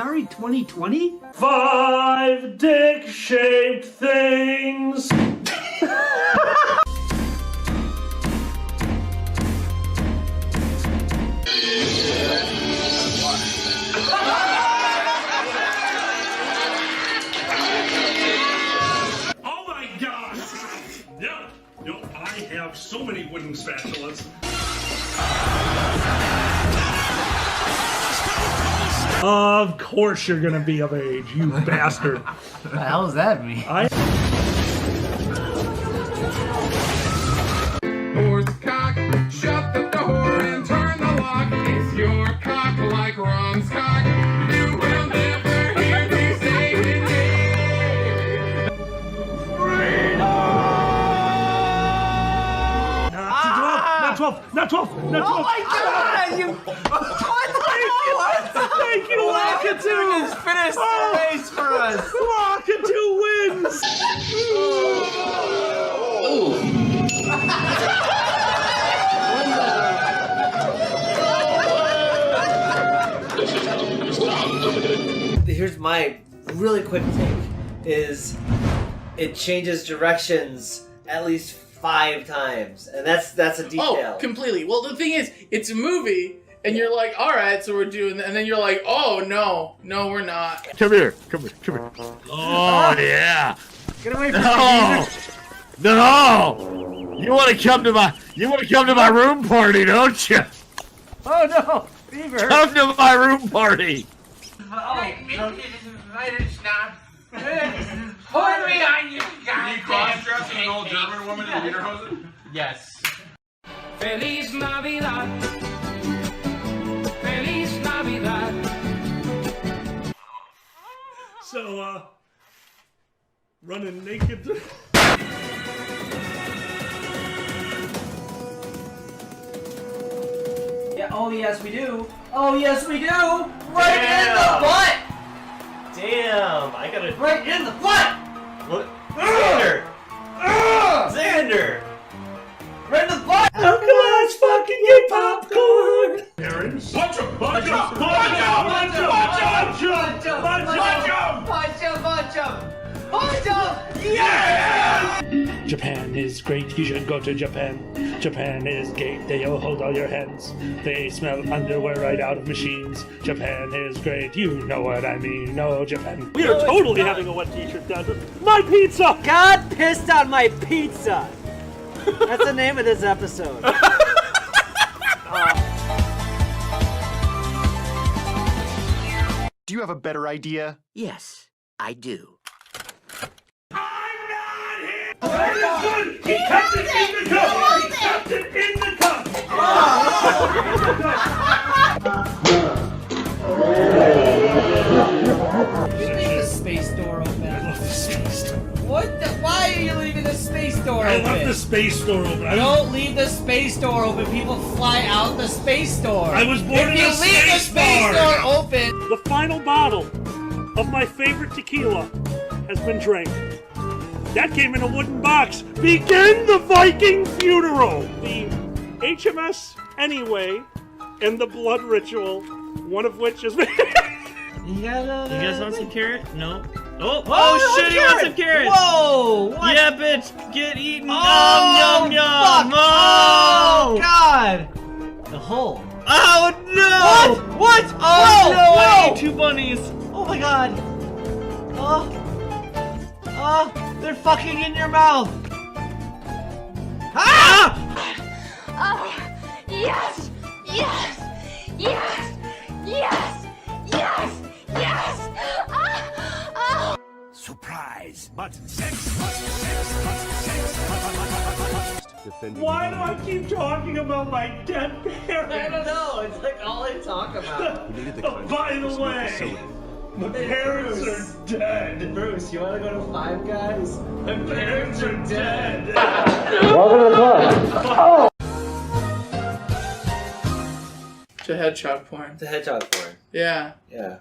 Atari 2020? 5 dick-shaped things. Oh my god! No, I have so many wooden spatulas. Of course you're gonna be of age, you bastard. What the hell does that mean? Doors cock, shut the door and turn the lock. Is your cock like Ron's cock? You will never hear me say it again. Not 12, not 12, not 12. Oh my god! You... Thank you, Lockatoo! Just finished the race for us! Lockatoo wins! Here's my really quick take, is it changes directions at least 5 times, and that's a detail. Oh, completely. Well, the thing is, it's a movie, and you're like, all right, so we're doing that, and then you're like, oh no, we're not. Come here. Oh yeah. Get away from me! No. You want to come to my room party, don't you? Oh no! Fever! Come to my room party. Hold me on, you Can you cross-dress as an old German woman in lederhosen? Yes. Feliz Navidad. Feliz Navidad. So, running naked. Yeah, oh yes we do. Oh yes we do. Right in the butt. Damn, I gotta... Right in the butt. What? Xander! Xander! Right in the butt. How can I fucking get popcorn? Parents? Punch him! Punch him! Punch Punch him! Punch him! Punch him! Punch him! Punch him! Punch him! Punch him! Yeah! Japan is great, you should go to Japan. Japan is great, they'll hold all your hands. They smell underwear right out of machines. Japan is great, you know what I mean. No, Japan. We are totally having a wet t-shirt down. My pizza! God pissed on my pizza. That's the name of this episode. Do you have a better idea? Yes, I do. He kept it in the cup! He kept it in the cup! You leave the space door open. I love the space door. What the? Why are you leaving the space door I open? love the space door open. Don't leave the space door open. People fly out the space door. I was born in if you a leave the space space bar. door open. The final bottle of my favorite tequila has been drank. That came in a wooden box. Begin the Viking funeral. The HMS Anyway and the blood ritual, one of which is... You guys want some carrot? No. Oh, shit, he wants some carrots! Whoa! What? Yeah, bitch, get eaten! Oh, Yum, yum, yum! fuck. Oh! Oh, God! The hole. Oh, no! What? Oh, Whoa, no, I whoa. ate 2 bunnies! Oh my God! Oh, they're fucking in your mouth! Ah! Oh, yes! Yes! Yes! Yes! Yes! Yes! Ah! Oh! Surprise! But sex! Why do I keep talking about my dead parents? I don't know, it's like all I talk about. By the way, my parents are dead. Bruce, you wanna go to Five Guys? My parents are dead. Welcome to the club. To hedgehog porn. It's a hedgehog porn. Yeah. Yeah.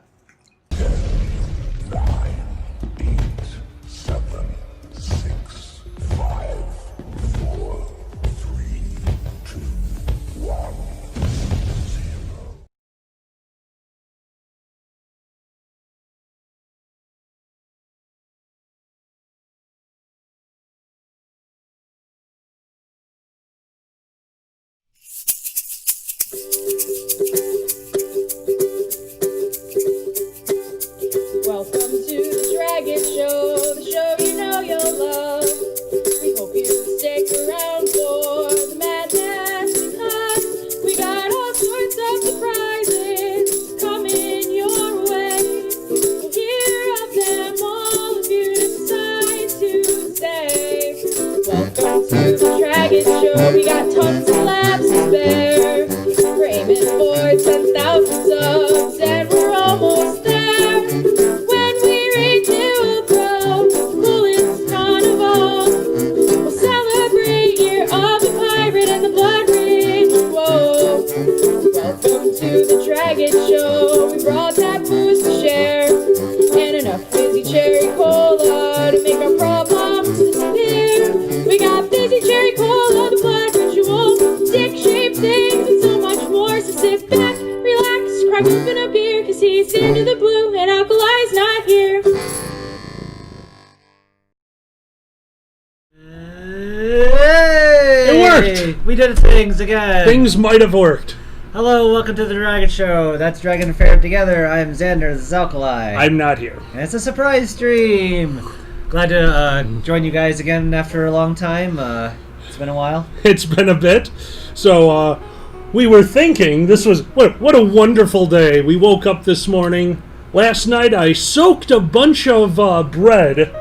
Welcome to the Dragon Show, the show you know you'll love. We hope you stick around for the madness, because we got all sorts of surprises coming your way. We'll hear of them all if you decide to stay. Welcome to the Dragon Show, we got tons of laughs to spare. We're aiming for 10,000 subs and we're almost there. To the Dragon Show, we brought that booze to share, and enough fizzy cherry cola to make our problems disappear. We got fizzy cherry cola, the blood ritual, dick-shaped things, and so much more. So sit back, relax, crack open a beer, cause he's into the blue and Alkali's not here. It worked! We did things again! Things might have worked. Hello, welcome to the Dragon Show. That's Dragon and Fair together. I'm Xander, this is Alkali. I'm not here. And it's a surprise stream! Glad to join you guys again after a long time. It's been a while. It's been a bit. So, we were thinking, this was, what a wonderful day. We woke up this morning. Last night I soaked a bunch of bread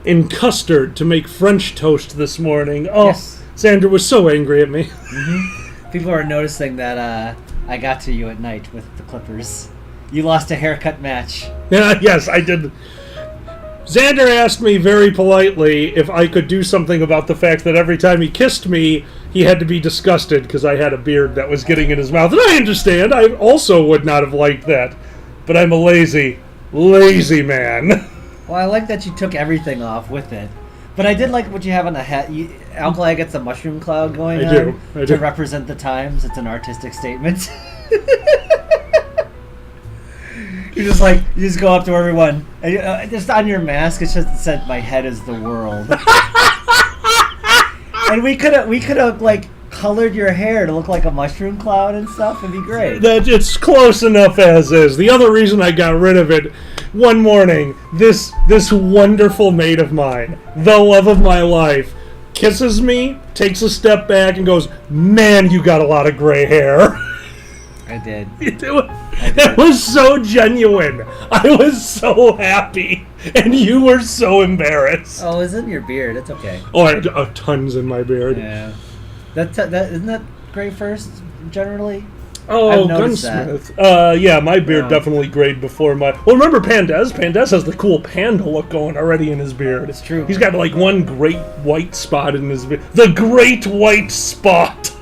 in custard to make French toast this morning. Oh, yes. Xander was so angry at me. Mm-hmm. People are noticing that I got to you at night with the clippers. You lost a haircut match. Yeah, yes, I did. Xander asked me very politely if I could do something about the fact that every time he kissed me, he had to be disgusted because I had a beard that was getting in his mouth. And I understand. I also would not have liked that. But I'm a lazy man. Well, I like that you took everything off with it. But I did like what you have on the hat. Alkali gets a mushroom cloud going on to represent the times. It's an artistic statement. You just go up to everyone. And just on your mask, it just said, "My head is the world." And we could have like colored your hair to look like a mushroom cloud and stuff. It'd be great. That it's close enough as is. The other reason I got rid of it, one morning, this wonderful mate of mine, the love of my life, kisses me, takes a step back, and goes, "Man, you got a lot of gray hair." I did. It was so genuine. I was so happy, and you were so embarrassed. Oh, it's in your beard. It's okay. Oh, I had tons in my beard. Yeah. That isn't that gray first generally? Oh, Gunsmith. Yeah, my beard definitely grayed before my... Well, remember Pandez? Pandez has the cool panda look going already in his beard. It's true. He's got like one great white spot in his beard. The Great White Spot!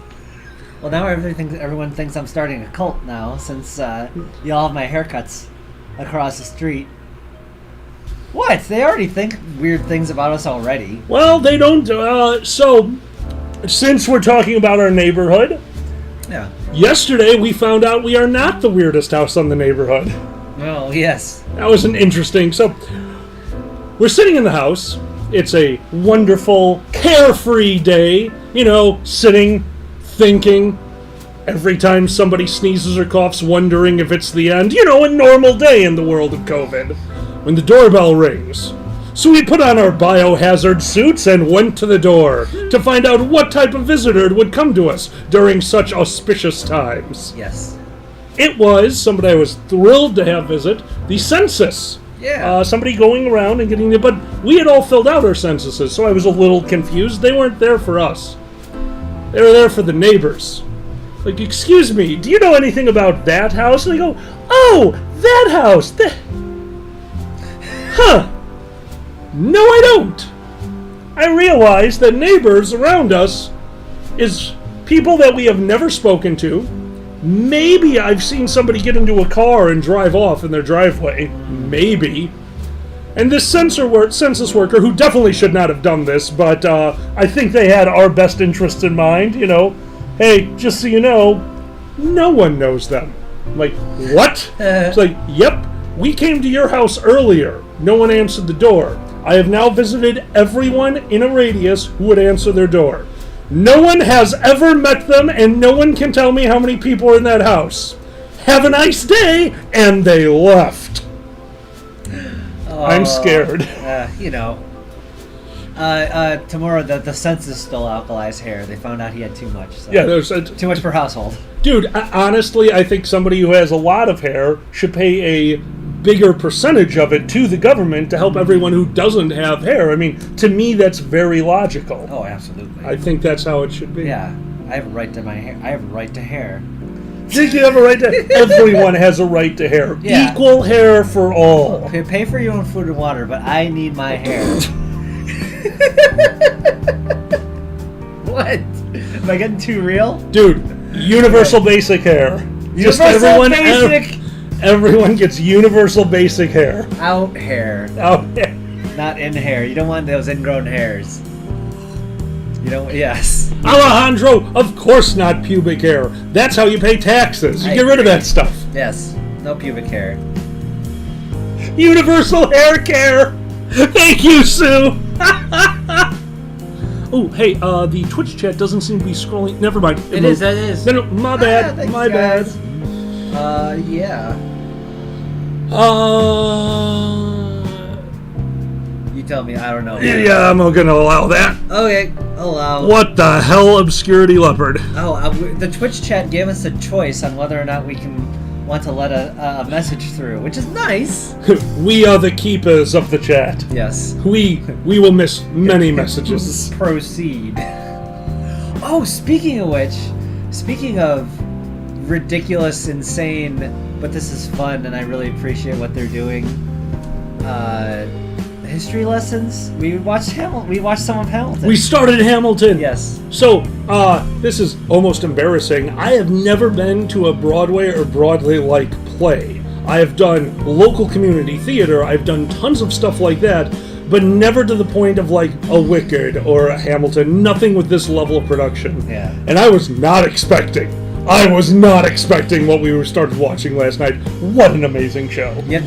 Well, now everyone thinks I'm starting a cult now, since y'all have my haircuts across the street. What? They already think weird things about us already. Well, they don't... so, since we're talking about our neighborhood... Yeah. Yesterday, we found out we are not the weirdest house on the neighborhood. Oh, yes. That was an interesting... So, we're sitting in the house. It's a wonderful, carefree day. You know, sitting, thinking. Every time somebody sneezes or coughs, wondering if it's the end. You know, a normal day in the world of COVID. When the doorbell rings. So we put on our biohazard suits and went to the door to find out what type of visitor would come to us during such auspicious times. Yes. It was somebody I was thrilled to have visit, the Census. Yeah. Somebody going around and getting it, but we had all filled out our censuses, so I was a little confused. They weren't there for us. They were there for the neighbors. Like, excuse me, do you know anything about that house? And they go, oh, that house. Huh. No, I don't. I realize that neighbors around us is people that we have never spoken to. Maybe I've seen somebody get into a car and drive off in their driveway. Maybe. And this census worker, who definitely should not have done this, but I think they had our best interests in mind, you know. Hey, just so you know, no one knows them. I'm like, what? It's like, yep, we came to your house earlier. No one answered the door. I have now visited everyone in a radius who would answer their door. No one has ever met them, and no one can tell me how many people are in that house. Have a nice day, and they left. I'm scared. Tomorrow the census stole Alkali's hair. They found out he had too much. So. Yeah, there's too much per household. Dude, honestly, I think somebody who has a lot of hair should pay a bigger percentage of it to the government to help everyone who doesn't have hair. I mean, to me, that's very logical. Oh, absolutely. I think that's how it should be. Yeah, I have a right to my hair. I have a right to hair. Think you have a right to? Everyone has a right to hair. Yeah. Equal hair for all. Pay for your own food and water, but I need my hair. What? Am I getting too real? Dude, universal basic hair. Just Universal basic. Everyone gets universal basic hair. Out hair. Out hair. Not in hair. You don't want those ingrown hairs. You don't. Yes. Alejandro, of course not pubic hair. That's how you pay taxes. You get rid of that stuff. Yes. No pubic hair. Universal hair care. Thank you, Sue. Oh, hey, the Twitch chat doesn't seem to be scrolling. Never mind. It is. That is. No, my bad. Thanks, my guys. bad. Yeah. You tell me. I don't know. Yeah, I'm gonna allow that. Okay. Allow. What the hell, obscurity leopard? Oh, the Twitch chat gave us a choice on whether or not we can want to let a message through, which is nice. We are the keepers of the chat. Yes. We will miss many messages. Proceed. Oh, speaking of which, speaking of ridiculous, insane, but this is fun and I really appreciate what they're doing. History lessons. We watched some of Hamilton. We started Hamilton. Yes. So, this is almost embarrassing. I have never been to a Broadway or Broadway-like play. I have done local community theater. I've done tons of stuff like that, but never to the point of like a Wicked or a Hamilton. Nothing with this level of production. Yeah. And I was not expecting what we started watching last night. What an amazing show. You have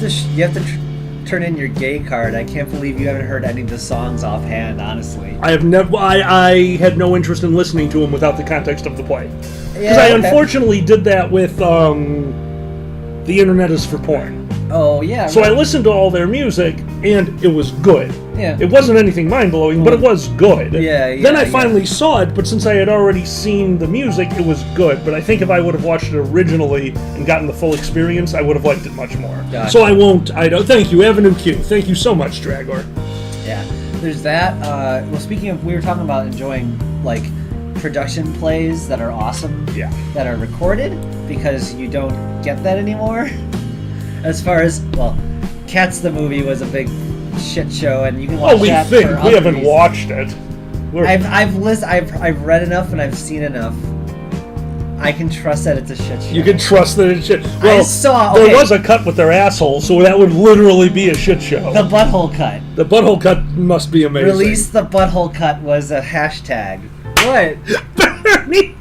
to turn in your gay card. I can't believe you haven't heard any of the songs offhand, honestly. I have never. I had no interest in listening to them without the context of the play. Because Yeah, I okay. unfortunately did that with The Internet is for Porn. Oh, yeah. So I listened to all their music, and it was good. Yeah. It wasn't anything mind-blowing, but it was good. Yeah, Then I finally saw it, but since I had already seen the music, it was good. But I think if I would have watched it originally and gotten the full experience, I would have liked it much more. Gotcha. So I won't. Thank you, Avenue Q. Thank you so much, Dragor. Yeah. There's that. Well, speaking of, we were talking about enjoying, like, production plays that are awesome. Yeah. That are recorded, because you don't get that anymore. As far as, well, Cats the movie was a big shit show, and you can watch We that think. for We other haven't reasons. watched it. I've read enough and I've seen enough. I can trust that it's a shit show. You can trust that it's shit. Well, okay. there was a cut with their asshole, so that would literally be a shit show. The butthole cut. The butthole cut must be amazing. Release the butthole cut was a hashtag. What? Bernie!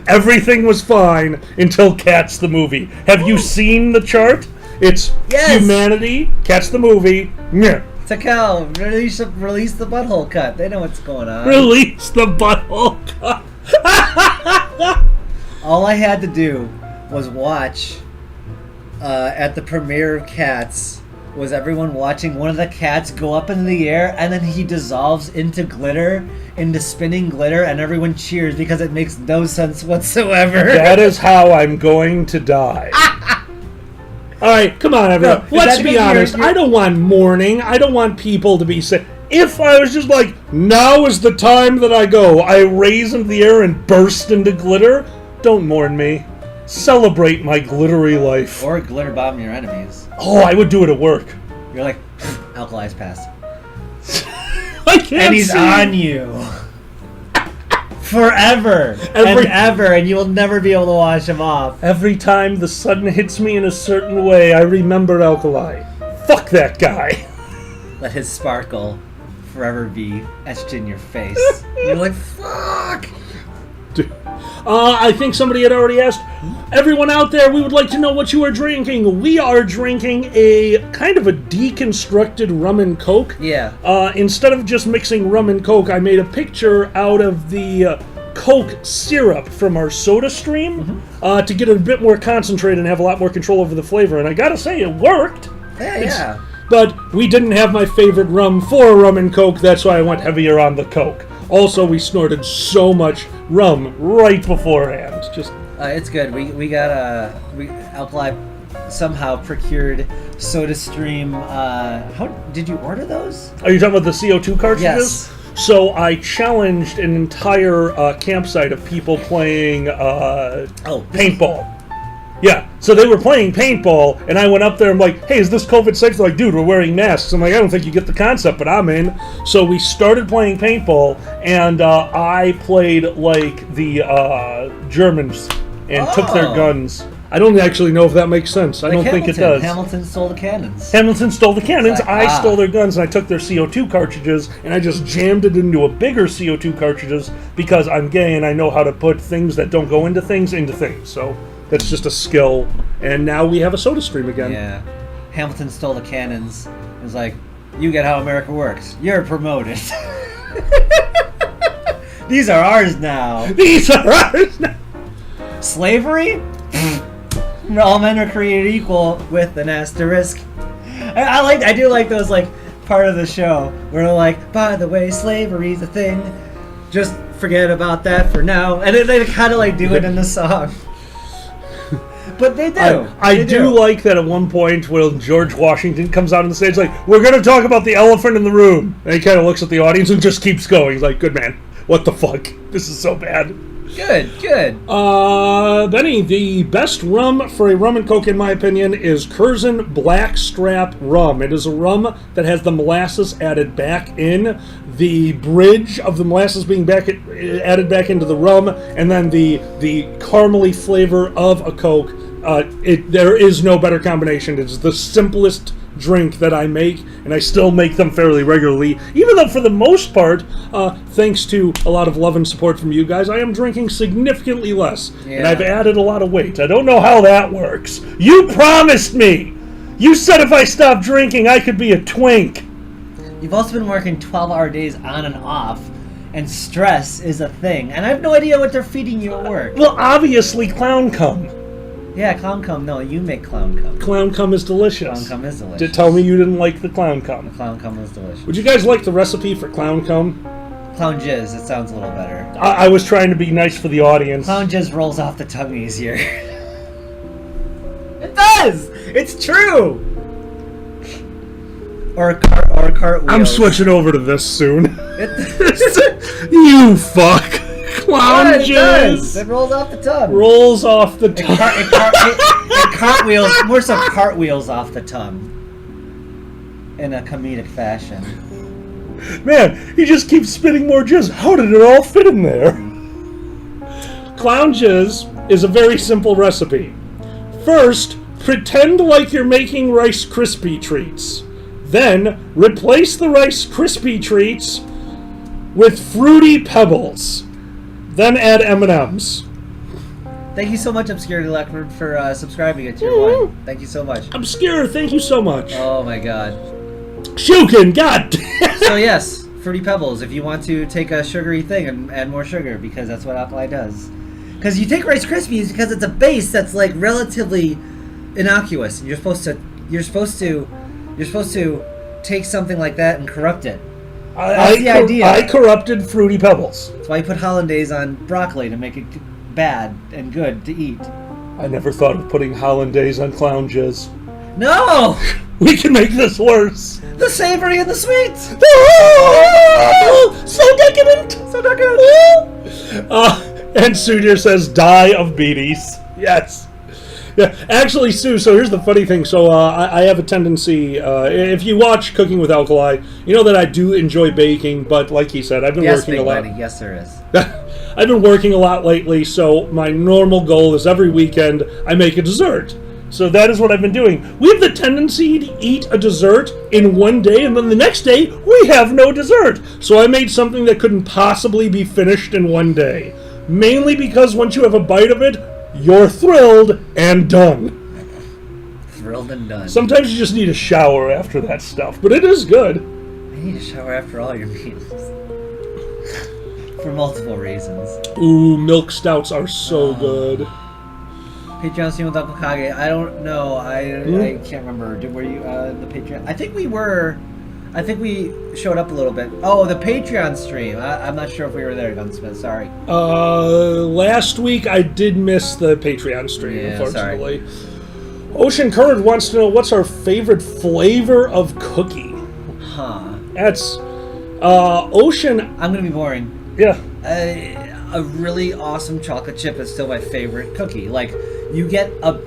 Everything was fine until Cats the movie. Have you seen the chart? It's humanity, Cats the movie, meh. Takel, release the butthole cut. They know what's going on. Release the butthole cut. All I had to do was watch at the premiere of Cats. Was everyone watching one of the cats go up in the air and then he dissolves into glitter, into spinning glitter, and everyone cheers because it makes no sense whatsoever. That is how I'm going to die. Alright, come on everyone. No, Let's be honest. I don't want mourning. I don't want people to be sick. If I was just like, now is the time that I go, I raise into the air and burst into glitter, don't mourn me. Celebrate my glittery life. Or glitter bomb your enemies. Oh, I would do it at work. You're like, Alkali's passed. I can't And he's see. on you. Forever. And ever, and you will never be able to wash him off. Every time the sun hits me in a certain way, I remember Alkali. Fuck that guy. Let his sparkle forever be etched in your face. You're like, fuck! Dude, I think somebody had already asked. Everyone out there, we would like to know what you are drinking. We are drinking a kind of a deconstructed rum and coke. Yeah. Instead of just mixing rum and coke, I made a picture out of the Coke syrup from our soda stream to get it a bit more concentrated and have a lot more control over the flavor. And I gotta say, it worked. Yeah. But we didn't have my favorite rum for rum and coke, that's why I went heavier on the coke. Also, we snorted so much rum right beforehand. Just it's good. We got Alkali somehow procured SodaStream. How did you order those? Are you talking about the CO2 cartridges? Yes. So I challenged an entire campsite of people playing paintball. Yeah, so they were playing paintball, and I went up there and I'm like, hey, is this COVID safe? They're like, dude, we're wearing masks. I'm like, I don't think you get the concept, but I'm in. So we started playing paintball, and I played like the Germans and took their guns. I don't actually know if that makes sense. I don't think it does. Hamilton stole the cannons. Hamilton stole the cannons. Like, I stole their guns, and I took their CO2 cartridges, and I just jammed it into a bigger CO2 cartridges because I'm gay and I know how to put things that don't go into things. So that's just a skill. And now we have a soda stream again. Yeah. Hamilton stole the cannons. It was like, you get how America works. You're promoted. These are ours now. These are ours now. Slavery? All men are created equal with an asterisk. I do like those, like, part of the show where they're like, by the way, slavery's a thing. Just forget about that for now. And they kind of like do it in the song. But they do. I do like that at one point when George Washington comes out on the stage, like, we're going to talk about the elephant in the room. And he kind of looks at the audience and just keeps going. He's like, good man. What the fuck? This is so bad. Good. Benny, the best rum for a rum and coke, in my opinion, is Curzon Blackstrap Rum. It is a rum that has the molasses added back in, the bridge of the molasses being added back into the rum, and then the caramely flavor of a coke. There is no better combination. It's the simplest drink that I make, and I still make them fairly regularly, even though for the most part, thanks to a lot of love and support from you guys, I am drinking significantly less, and I've added a lot of weight. I don't know how that works. You promised me! You said if I stopped drinking, I could be a twink. You've also been working 12-hour days on and off, and stress is a thing, and I have no idea what they're feeding you at work. Well, obviously clown cum. Yeah, clown cum. No, you make clown cum. Clown cum is delicious. Clown cum is delicious. Tell me you didn't like the clown cum. The clown cum is delicious. Would you guys like the recipe for clown cum? Clown jizz. It sounds a little better. I was trying to be nice for the audience. Clown jizz rolls off the tongue easier. It does! It's true! Or a cartwheel. I'm switching over to this soon. You fuck. Clown jizz. It rolls off the tongue. Rolls off the tongue. It cartwheels, more so cartwheels off the tongue. In a comedic fashion. Man, he just keeps spitting more jizz. How did it all fit in there? Clown jizz is a very simple recipe. First, pretend like you're making Rice Krispie treats. Then, replace the Rice Krispie treats with Fruity Pebbles. Then add M&M's. Thank you so much, Obscurity Leopard, for subscribing at Tier 1. Thank you so much. Obscure, thank you so much. Oh my god. Shukin, god damn. So yes, Fruity Pebbles, if you want to take a sugary thing and add more sugar, because that's what Alkali does. Because you take Rice Krispies because it's a base that's like relatively innocuous. You're supposed to take something like that and corrupt it. That's the idea. I corrupted Fruity Pebbles. That's why you put hollandaise on broccoli to make it bad and good to eat. I never thought of putting hollandaise on clown jizz. No! We can make this worse. The savory and the sweet! So decadent! So decadent! And Sudhir says, die of beaties. Yes. Yeah, actually, Sue, so here's the funny thing. So I have a tendency, if you watch Cooking with Alkali, you know that I do enjoy baking, but like he said, I've been working a lot. Yes, there is. I've been working a lot lately, so my normal goal is every weekend I make a dessert. So that is what I've been doing. We have the tendency to eat a dessert in one day, and then the next day, we have no dessert. So I made something that couldn't possibly be finished in one day. mainly because once you have a bite of it, you're thrilled and done. Thrilled and done. Sometimes you just need a shower after that stuff, but it is good. I need a shower after all your meals. For multiple reasons. Ooh, milk stouts are so good. Patreon stream with Uncle Kage. I don't know. I can't remember. Were you the Patreon? I think we were. I think we showed up a little bit. Oh, the Patreon stream. I'm not sure if we were there, Gunsmith. Sorry. Last week I did miss the Patreon stream, Yeah, unfortunately. Ocean Curd wants to know what's our favorite flavor of cookie. Huh. That's Ocean. I'm gonna be boring. Yeah. A really awesome chocolate chip is still my favorite cookie. Like, you get a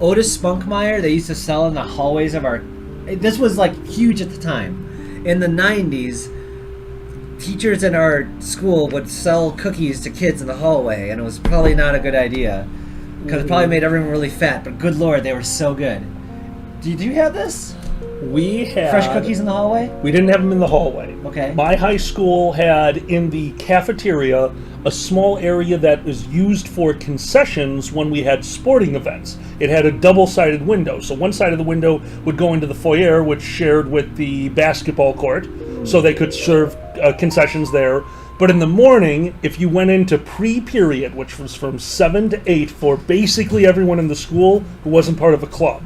Otis Spunkmeyer they used to sell in the hallways of our... This was, like, huge at the time. In the 90s, teachers in our school would sell cookies to kids in the hallway, and it was probably not a good idea. Because it probably made everyone really fat, but good lord, they were so good. Do you have this? We had... Fresh cookies in the hallway? We didn't have them in the hallway. Okay. My high school had, in the cafeteria, a small area that was used for concessions when we had sporting events. It had a double-sided window. So one side of the window would go into the foyer, which shared with the basketball court, so they could serve concessions there. But in the morning, if you went into pre-period, which was from 7 to 8 for basically everyone in the school who wasn't part of a club,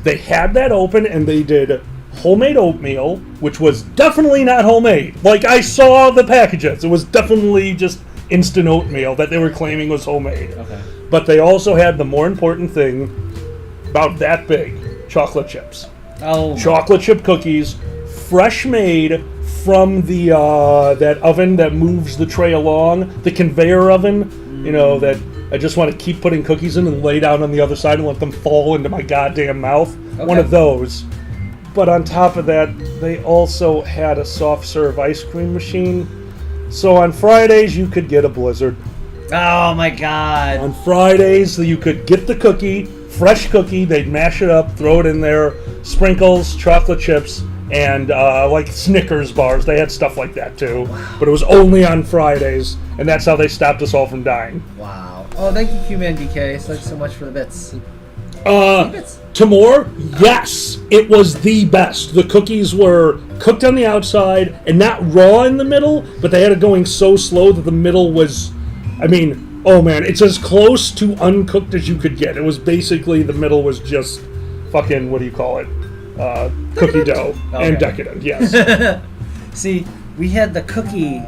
they had that open and they did homemade oatmeal, which was definitely not homemade. Like, I saw the packages. It was definitely just instant oatmeal that they were claiming was homemade. Okay. But they also had the more important thing, about that big, chocolate chips. Oh. Chocolate chip cookies, fresh made from the that oven that moves the tray along, the conveyor oven, you know, that I just want to keep putting cookies in and lay down on the other side and let them fall into my goddamn mouth. Okay. One of those. But on top of that, they also had a soft serve ice cream machine. So on Fridays, you could get a Blizzard. Oh my god. On Fridays, you could get the cookie, fresh cookie, they'd mash it up, throw it in there, sprinkles, chocolate chips, and like Snickers bars. They had stuff like that too. Wow. But it was only on Fridays, and that's how they stopped us all from dying. Wow. Oh, thank you, Q-Man DK. Thanks so much for the bits. Tamor, yes, it was the best. The cookies were cooked on the outside and not raw in the middle, but they had it going so slow that the middle was, I mean, oh man, it's as close to uncooked as you could get. It was basically, the middle was just fucking, what do you call it? Cookie dough. Okay. And decadent, yes. See, we had the cookie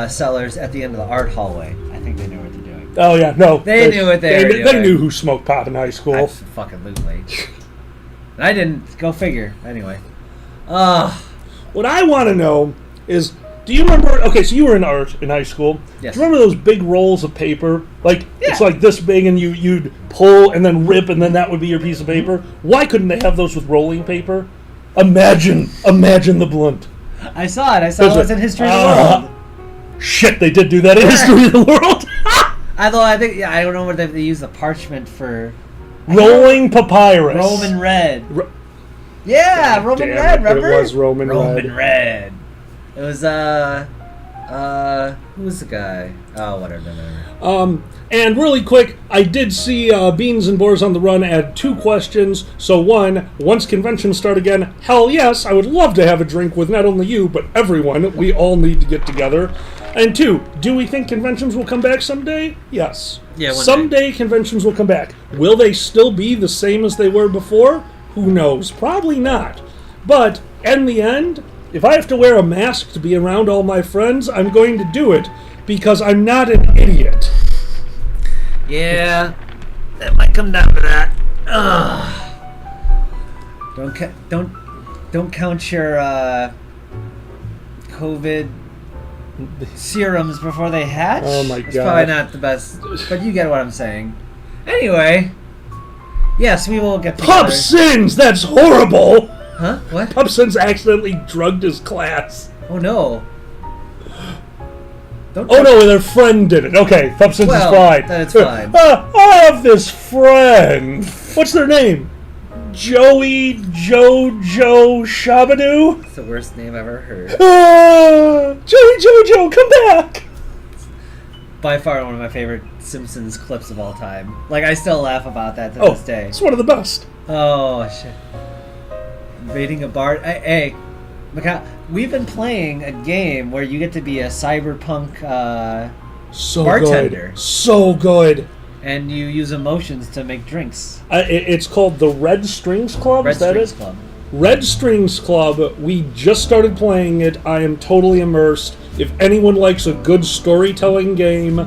sellers at the end of the art hallway. I think they knew what they're doing. Oh yeah, no. They knew what they were doing. They knew who smoked pot in high school. Absolutely. I didn't. Go figure. Anyway. What I want to know is, do you remember, okay, so you were in art in high school. Yes. Do you remember those big rolls of paper? Like, Yeah. it's like this big and you'd pull and then rip and then that would be your piece of paper? Why couldn't they have those with rolling paper? Imagine the blunt. I saw it. I saw it was in History of the World. Shit, they did do that in History of the World. Although I think, I don't know what they use the parchment for. Rolling papyrus. Roman red. Yeah, Roman Damn red, it, remember? it was Roman Roman red. It was, who was the guy? Oh, whatever. And really quick, I did see Beans and Boars on the Run add 2 questions. So one, once conventions start again, hell yes, I would love to have a drink with not only you, but everyone. We all need to get together. And 2, do we think conventions will come back someday? Yes. Yeah, one someday conventions will come back. Will they still be the same as they were before? Who knows? Probably not. But, in the end, if I have to wear a mask to be around all my friends, I'm going to do it, because I'm not an idiot. Yeah, that might come down to that. Don't count your COVID serums before they hatch. Oh my It's God. probably not the best, but you get what I'm saying. Anyway, yes, we will get together. Pup Sins! That's horrible! Huh? What? Pup Sins accidentally drugged his class. Oh no. Oh no, their friend did it. Okay, Pup Sins is fine. Then it's fine. I have this friend. What's their name? Joey Jojo Shabadoo? It's the worst name I've ever heard. Joey Jojo, come back! by far one of my favorite Simpsons clips of all time. Like, I still laugh about that to this day. It's one of the best. Oh, shit. Raiding a bar. Hey, Macau, we've been playing a game where you get to be a cyberpunk bartender. Good. So good. And you use emotions to make drinks. It's called the Red Strings Club. Red Is that Strings it? Club. Red Strings Club. We just started playing it. I am totally immersed. If anyone likes a good storytelling game,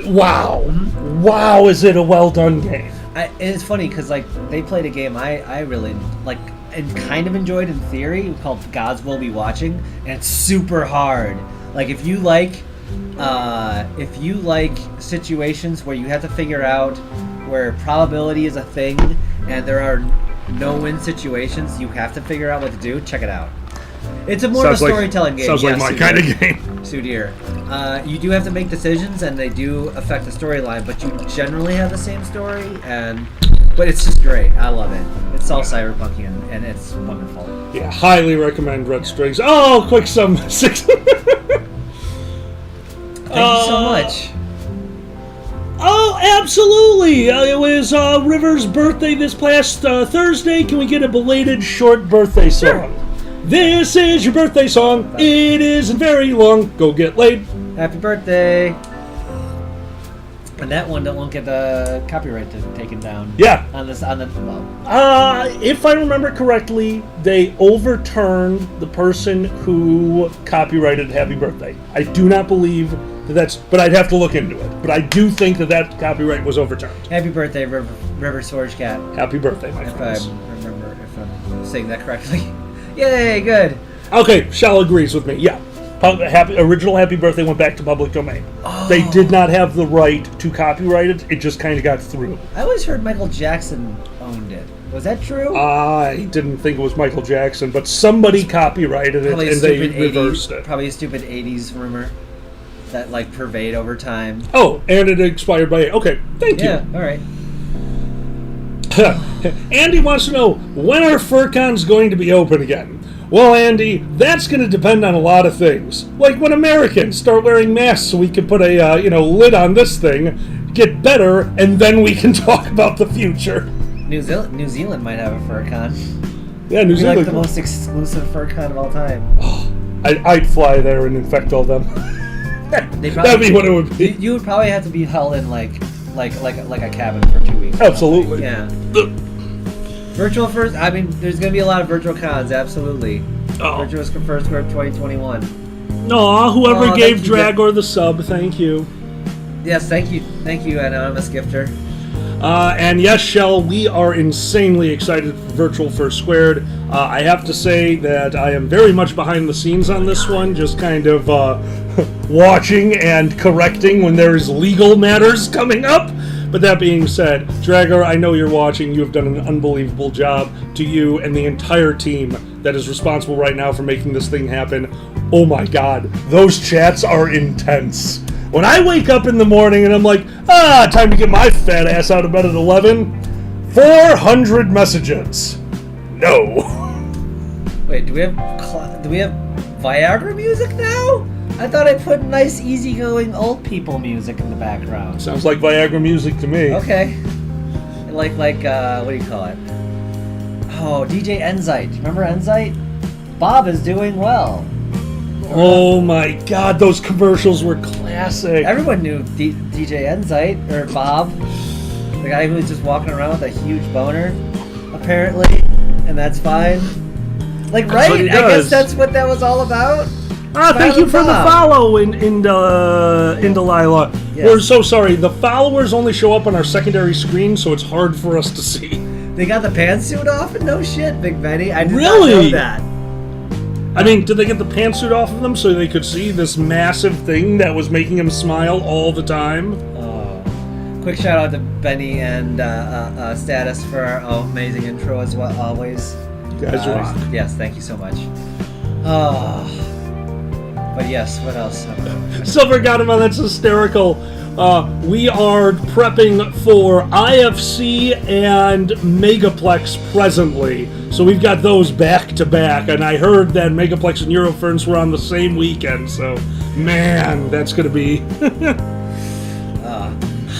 wow. Mm-hmm. Wow, is it a well done game. It's funny because like they played a game I really like and kind of enjoyed in theory called Gods Will Be Watching, and it's super hard. Like if you like situations where you have to figure out where probability is a thing and there are no-win situations, you have to figure out what to do. Check it out. It's a more of a storytelling game. Sounds like my kind of game. Sudir. You do have to make decisions, and they do affect the storyline, but you generally have the same story, but it's just great. I love it. It's all cyberpunky, and it's wonderful. Yeah, highly recommend Red Strings. Oh, quick sum. 6. Thank you so much. Oh, absolutely. It was River's birthday this past Thursday. Can we get a belated short birthday song? Sure. This is your birthday song. It isn't very long. Go get laid. Happy birthday. And that one won't get the copyright taken down. Yeah. Well. If I remember correctly, they overturned the person who copyrighted Happy Birthday. I do not believe but I'd have to look into it. But I do think that copyright was overturned. Happy birthday, River Storage Cat. Happy birthday, my friends. If I'm saying that correctly. Yay, good. Okay, Shell agrees with me. Yeah. Original Happy Birthday went back to public domain. Oh. They did not have the right to copyright it. It just kind of got through. I always heard Michael Jackson owned it. Was that true? I didn't think it was Michael Jackson, but somebody copyrighted it and they reversed it. Probably a stupid 80s rumor that like pervade over time. Oh, and it expired by... Okay, thank you. Yeah, all right. Andy wants to know, when are FurCons going to be open again? Well, Andy, that's going to depend on a lot of things. Like when Americans start wearing masks so we can put a lid on this thing, get better, and then we can talk about the future. New Zealand might have a FurCon. Yeah, New Zealand. Like the most exclusive FurCon of all time. Oh, I'd fly there and infect all them. That'd be what it would be. You would probably have to be held in like a cabin for 2 weeks. Absolutely. Yeah. Virtual first. I mean, there's gonna be a lot of virtual cons. Absolutely. Oh. Virtual First Square 2021. Aw, whoever gave Dragor the sub, thank you. Yes, thank you, anonymous gifter. And yes, Shell, we are insanely excited for Virtual First Squared. I have to say that I am very much behind the scenes on this one, just kind of watching and correcting when there is legal matters coming up. But that being said, Dragor, I know you're watching. You have done an unbelievable job. To you and the entire team that is responsible right now for making this thing happen. Oh my god, those chats are intense. When I wake up in the morning and I'm like, time to get my fat ass out of bed at 11, 400 messages. No. Wait, do we have Viagra music now? I thought I put nice, easygoing old people music in the background. Sounds like Viagra music to me. Okay. Like what do you call it? Oh, DJ Enzite. Remember Enzite? Bob is doing well. Oh my god, those commercials were classic. Everyone knew DJ Enzite, or Bob. The guy who was just walking around with a huge boner, apparently. And that's fine. Like, right? I guess that's what that was all about. Thank you for the follow in Delilah. Yes. We're so sorry. The followers only show up on our secondary screen, so it's hard for us to see. They got the pantsuit off and no shit, Big Benny. I did really? not know that. I mean, did they get the pantsuit off of them so they could see this massive thing that was making him smile all the time? Oh. Quick shout out to Benny and Status for our amazing intro as well, always. You guys rock. Yes, thank you so much. Oh. But yes, what else? Silver got him on, that's hysterical. We are prepping for IFC and Megaplex presently. So we've got those back to back. And I heard that Megaplex and Euroferns were on the same weekend. So, man, that's going to be...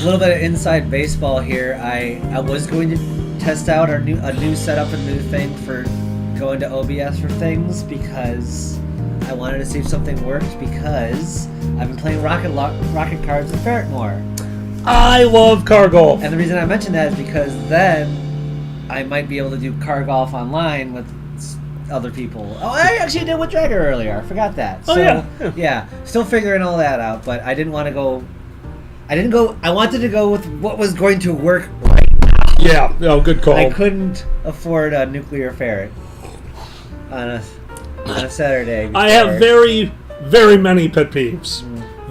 little bit of inside baseball here. I was going to test out a new setup, a new thing for going to OBS for things because I wanted to see if something worked because I've been playing rocket cards with Ferret more. I love car golf. And the reason I mentioned that is because then I might be able to do car golf online with other people. Oh, I actually did with Draco earlier. I forgot that. Oh, so, yeah. Still figuring all that out, but I didn't want to go. I wanted to go with what was going to work right now. Yeah, no, good call. I couldn't afford a nuclear ferret on a Saturday. I have very, very many pet peeves.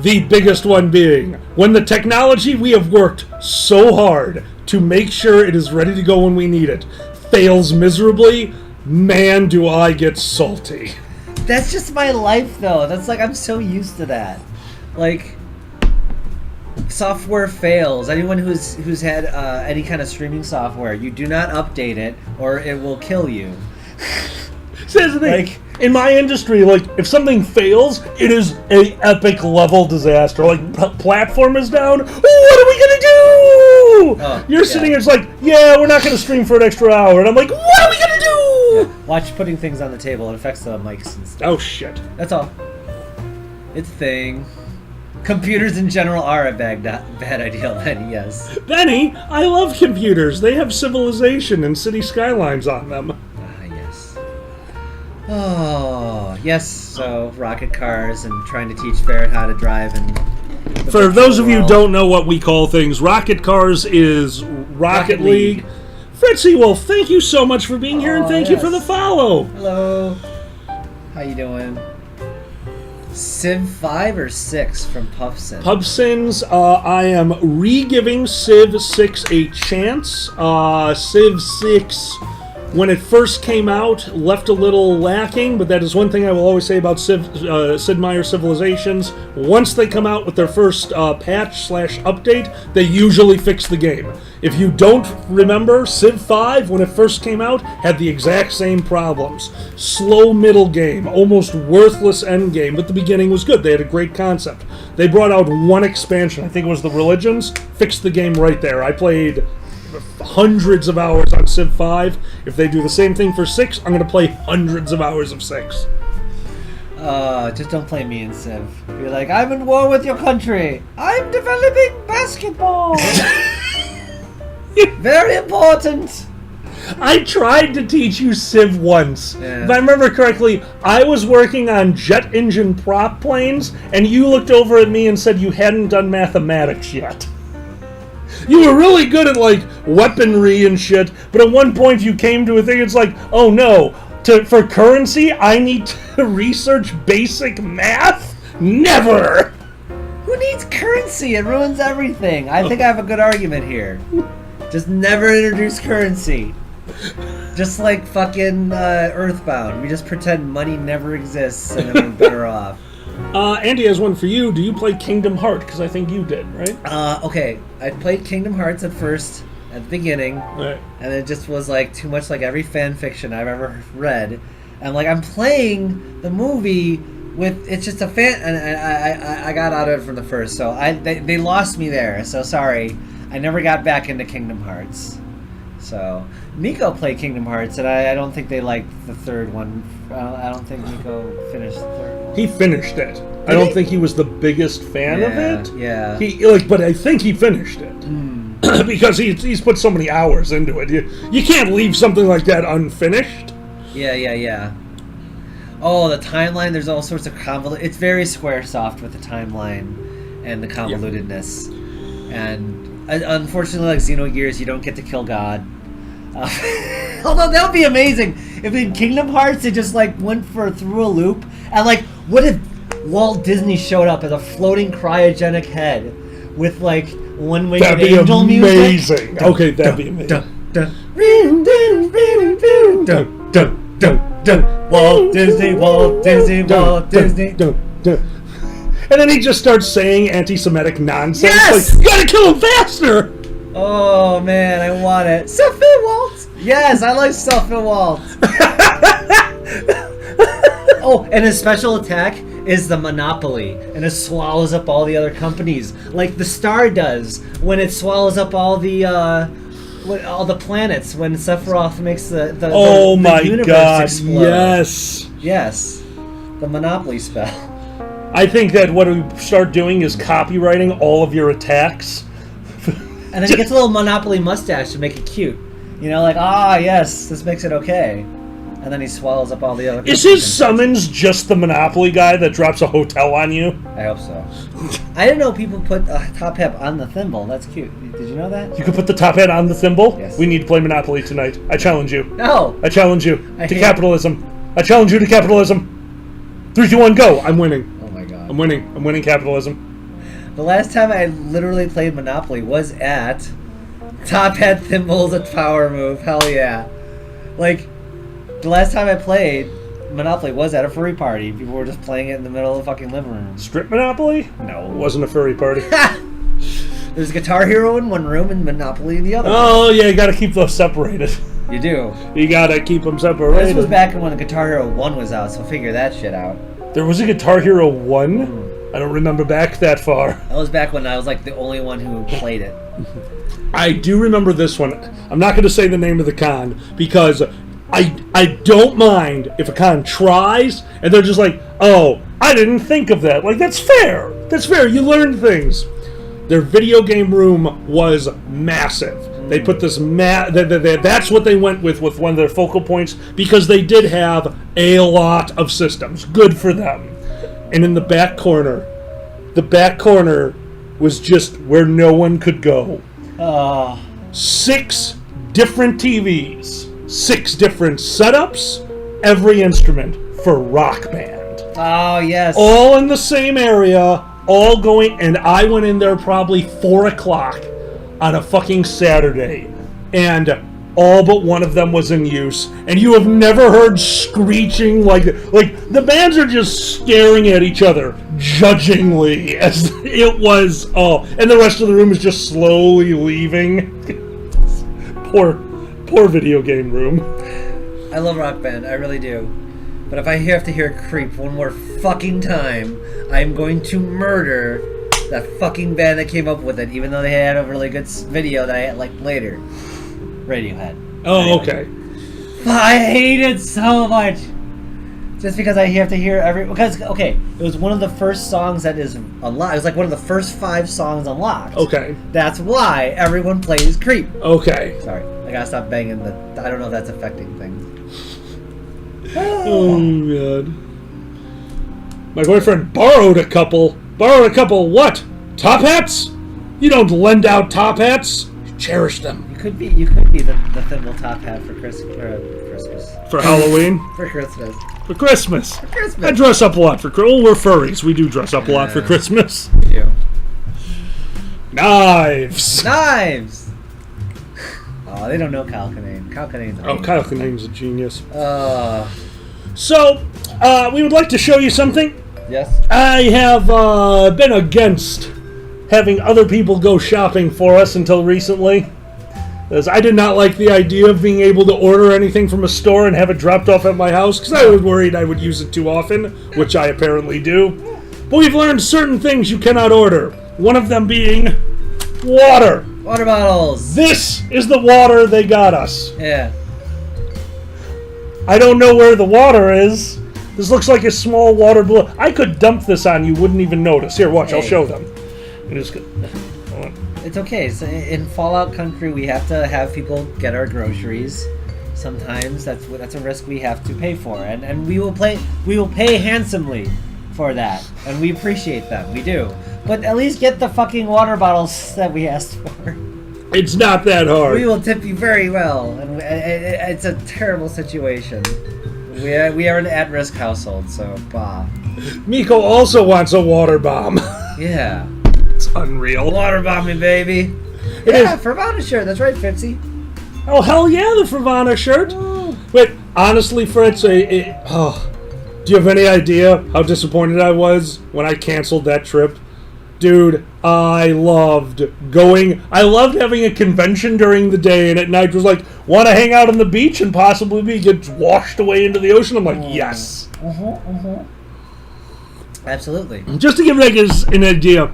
The biggest one being when the technology we have worked so hard to make sure it is ready to go when we need it fails miserably. Man, do I get salty. That's just my life, though. That's like, I'm so used to that. Like, software fails. Anyone who's had any kind of streaming software, you do not update it or it will kill you. So here's the thing. Like, in my industry, like, if something fails, it is a epic level disaster. Like, platform is down. What are we gonna do? You're sitting here, it's like, yeah, we're not gonna stream for an extra hour. And I'm like, what are we gonna do? Yeah. Watch putting things on the table. It affects the mics and stuff. Oh, shit. That's all. It's a thing. Computers in general are a bad idea, Benny, yes. Benny, I love computers. They have civilization and city skylines on them. Yes. Oh, yes. So, rocket cars and trying to teach Ferret how to drive. And for those of you who don't know what we call things, rocket cars is Rocket League. Fritzy, well, thank you so much for being here, and thank you for the follow. Hello. How you doing? Civ 5 or 6 from Puffsins? Puffsins, I am re-giving Civ 6 a chance. Civ 6, when it first came out, left a little lacking, but that is one thing I will always say about Sid Meier's Civilizations. Once they come out with their first patch/update, they usually fix the game. If you don't remember, Civ 5, when it first came out, had the exact same problems. Slow middle game, almost worthless end game, but the beginning was good. They had a great concept. They brought out one expansion, I think it was the Religions, fixed the game right there. I played hundreds of hours on Civ 5. If they do the same thing for 6, I'm going to play hundreds of hours of 6. Just don't play me in Civ. You're like, I'm in war with your country. I'm developing basketball. Very important. I tried to teach you Civ once. Yeah. If I remember correctly, I was working on jet engine prop planes, and you looked over at me and said you hadn't done mathematics yet. You were really good at, like, weaponry and shit, but at one point you came to a thing, it's like, oh no, for currency, I need to research basic math? Never! Who needs currency? It ruins everything. I think I have a good argument here. Just never introduce currency. Just like fucking Earthbound. We just pretend money never exists and then we're better off. Andy has one for you. Do you play Kingdom Hearts? Because I think you did, right? Okay. I played Kingdom Hearts at first, at the beginning. Right. And it just was like too much like every fan fiction I've ever read. And like I'm playing the movie with, it's just a fan, and I got out of it from the first. So they lost me there. So sorry. I never got back into Kingdom Hearts. So, Miko played Kingdom Hearts, and I don't think they liked the third one. I don't think Miko finished the third one. He finished it. I don't think he was the biggest fan of it. Yeah. But I think he finished it. Because he's put so many hours into it. You can't leave something like that unfinished. Yeah. Oh, the timeline, there's all sorts of it's very Squaresoft with the timeline and the convolutedness. And unfortunately, like Xenogears, you don't get to kill God. Although that would be amazing if in Kingdom Hearts they just like went through a loop and like, what if Walt Disney showed up as a floating cryogenic head with like one-winged angel music? Amazing. Okay, that'd be amazing. Walt Disney. And then he just starts saying anti-Semitic nonsense. Yes! Like, you gotta kill him faster! Oh man, I want it. Sophie Walt! Yes, I like Sophie Walt. Oh, and his special attack is the monopoly, and it swallows up all the other companies, like the star does when it swallows up all the planets when Sephiroth makes the universe God, explode. Yes, the monopoly spell. I think that what we start doing is copywriting all of your attacks. And then he gets a little monopoly mustache to make it cute. You know, like, yes, this makes it okay. And then he swallows up all the other... Is his summons just the Monopoly guy that drops a hotel on you? I hope so. I didn't know people put a top hat on the thimble. That's cute. Did you know that? You could put the top hat on the thimble? Yes. We need to play Monopoly tonight. I challenge you. No! I challenge you to capitalism. I challenge you to capitalism. 3, 2, 1, go! I'm winning. Oh my god. I'm winning. I'm winning capitalism. The last time I literally played Monopoly was at Top Hat Thimble's a power move. Hell yeah. Like, the last time I played Monopoly was at a furry party. People were just playing it in the middle of the fucking living room. Strip Monopoly? No. It wasn't a furry party. There's Guitar Hero in one room and Monopoly in the other. Oh, yeah, you gotta keep those separated. You do. You gotta keep them separated. This was back when Guitar Hero 1 was out, so figure that shit out. There was a Guitar Hero 1? I don't remember back that far. That was back when I was like the only one who played it. I do remember this one. I'm not going to say the name of the con because I don't mind if a con tries and they're just like, oh, I didn't think of that. Like, that's fair. That's fair. You learn things. Their video game room was massive. They put this that's what they went with one of their focal points because they did have a lot of systems. Good for them. And in the back corner was just where no one could go. 6 different TVs, 6 different setups, every instrument for Rock Band. Oh, yes. All in the same area, all going, and I went in there probably 4 o'clock on a fucking Saturday, and all but one of them was in use, and you have never heard screeching like the bands are just staring at each other judgingly as it was, and the rest of the room is just slowly leaving. Poor video game room. I love Rock Band, I really do. But if I have to hear Creep one more fucking time, I'm going to murder that fucking band that came up with it, even though they had a really good video that I liked later. Radiohead. Oh, okay. I hate it so much. Just because I have to hear it was one of the first songs that is unlocked. It was like one of the first 5 songs unlocked. Okay. That's why everyone plays Creep. Okay. Sorry, I gotta stop banging I don't know if that's affecting things. Oh, God. My boyfriend borrowed a couple. Borrowed a couple what? Top hats? You don't lend out top hats. You cherish them. You could be the thimble top hat for Christmas. For Halloween? For Christmas. For Christmas. For Christmas. I dress up a lot for Christmas. Oh, we're furries. We do dress up a lot for Christmas. We do. Knives. Knives! Oh, they don't know Kyle Kinane. Kyle Kinane's Kyle Kinane's a genius. So, we would like to show you something. Yes? I have been against having other people go shopping for us until recently. Because I did not like the idea of being able to order anything from a store and have it dropped off at my house, because I was worried I would use it too often, which I apparently do. But we've learned certain things you cannot order. One of them being water. Water bottles. This is the water they got us. Yeah. I don't know where the water is. This looks like a small water balloon. I could dump this on you, wouldn't even notice. Here, watch, I'll show them. It is good. It's okay. So in Fallout Country, we have to have people get our groceries. Sometimes that's a risk we have to pay for, and we will pay handsomely for that, and we appreciate them. We do. But at least get the fucking water bottles that we asked for. It's not that hard. We will tip you very well, and it's a terrible situation. We are an at-risk household, so bah. Miko also wants a water bomb. Yeah. It's unreal. Water bombing, baby. Fervana shirt. That's right, Fitzy. Oh, hell yeah, the Fervana shirt. Wait, honestly, Fritz, do you have any idea how disappointed I was when I canceled that trip? Dude, I loved having a convention during the day, and at night was like, want to hang out on the beach and possibly get washed away into the ocean? I'm like, yes. Absolutely. Just to give you guys an idea,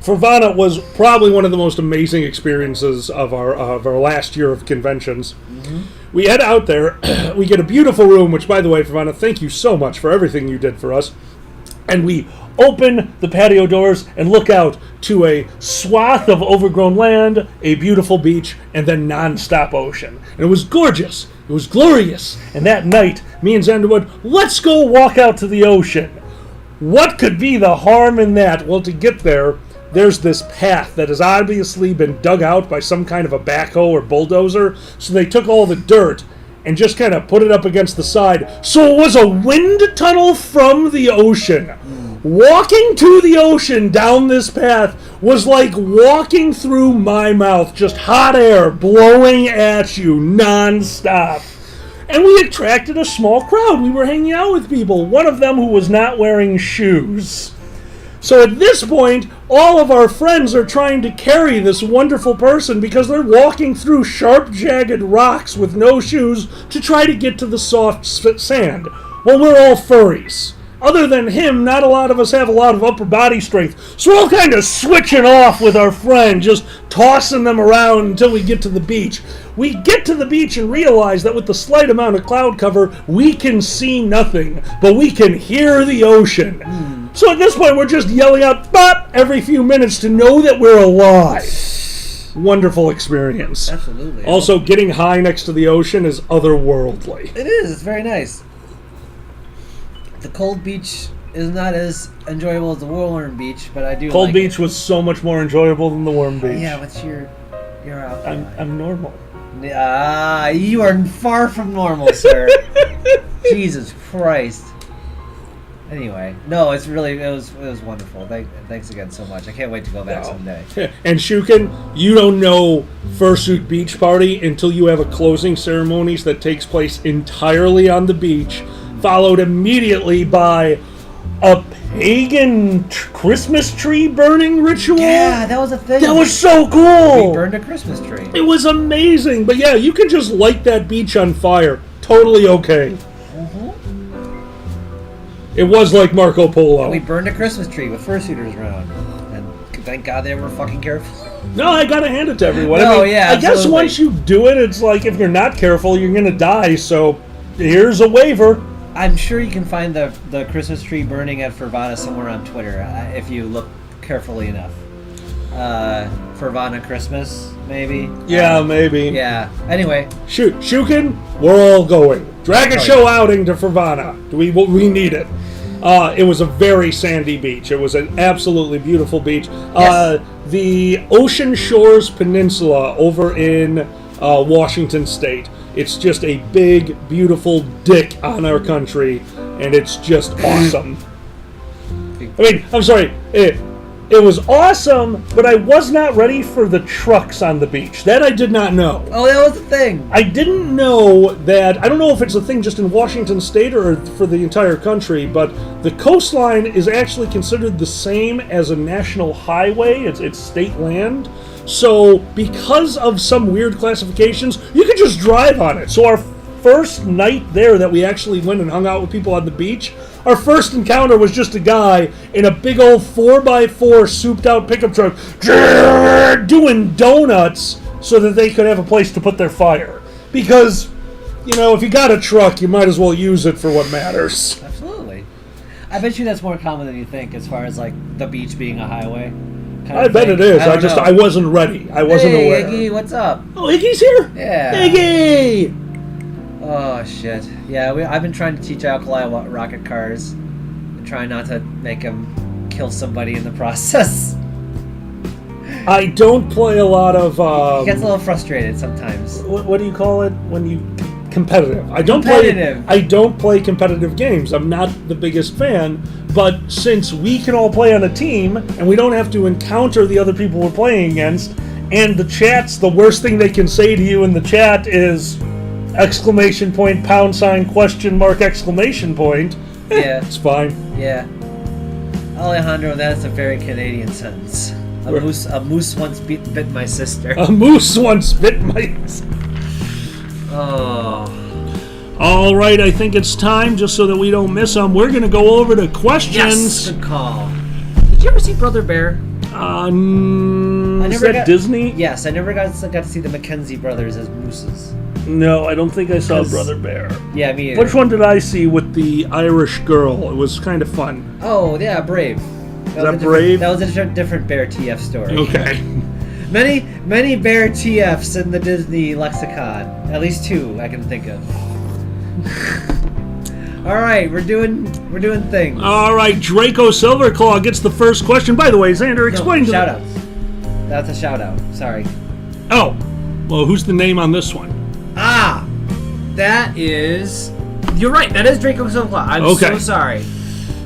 Fervana was probably one of the most amazing experiences of our last year of conventions. Mm-hmm. We head out there, we get a beautiful room, which, by the way, Fervana, thank you so much for everything you did for us. And we open the patio doors and look out to a swath of overgrown land, a beautiful beach, and then non-stop ocean. And it was gorgeous. It was glorious. And that night, me and Xanderwood, let's go walk out to the ocean. What could be the harm in that? Well, to get there, there's this path that has obviously been dug out by some kind of a backhoe or bulldozer. So they took all the dirt and just kind of put it up against the side. So it was a wind tunnel from the ocean. Walking to the ocean down this path was like walking through my mouth. Just hot air blowing at you non-stop. And we attracted a small crowd. We were hanging out with people. One of them who was not wearing shoes. So at this point, all of our friends are trying to carry this wonderful person because they're walking through sharp, jagged rocks with no shoes to try to get to the soft sand. Well, we're all furries. Other than him, not a lot of us have a lot of upper body strength. So we're all kind of switching off with our friend, just tossing them around until we get to the beach. We get to the beach and realize that with the slight amount of cloud cover, we can see nothing, but we can hear the ocean. So at this point, we're just yelling out, "Bop!" every few minutes to know that we're alive. Wonderful experience. Absolutely. Also, getting high next to the ocean is otherworldly. It is. It's very nice. The cold beach is not as enjoyable as the warm beach, but I do Cold like beach it. was so much more enjoyable than the warm beach. Yeah, what's your outfit? I'm normal. You are far from normal, sir. Jesus Christ. Anyway, no, it was wonderful. Thanks again so much. I can't wait to go back someday. And Shukin, you don't know Fursuit Beach Party until you have a closing ceremonies that takes place entirely on the beach, followed immediately by a pagan Christmas tree burning ritual. Yeah, that was a thing. That was so cool. We burned a Christmas tree. It was amazing. But yeah, you can just light that beach on fire. Totally okay. It was like Marco Polo. And we burned a Christmas tree with fursuiters around. And thank God they were fucking careful. No, I gotta hand it to everyone. No, I mean, yeah, I guess once you do it, it's like if you're not careful, you're gonna die. So here's a waiver. I'm sure you can find the Christmas tree burning at Fervana somewhere on Twitter if you look carefully enough. Fervana Christmas, maybe? Yeah, maybe. Yeah. Anyway. Shukin, we're all going. Dragon Show outing to Fervana. We need it. It was a very sandy beach. It was an absolutely beautiful beach. Yes. The Ocean Shores Peninsula over in Washington State. It's just a big, beautiful dick on our country, and it's just awesome. I mean, I'm sorry. It was awesome, but I was not ready for the trucks on the beach. That I did not know. Oh, that was a thing. I didn't know that. I don't know if it's a thing just in Washington State or for the entire country, but the coastline is actually considered the same as a national highway. It's state land. So because of some weird classifications, you can just drive on it. So our first night there that we actually went and hung out with people on the beach, our first encounter was just a guy in a big old 4x4 souped out pickup truck doing donuts so that they could have a place to put their fire. Because, you know, if you got a truck, you might as well use it for what matters. Absolutely. I bet you that's more common than you think as far as, like, the beach being a highway. I bet it is. I wasn't ready. I wasn't aware. Hey, Iggy, what's up? Oh, Iggy's here? Yeah. Iggy! Oh, shit. Yeah, I've been trying to teach Alkali rocket cars. And trying not to make him kill somebody in the process. I don't play a lot of... he gets a little frustrated sometimes. What do you call it when you... Competitive. I don't play competitive games. I'm not the biggest fan, but since we can all play on a team and we don't have to encounter the other people we're playing against, and the chat's the worst thing they can say to you in the chat is exclamation point, pound sign, question mark, exclamation point. Yeah. It's fine. Yeah. Alejandro, that's a very Canadian sentence. A moose once bit my sister. A moose once bit my... Oh. All right, I think it's time, just so that we don't miss them. We're going to go over to questions. Yes, good call. Did you ever see Brother Bear? Is that Disney? Yes, I never got to see the Mackenzie brothers as mooses. No, I don't think I saw Brother Bear. Yeah, me either. Which one did I see with the Irish girl? It was kind of fun. Oh, yeah, Brave. Is that Brave? That was a different Bear TF story. Okay. Many Bear TFs in the Disney lexicon. At least 2 I can think of. All right, we're doing things. All right, Draco Silverclaw gets the first question. By the way, Xander, explain to shout outs. That's a shout out. Sorry. Oh, well, who's the name on this one? Ah, that is. You're right. That is Draco Silverclaw. I'm so sorry.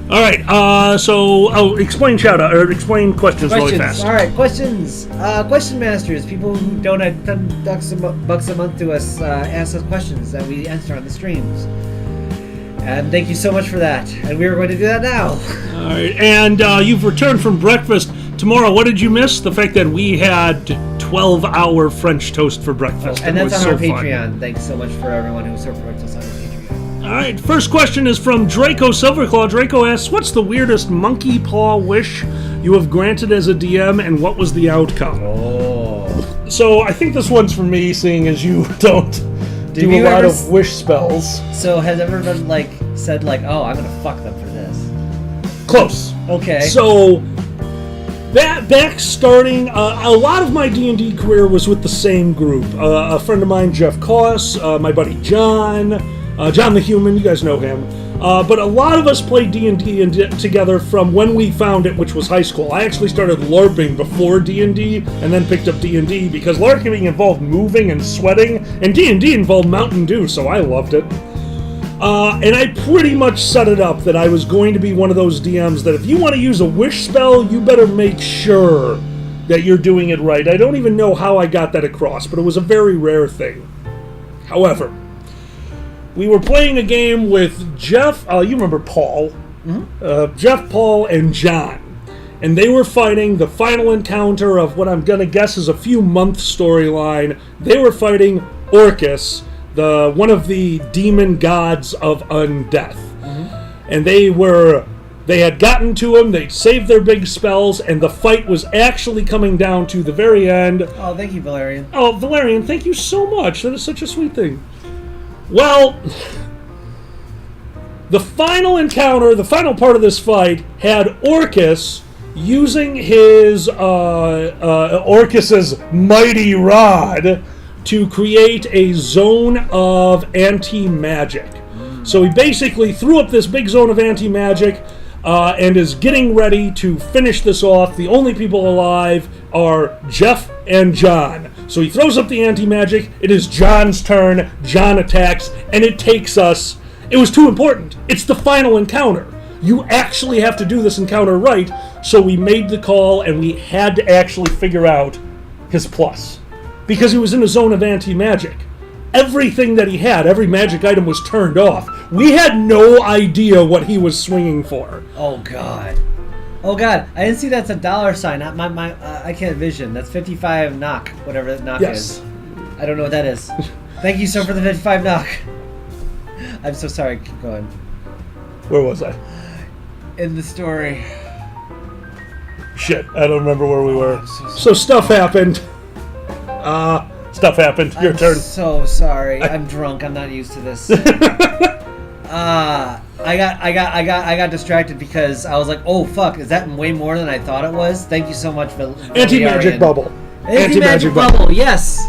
All right. Explain shout out or explain questions really fast. All right, questions. Question masters, people who donate $10 a month to us, ask us questions that we answer on the streams. And thank you so much for that. And we are going to do that now. All right. And you've returned from breakfast. Tomorrow, what did you miss? The fact that we had 12-hour French toast for breakfast. And that's on our Patreon. Fun. Thanks so much for everyone who supports us on our Patreon. All right. First question is from Draco Silverclaw. Draco asks, what's the weirdest monkey paw wish you have granted as a DM, and what was the outcome? Oh. So I think this one's for me, seeing as you don't do a lot of wish spells. So has everyone said oh, I'm gonna fuck them for this? Close. Okay. So back starting, a lot of my D&D career was with the same group. A friend of mine, Jeff Koss, my buddy John the Human, you guys know him. But a lot of us played D&D together from when we found it, which was high school. I actually started LARPing before D&D, and then picked up D&D, because LARPing involved moving and sweating, and D&D involved Mountain Dew, so I loved it. And I pretty much set it up that I was going to be one of those DMs that if you want to use a wish spell, you better make sure that you're doing it right. I don't even know how I got that across, but it was a very rare thing. However, we were playing a game with Jeff, you remember Paul, Jeff, Paul, and John. And they were fighting the final encounter of what I'm going to guess is a few month storyline. They were fighting Orcus, one of the demon gods of undeath. And they had gotten to him, they'd saved their big spells, and the fight was actually coming down to the very end. Oh, thank you, Valerian. Oh, Valerian, thank you so much. That is such a sweet thing. Well, the final encounter, the final part of this fight, had Orcus using his Orcus's mighty rod to create a zone of anti-magic. So he basically threw up this big zone of anti-magic and is getting ready to finish this off. The only people alive are Jeff and John. So he throws up the anti-magic. It is John's turn. John attacks, and it takes us... It was too important. It's the final encounter. You actually have to do this encounter right, so we made the call, and we had to actually figure out his plus. Because he was in a zone of anti-magic. Everything that he had, every magic item was turned off. We had no idea what he was swinging for. Oh, God. Oh, God. I didn't see that's a dollar sign. I can't vision. That's 55 knock, whatever that knock is. I don't know what that is. Thank you, sir, for the 55 knock. I'm so sorry. Keep going. Where was I? In the story. Shit, I don't remember where we were. So stuff happened. Stuff happened. Your turn. I'm so sorry. I'm drunk. I'm not used to this. I got distracted because I was like, oh fuck, is that way more than I thought it was? Thank you so much, Anti-magic bubble. Anti-magic bubble, yes.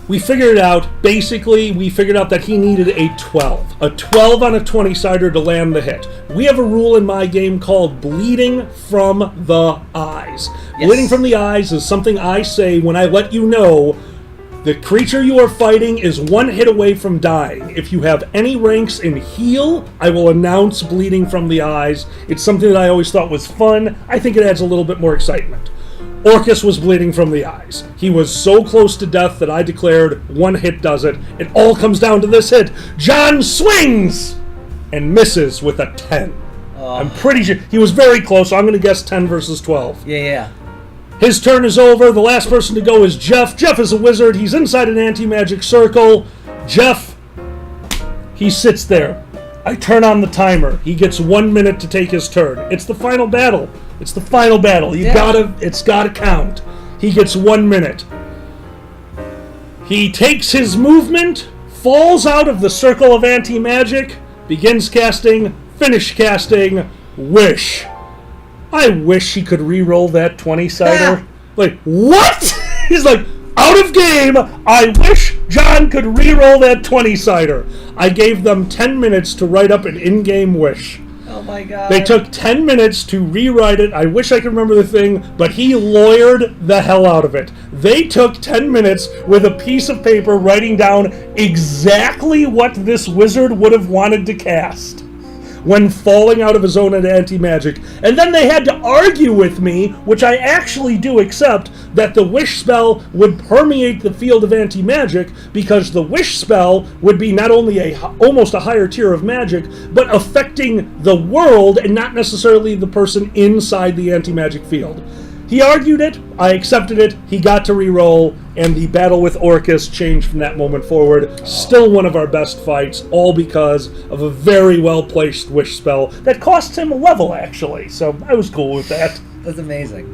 We figured it out. Basically, we figured out that he needed a 12. A 12 on a 20-sider to land the hit. We have a rule in my game called bleeding from the eyes. Yes. Bleeding from the eyes is something I say when I let you know the creature you are fighting is one hit away from dying. If you have any ranks in heal, I will announce bleeding from the eyes. It's something that I always thought was fun. I think it adds a little bit more excitement. Orcus was bleeding from the eyes. He was so close to death that I declared one hit does it. It all comes down to this hit. John swings and misses with a 10. I'm pretty sure he was very close, so I'm going to guess 10 versus 12. Yeah. His turn is over. The last person to go is Jeff. Jeff is a wizard. He's inside an anti-magic circle. Jeff, he sits there. I turn on the timer. He gets 1 minute to take his turn. It's the final battle. It's the final battle. It's gotta count. He gets 1 minute. He takes his movement, falls out of the circle of anti-magic, begins casting, finish casting, wish. I wish he could re-roll that 20-sider. Like, what? He's like, out of game. I wish John could re-roll that 20-sider. I gave them 10 minutes to write up an in-game wish. Oh my god. They took 10 minutes to rewrite it. I wish I could remember the thing, but he lawyered the hell out of it. They took 10 minutes with a piece of paper writing down exactly what this wizard would have wanted to cast when falling out of his own anti-magic. And then they had to argue with me, which I actually do accept, that the wish spell would permeate the field of anti-magic, because the wish spell would be not only almost a higher tier of magic, but affecting the world and not necessarily the person inside the anti-magic field. He argued it, I accepted it, he got to re-roll, and the battle with Orcus changed from that moment forward. Still one of our best fights, all because of a very well-placed wish spell that cost him a level, actually, so I was cool with that. That's amazing.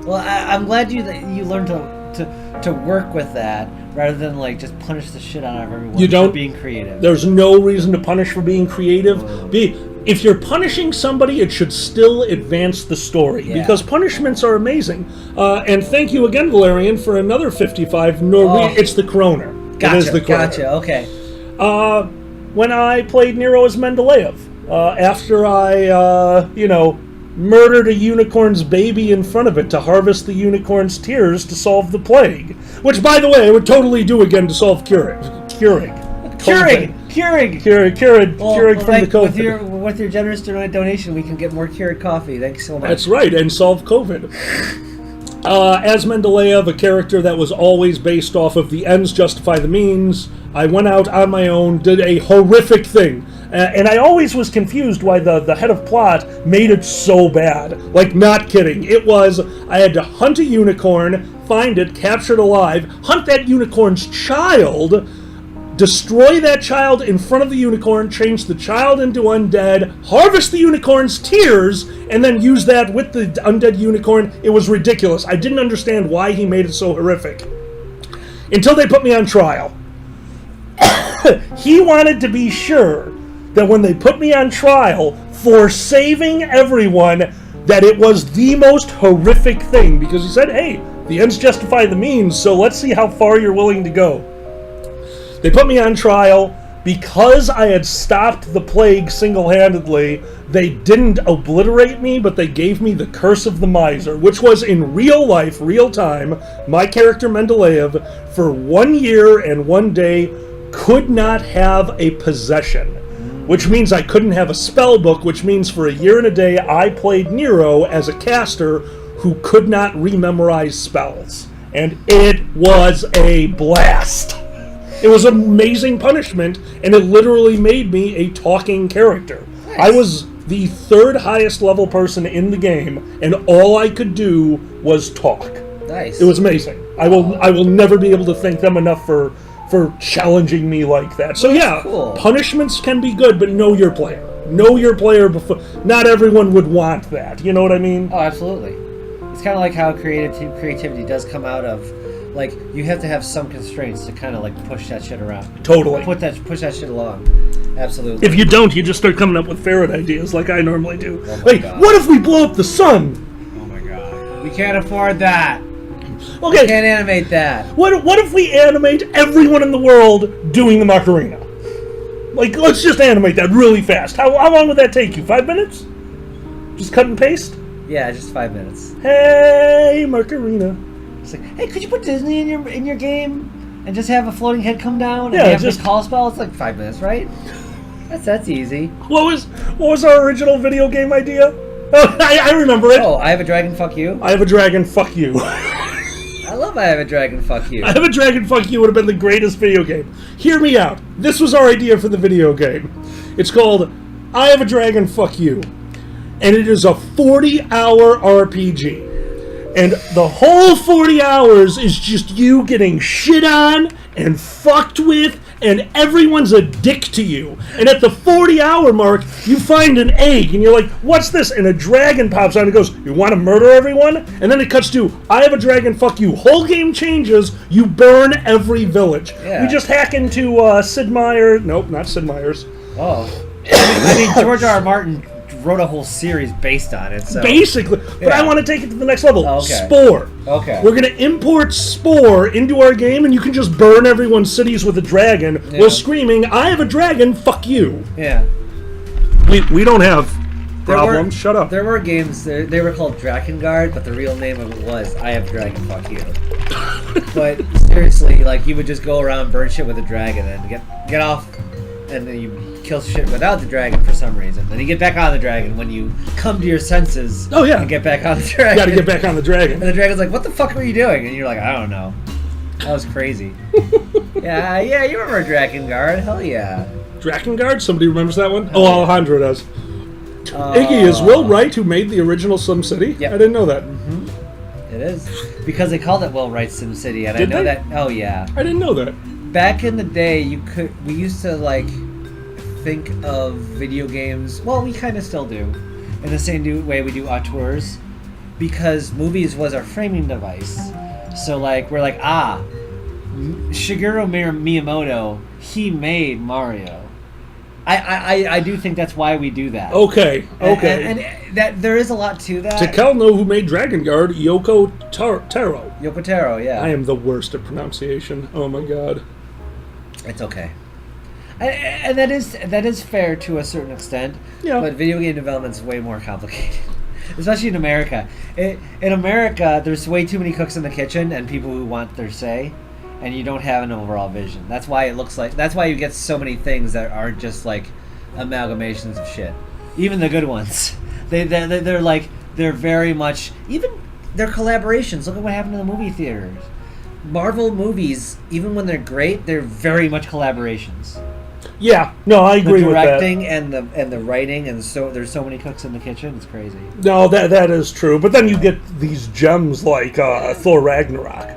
Well, I'm glad you learned to work with that, rather than like just punish the shit out of everyone for being creative. There's no reason to punish for being creative. If you're punishing somebody, it should still advance the story, because punishments are amazing. And thank you again, Valerian, for another 55. It's the Kroner. Gotcha, it is the Kroner. Gotcha, okay. When I played Nero as Mendeleev, after I, murdered a unicorn's baby in front of it to harvest the unicorn's tears to solve the plague. Which, by the way, I would totally do again to solve Curing from the COVID. With your generous donation, we can get more Keurig coffee. Thanks so much. That's right, and solve COVID. As Mendeleev, a character that was always based off of the ends justify the means, I went out on my own, did a horrific thing. And I always was confused why the head of plot made it so bad. Like, not kidding. It was, I had to hunt a unicorn, find it, capture it alive, hunt that unicorn's child, destroy that child in front of the unicorn, change the child into undead, harvest the unicorn's tears, and then use that with the undead unicorn. It was ridiculous. I didn't understand why he made it so horrific. Until they put me on trial. He wanted to be sure that when they put me on trial for saving everyone, that it was the most horrific thing. Because he said, hey, the ends justify the means, so let's see how far you're willing to go. They put me on trial because I had stopped the plague single-handedly. They didn't obliterate me, but they gave me the Curse of the Miser, which was in real life, real time, my character Mendeleev, for 1 year and 1 day, could not have a possession. Which means I couldn't have a spell book, which means for a year and a day I played Nero as a caster who could not rememorize spells. And it was a blast. It was an amazing punishment, and it literally made me a talking character. Nice. I was the third highest level person in the game, and all I could do was talk. Nice. It was amazing. I will never be able to thank them enough for challenging me like that. So yeah, cool. Punishments can be good, but know your player. Know your player before. Not everyone would want that. You know what I mean? Oh, absolutely. It's kind of like how creativity does come out of, like, you have to have some constraints to kind of like push that shit around. Totally. Push that shit along. Absolutely. If you don't, you just start coming up with ferret ideas like I normally do. Oh Like, God. what if we blow up the sun? Oh my god. We can't afford that. Okay. We can't animate that. What if we animate everyone in the world doing the Macarena? Like, let's just animate that really fast. How long would that take you? 5 minutes? Just cut and paste? Yeah, just 5 minutes. Hey, Macarena. It's like, hey, could you put Disney in your game and just have a floating head come down? Yeah, and have just a call spell. It's like 5 minutes, right? That's easy. What was our original video game idea? Oh, I remember it. Oh, I have a dragon. Fuck you. I have a dragon. Fuck you. I love I have a dragon. Fuck you. I have a dragon. Fuck you would have been the greatest video game. Hear me out. This was our idea for the video game. It's called I Have a Dragon. Fuck You, and it is a 40-hour RPG. And the whole 40 hours is just you getting shit on and fucked with, and everyone's a dick to you. And at the 40-hour mark, you find an egg, and you're like, what's this? And a dragon pops out and goes, you want to murder everyone? And then it cuts to, I have a dragon, fuck you. Whole game changes, you burn every village. Yeah. We just hack into Sid Meier. Nope, not Sid Meier's. Oh. I mean, George R. R. Martin wrote a whole series based on it. So. Basically. But Yeah. I want to take it to the next level. Oh, okay. Spore. Okay. We're going to import Spore into our game, and you can just burn everyone's cities with a dragon while screaming, I have a dragon, fuck you. Yeah. We don't have problems. Shut up. There were games, they were called Drakengard, but the real name of it was I Have Dragon, Fuck You. But seriously, like, you would just go around, burn shit with a dragon, and get off, and then you kill shit without the dragon for some reason. Then you get back on the dragon when you come to your senses. Oh, yeah. And get back on the dragon. You gotta get back on the dragon. And the dragon's like, what the fuck were you doing? And you're like, I don't know. That was crazy. yeah, you remember Drakengard. Hell yeah. Drakengard? Somebody remembers that one? Oh, Alejandro does. Iggy is Will Wright who made the original SimCity? Yep. I didn't know that. It is. Because they called it Will Wright's SimCity, and Did I know they? that. Oh, yeah. I didn't know that. Back in the day, we used to, like, think of video games, well, we kind of still do, in the same way we do Auteurs, because movies was our framing device. So, like, we're like, Shigeru Miyamoto, he made Mario. I do think that's why we do that. Okay. And that there is a lot to that. To Kel know who made Drakengard, Yoko Taro. Yoko Taro, yeah. I am the worst at pronunciation. Oh my god. It's okay. And that is fair to a certain extent. Yeah. But video game development is way more complicated, especially in America. In America, there's way too many cooks in the kitchen and people who want their say, and you don't have an overall vision. That's why it looks like. That's why you get so many things that are just like amalgamations of shit. Even the good ones, they're like they're very much even they're collaborations. Look at what happened to the movie theaters. Marvel movies, even when they're great, they're very much collaborations. Yeah, no, I agree with that. The directing and the writing, and so there's so many cooks in the kitchen. It's crazy. No, that is true. But then you get these gems like Thor Ragnarok.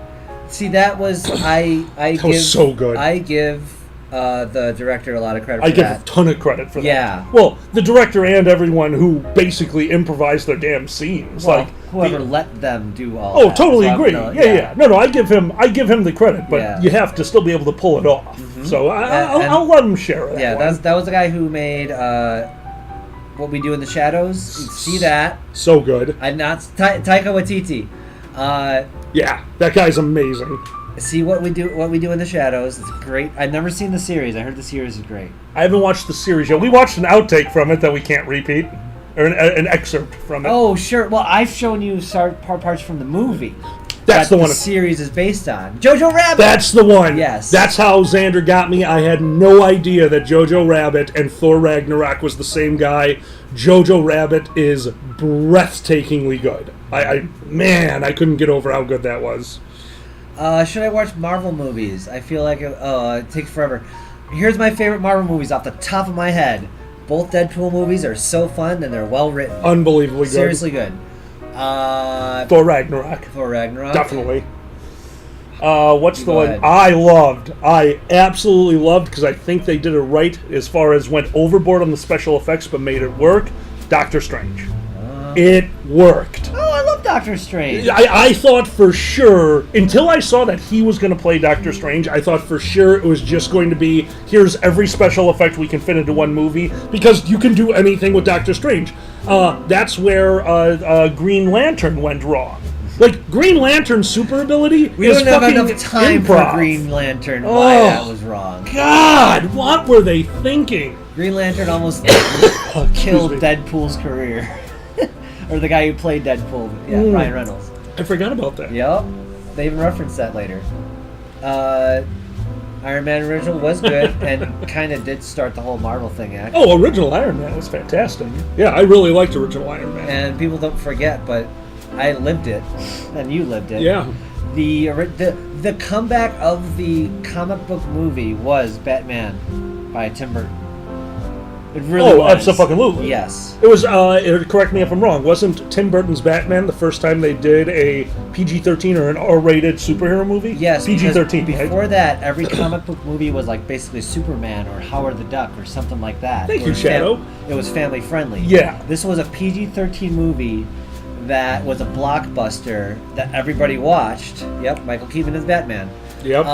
See, that was That was so good. I give the director a lot of credit for I give that. a ton of credit for that. Yeah. Well, the director and everyone who basically improvised their damn scenes, Well, like whoever let them do all. Oh, that. totally So agree. no, Yeah. No, I give him the credit, but Yeah. you have to still be able to pull it off. So I'll let him share it. Yeah, that was the guy who made What We Do in the Shadows. You see that? So good. I'm not Taika Waititi. Yeah, that guy's amazing. See What We Do in the Shadows. It's great. I've never seen the series. I heard the series is great. I haven't watched the series yet. We watched an outtake from it that we can't repeat, or an excerpt from it. Oh, sure. Well, I've shown you parts from the movie. That's the one. The series is based on Jojo Rabbit. That's the one. Yes. That's how Xander got me. I had no idea that Jojo Rabbit and Thor Ragnarok was the same guy. Jojo Rabbit is breathtakingly good. I couldn't get over how good that was. Should I watch Marvel movies? I feel like it takes forever. Here's my favorite Marvel movies off the top of my head. Both Deadpool movies are so fun and they're well written. Unbelievably good. Seriously good. Thor Ragnarok. Definitely. What's the one I absolutely loved because I think they did it right as far as went overboard on the special effects but made it work. Doctor Strange. It worked. Oh, I love Doctor Strange. I thought for sure, until I saw that he was going to play Doctor Strange, I thought for sure it was just going to be, here's every special effect we can fit into one movie, because you can do anything with Doctor Strange. That's where Green Lantern went wrong. Like, Green Lantern's super ability We is don't have fucking enough time improv. for Green Lantern. Why that was wrong. God, what were they thinking? Green Lantern almost killed Deadpool's career. Or the guy who played Deadpool. Yeah, Ryan Reynolds. I forgot about that. Yep. They even referenced that later. Iron Man original was good and kind of did start the whole Marvel thing, actually. Oh, original Iron Man was fantastic. Yeah, I really liked original Iron Man. And people don't forget, but I lived it, and you lived it. Yeah. The comeback of the comic book movie was Batman by Tim Burton. It really Oh, was. abso-fucking-lutely. Yes. It was, correct me if I'm wrong, wasn't Tim Burton's Batman the first time they did a PG-13 or an R-rated superhero movie? Yes, PG-13, because right? before that, every comic book movie was like basically Superman or Howard the Duck or something like that. Thank It you, was Shadow. It was family friendly. Yeah. This was a PG-13 movie that was a blockbuster that everybody watched. Yep, Michael Keaton as Batman. Yep.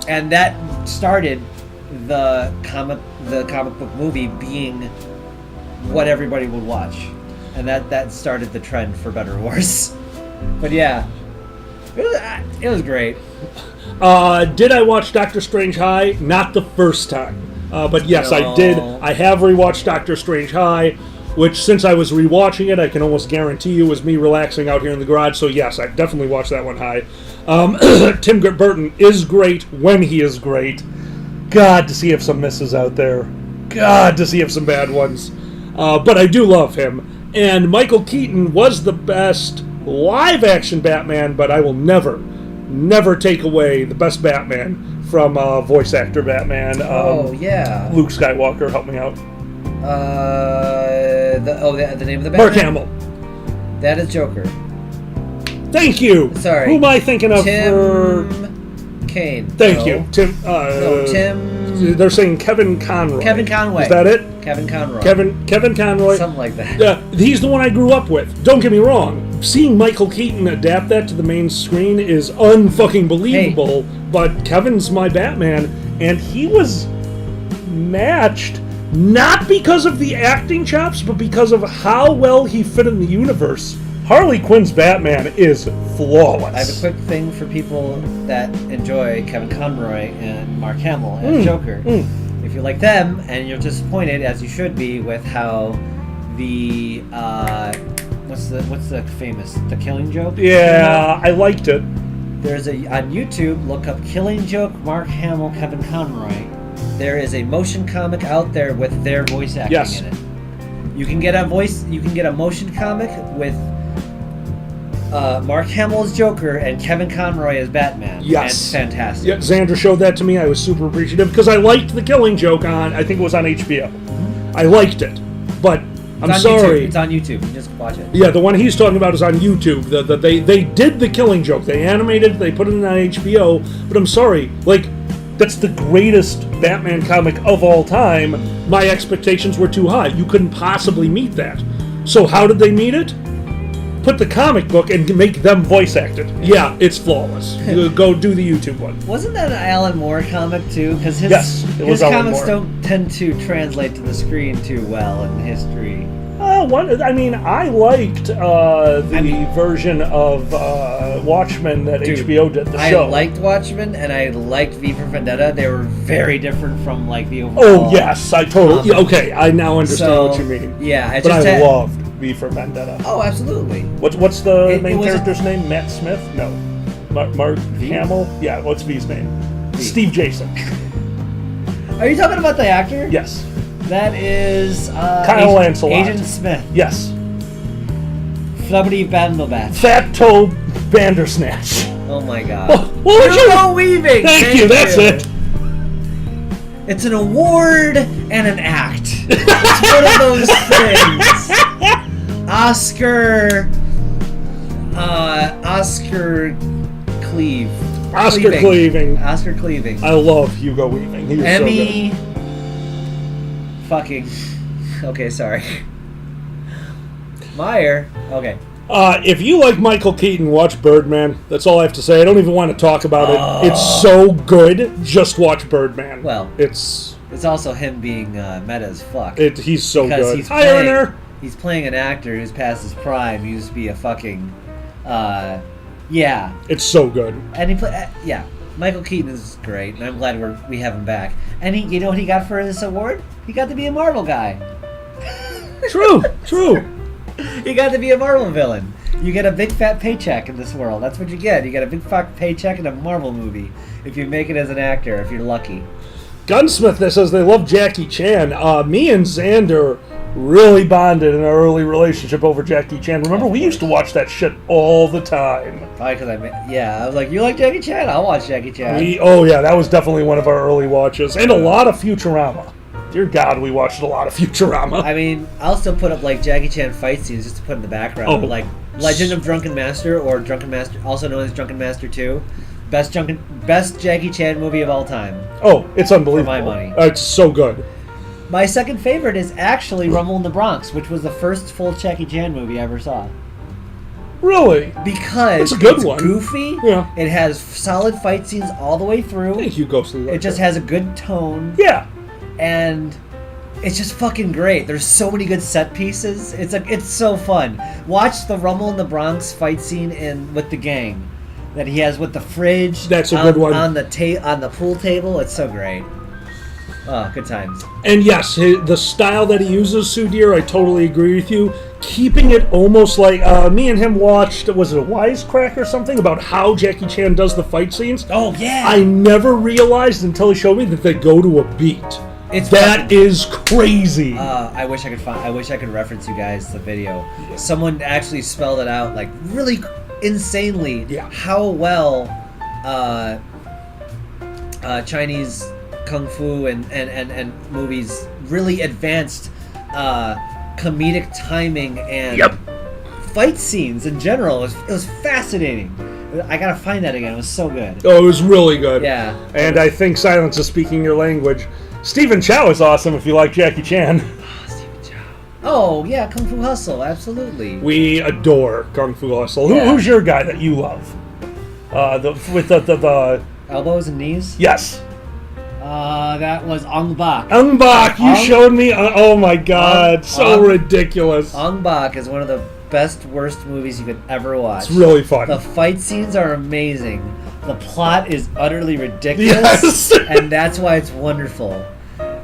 And that started the comic book movie being what everybody would watch, and that started the trend for better or worse. But yeah, it was great. Did I watch Doctor Strange High? Not the first time, but yes, No. I did. I have rewatched Doctor Strange High, which since I was rewatching it, I can almost guarantee you was me relaxing out here in the garage. So yes, I definitely watched that one high. Tim Burton is great when he is great. God, to see if some misses out there. God, to see if some bad ones. But I do love him. And Michael Keaton was the best live-action Batman, but I will never take away the best Batman from voice actor Batman. Yeah. Luke Skywalker, help me out. The name of the Batman? Mark Hamill. That is Joker. Thank you. Sorry. Who am I thinking of for... Tim Kane. Thank No. you. Tim. No, Tim. They're saying Kevin Conroy. Kevin Conway. Is that it? Kevin Conroy. Kevin Conroy. Something like that. He's the one I grew up with. Don't get me wrong. Seeing Michael Keaton adapt that to the main screen is unfucking believable. Hey. But Kevin's my Batman, and he was matched not because of the acting chops, but because of how well he fit in the universe. Harley Quinn's Batman is flawless. I have a quick thing for people that enjoy Kevin Conroy and Mark Hamill as Joker. If you like them, and you're disappointed, as you should be, with how the what's the famous The Killing Joke? Yeah, I liked it. There's on YouTube, look up Killing Joke, Mark Hamill, Kevin Conroy. There is a motion comic out there with their voice acting in it. You can get a motion comic with Mark Hamill as Joker and Kevin Conroy as Batman. Yes. It's fantastic. Yeah, Xander showed that to me. I was super appreciative because I liked The Killing Joke I think it was on HBO. I liked it, but I'm sorry. It's on YouTube. You can just watch it. Yeah, the one he's talking about is on YouTube. They did The Killing Joke. They animated, they put it on HBO, but I'm sorry. Like, that's the greatest Batman comic of all time. My expectations were too high. You couldn't possibly meet that. So how did they meet it? Put the comic book and make them voice act it. Yeah, it's flawless. Go do the YouTube one. Wasn't that an Alan Moore comic too? Because his Alan comics Moore. don't tend to translate to the screen too well in history. I liked the version of Watchmen that HBO did, the show. I liked Watchmen, and I liked V for Vendetta. They were very different from, like, the overall... Oh, yes, I totally... okay, I now understand what you mean. Yeah, I loved V for Vendetta. Oh, absolutely. What's the main character's name? Matt Smith? No. Mark Hamill? Yeah, what's V's name? Steve Jason. Are you talking about the actor? Yes. That is Kyle Lancelot. Agent Smith. Yes. Flubberty Bandelbat. Fat Toe Bandersnatch. Oh my god. What would you... Weaving! Thank you, that's it. It's an award and an act. It's one of those things. Oscar Cleaving. Oscar Cleaving. I love Hugo Weaving. He was Emmy. so good. Fucking. Okay, sorry. Meyer. Okay. If you like Michael Keaton, watch Birdman. That's all I have to say. I don't even want to talk about it. It's so good. Just watch Birdman. Well, it's also him being meta as fuck. He's so good. He's playing an actor who's past his prime. He used to be a fucking. Yeah. It's so good. And yeah. Michael Keaton is great, and I'm glad we have him back. And you know what he got for this award? He got to be a Marvel guy. True. He got to be a Marvel villain. You get a big fat paycheck in this world. That's what you get. You get a big fat paycheck in a Marvel movie if you make it as an actor, if you're lucky. Gunsmith that says they love Jackie Chan. Me and Xander really bonded in our early relationship over Jackie Chan. Remember, we used to watch that shit all the time. Probably because I was like, you like Jackie Chan? I'll watch Jackie Chan. That was definitely one of our early watches. And a lot of Futurama. Dear God, we watched a lot of Futurama. I mean, I'll still put up like Jackie Chan fight scenes just to put in the background. Oh. Like Legend of Drunken Master or Drunken Master, also known as Drunken Master 2. Best Jackie Chan movie of all time. Oh, it's unbelievable. For my money. It's so good. My second favorite is actually Rumble in the Bronx, which was the first full Jackie Chan movie I ever saw. Really? Because it's a good it's one. Goofy. Yeah. It has solid fight scenes all the way through. Thank you, Ghostly. It just has a good tone. Yeah. And it's just fucking great. There's so many good set pieces. It's so fun. Watch the Rumble in the Bronx fight scene with the gang that he has with the fridge. That's a good one. On the pool table. It's so great. Oh, good times. And yes, the style that he uses, Sudhir, I totally agree with you. Keeping it almost like me and him watched, was it a Wisecrack or something about how Jackie Chan does the fight scenes? Oh yeah. I never realized until he showed me that they go to a beat. That is crazy. I wish I could reference you guys the video. Someone actually spelled it out like really insanely. Yeah. How well Chinese kung fu and movies really advanced comedic timing and fight scenes in general. It was fascinating. I gotta find that again. It was so good. Oh, it was really good. Yeah. And I think Silence is speaking your language. Stephen Chow is awesome if you like Jackie Chan. Stephen Chow. Oh yeah, Kung Fu Hustle, absolutely. We adore Kung Fu Hustle. Yeah. Who's your guy that you love? With the elbows and knees? Yes. That was Ong Bak. Ong Bak, you showed me. Oh my God, so ridiculous. Ong Bak is one of the best, worst movies you could ever watch. It's really fun. The fight scenes are amazing. The plot is utterly ridiculous, Yes. and that's why it's wonderful.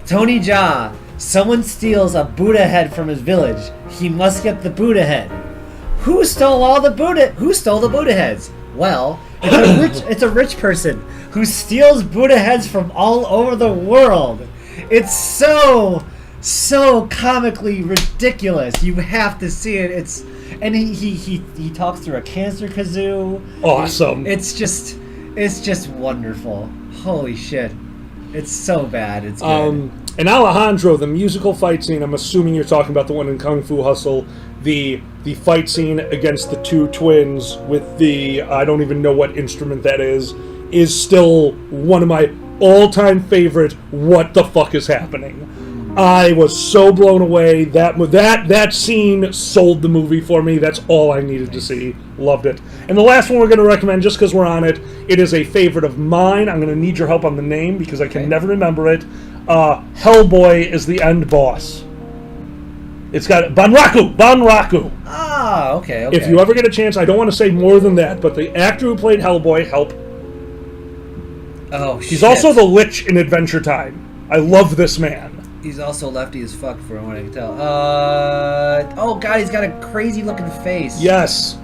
Tony Jaa, someone steals a Buddha head from his village. He must get the Buddha head. Who stole the Buddha heads? Well, it's a rich person who steals Buddha heads from all over the world. It's so comically ridiculous. You have to see it. And he talks through a cancer kazoo. Awesome. It's just wonderful. Holy shit. It's so bad. It's good. And Alejandro, the musical fight scene, I'm assuming you're talking about the one in Kung Fu Hustle, the fight scene against the two twins with the, I don't even know what instrument that is still one of my all-time favorite what the fuck is happening. I was so blown away. That scene sold the movie for me. That's all I needed to see. Loved it. And the last one we're going to recommend, just because we're on it, it is a favorite of mine. I'm going to need your help on the name because I can never remember it. Hellboy is the end boss. It's got Banraku. Ah, okay. If you ever get a chance, I don't want to say more than that, but the actor who played Hellboy, he's also the Lich in Adventure Time. I love this man. He's also lefty as fuck, from what I can tell. Oh god, he's got a crazy looking face. Yes.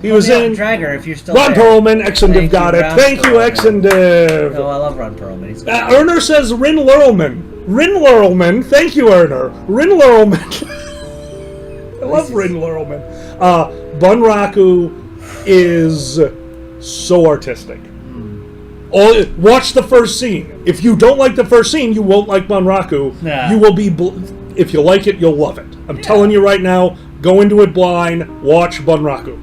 He was in Dragger. If you're still Ron there. Perlman, Exendiv got it. Thank you, Exendiv. No, I love Ron Perlman. He's Erner says Rin Lerlman. Thank you, Erner. Rin Lerlman. I love Rin Lerlman. Bunraku is so artistic. Watch the first scene. If you don't like the first scene, you won't like Bunraku. Nah. You will be. If you like it, you'll love it. I'm telling you right now. Go into it blind. Watch Bunraku.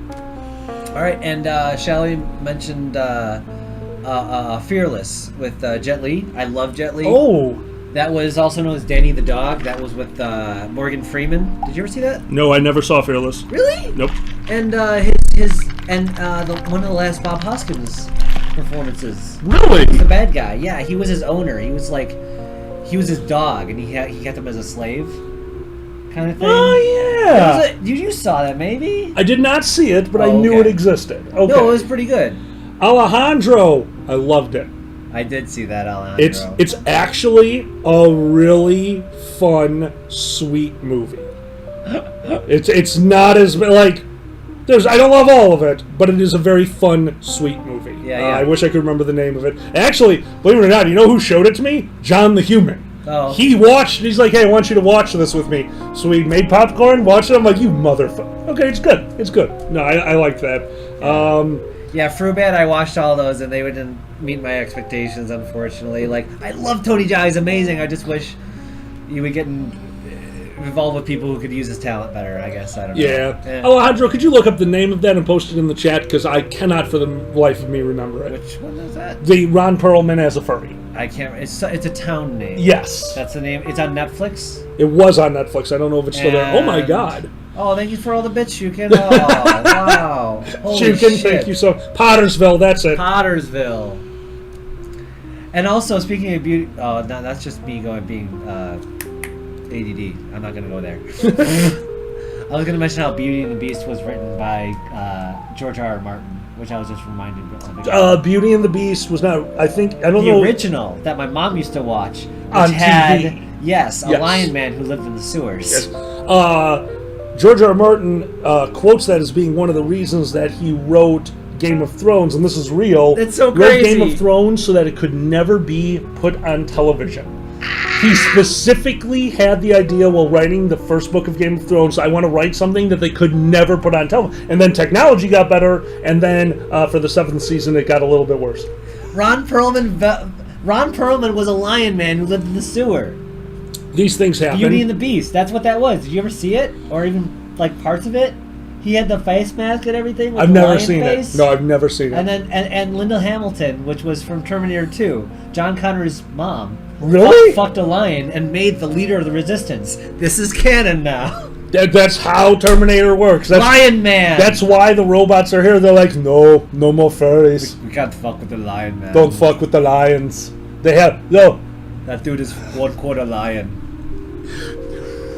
All right, and Shelly mentioned Fearless with Jet Li. I love Jet Li. Oh. That was also known as Danny the Dog. That was with Morgan Freeman. Did you ever see that? No, I never saw Fearless. Really? Nope. And one of the last Bob Hoskins performances. Really? The bad guy. Yeah, he was his owner. He was his dog, and he kept him as a slave, kind of thing. Oh yeah. You saw that maybe? I did not see it, but I knew it existed. Okay. No, it was pretty good. Alejandro, I loved it. I did see that, Alejandro. It's actually a really fun, sweet movie. It's not as like I don't love all of it, but it is a very fun, sweet movie. Yeah. I wish I could remember the name of it. Actually, believe it or not, you know who showed it to me? John the Human. Oh. He watched. He's like, "Hey, I want you to watch this with me." So we made popcorn, watched it. I'm like, "You motherfucker." Okay, it's good. It's good. No, I like that. Yeah, Frubat, I watched all those, and they didn't meet my expectations, unfortunately. Like, I love Tony Jaa. He's amazing. I just wish he would get involved with people who could use his talent better. I guess I don't know. Yeah. Alejandro, could you look up the name of that and post it in the chat? Because I cannot for the life of me remember it. Which one is that? The Ron Perlman as a furry. I can't. It's a town name. Yes. That's the name. It's on Netflix. It was on Netflix. I don't know if it's still there. Oh my god. Oh, thank you for all the bits, Shukin. Oh, wow. Holy Shukin, shit. thank you so. Pottersville, that's it. Pottersville. And also, speaking of beauty, no, that's just me being ADD. I'm not gonna go there. I was gonna mention how Beauty and the Beast was written by George R. R. Martin, which I was just reminded of. Beauty and the Beast was not. I don't know. The original that my mom used to watch, which on had TV. Yes, a lion man who lived in the sewers. Yes. George R. R. Martin quotes that as being one of the reasons that he wrote Game of Thrones, and this is real. It's so wrote crazy. Game of Thrones so that it could never be put on television. He specifically had the idea while writing the first book of Game of Thrones, I want to write something that they could never put on television. And then technology got better, and then for the 7th season it got a little bit worse. Ron Perlman was a lion man who lived in the sewer. These things happen. Beauty and the Beast. That's what that was. Did you ever see it? Or even like parts of it? He had the face mask and everything. With I've the never lion seen face. it. No, I've never seen it. And then and Linda Hamilton, which was from Terminator 2, John Connor's mom. Really? Fucked a lion and made the leader of the Resistance. This is canon now. That's how Terminator works. That's, Lion Man. That's why the robots are here. They're like, no more furries. We can't fuck with the Lion Man. Don't fuck with the lions. They have no. That dude is 1/4 lion.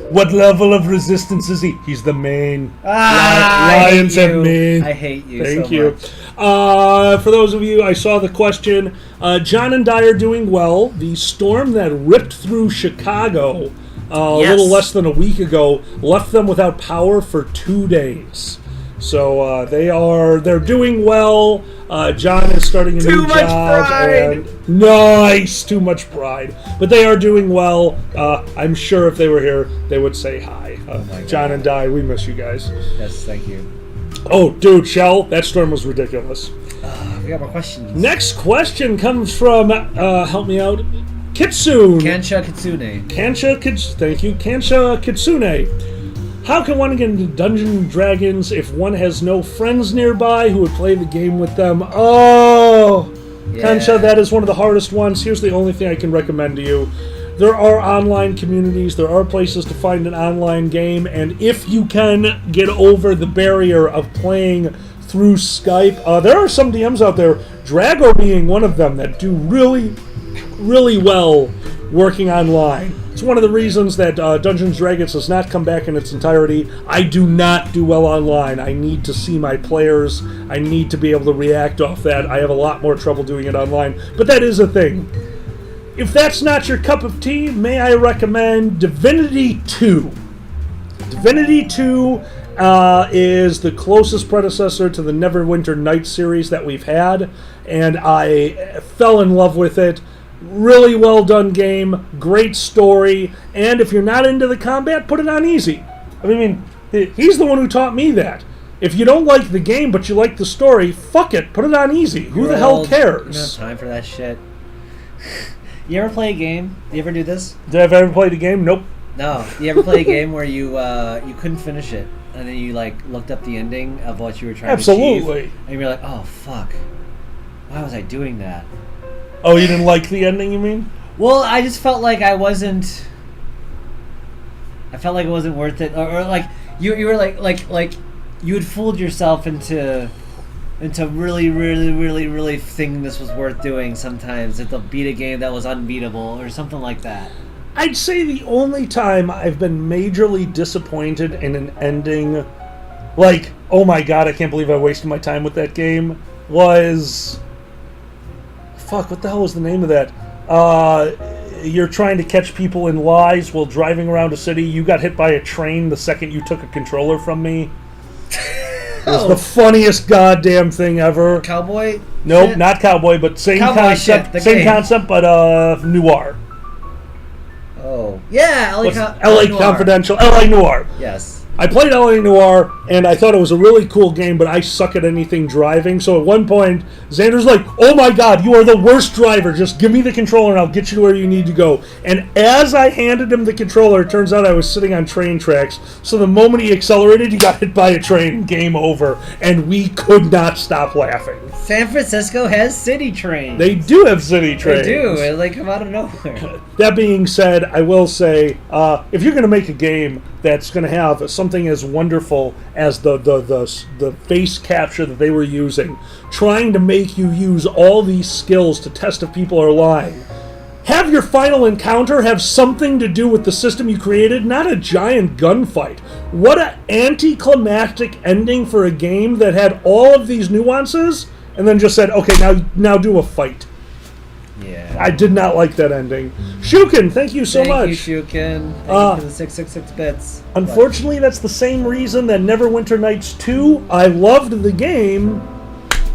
What level of resistance is he? He's the main. Lions have main. I hate you. Thank so you. Much. For those of you, I saw the question. John and Di are doing well. The storm that ripped through Chicago a little less than a week ago left them without power for 2 days. So they're doing well. John is starting a new job. And nice, too much pride. But they are doing well. I'm sure if they were here, they would say hi. John and Di, we miss you guys. Yes, thank you. Oh, dude, Shell, that storm was ridiculous. We got more questions. Next question comes from, help me out, Kitsune. Kansha Kitsune. Thank you, Kansha Kitsune. How can one get into Dungeons & Dragons if one has no friends nearby who would play the game with them? Oh! Yeah. Kansha, that is one of the hardest ones. Here's the only thing I can recommend to you. There are online communities, there are places to find an online game, and if you can get over the barrier of playing through Skype, there are some DMs out there, Draco being one of them, that do really, really well working online. It's one of the reasons that Dungeons & Dragons has not come back in its entirety. I do not do well online. I need to see my players. I need to be able to react off that. I have a lot more trouble doing it online. But that is a thing. If that's not your cup of tea, may I recommend Divinity 2. Divinity 2 is the closest predecessor to the Neverwinter Nights series that we've had, and I fell in love with it. Really well done game, great story, and if you're not into the combat, put it on easy. I mean, he's the one who taught me that. If you don't like the game but you like the story, fuck it, put it on easy. Who the hell cares? You don't have time for that shit. You ever play a game? You ever do this? Did I ever played a game? Nope. No. You ever play a game where you couldn't finish it, and then you looked up the ending of what you were trying to achieve? Absolutely. And you're like, oh fuck, why was I doing that? Oh, you didn't like the ending, you mean? Well, I just felt like I felt like it wasn't worth it, or like you were like you had fooled yourself into really thinking this was worth doing. Sometimes to beat a game that was unbeatable or something like that. I'd say the only time I've been majorly disappointed in an ending, like, oh my god, I can't believe I wasted my time with that game, was... Fuck, what the hell was the name of that? You're trying to catch people in lies while driving around a city. You got hit by a train the second you took a controller from me. It was the funniest goddamn thing ever. Cowboy? Nope, shit? Not Cowboy, but same Cowboy concept. shit, Same concept, but noir. Oh. Yeah, LA Confidential, LA Noir. Yes. I played LA Noire, and I thought it was a really cool game, but I suck at anything driving. So at one point, Xander's like, oh my god, you are the worst driver. Just give me the controller and I'll get you to where you need to go. And as I handed him the controller, it turns out I was sitting on train tracks. So the moment he accelerated, he got hit by a train, game over. And we could not stop laughing. San Francisco has city trains. They do have city trains. They do. They come out of nowhere. That being said, I will say, if you're going to make a game that's going to have something as wonderful as the face capture that they were using, trying to make you use all these skills to test if people are lying, have your final encounter have something to do with the system you created, not a giant gunfight. What an anticlimactic ending for a game that had all of these nuances and then just said, okay, now do a fight. Yeah. I did not like that ending. Shukin, thank you so much. Thank you, Shukin. Thank you for the 666 bits. Unfortunately, that's the same reason that Neverwinter Nights 2, I loved the game.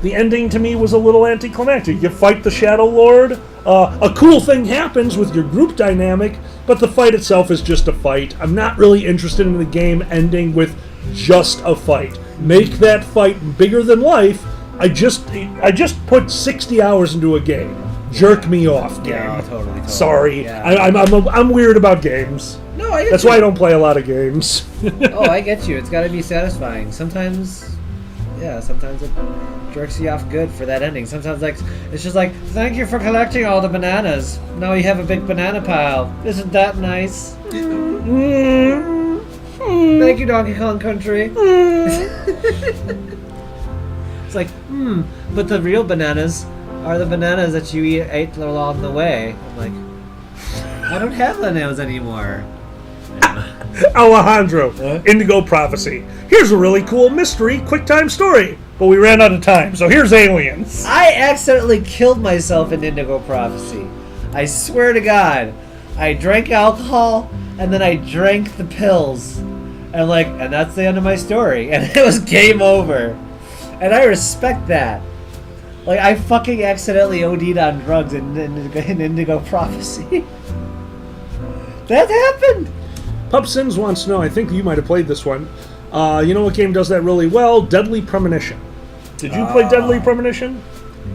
The ending to me was a little anticlimactic. You fight the Shadow Lord. A cool thing happens with your group dynamic, but the fight itself is just a fight. I'm not really interested in the game ending with just a fight. Make that fight bigger than life. I just put 60 hours into a game. Jerk me off, game. Yeah, totally. Sorry, yeah. I'm weird about games. No, I get That's you. why I don't play a lot of games. Oh, I get you. It's got to be satisfying. Sometimes it jerks you off good for that ending. Sometimes it's just like, thank you for collecting all the bananas. Now you have a big banana pile. Isn't that nice? Thank you, Donkey Kong Country. It's like, but the real bananas are the bananas that you ate along the way. I'm like, I don't have bananas anymore. Alejandro, Indigo Prophecy. Here's a really cool mystery, QuickTime story. But we ran out of time, so here's Aliens. I accidentally killed myself in Indigo Prophecy. I swear to God. I drank alcohol, and then I drank the pills. And that's the end of my story. And it was game over. And I respect that. I fucking accidentally OD'd on drugs in Indigo Prophecy. That happened! Pup Sims wants to know, I think you might have played this one. You know what game does that really well? Deadly Premonition. Did you play Deadly Premonition?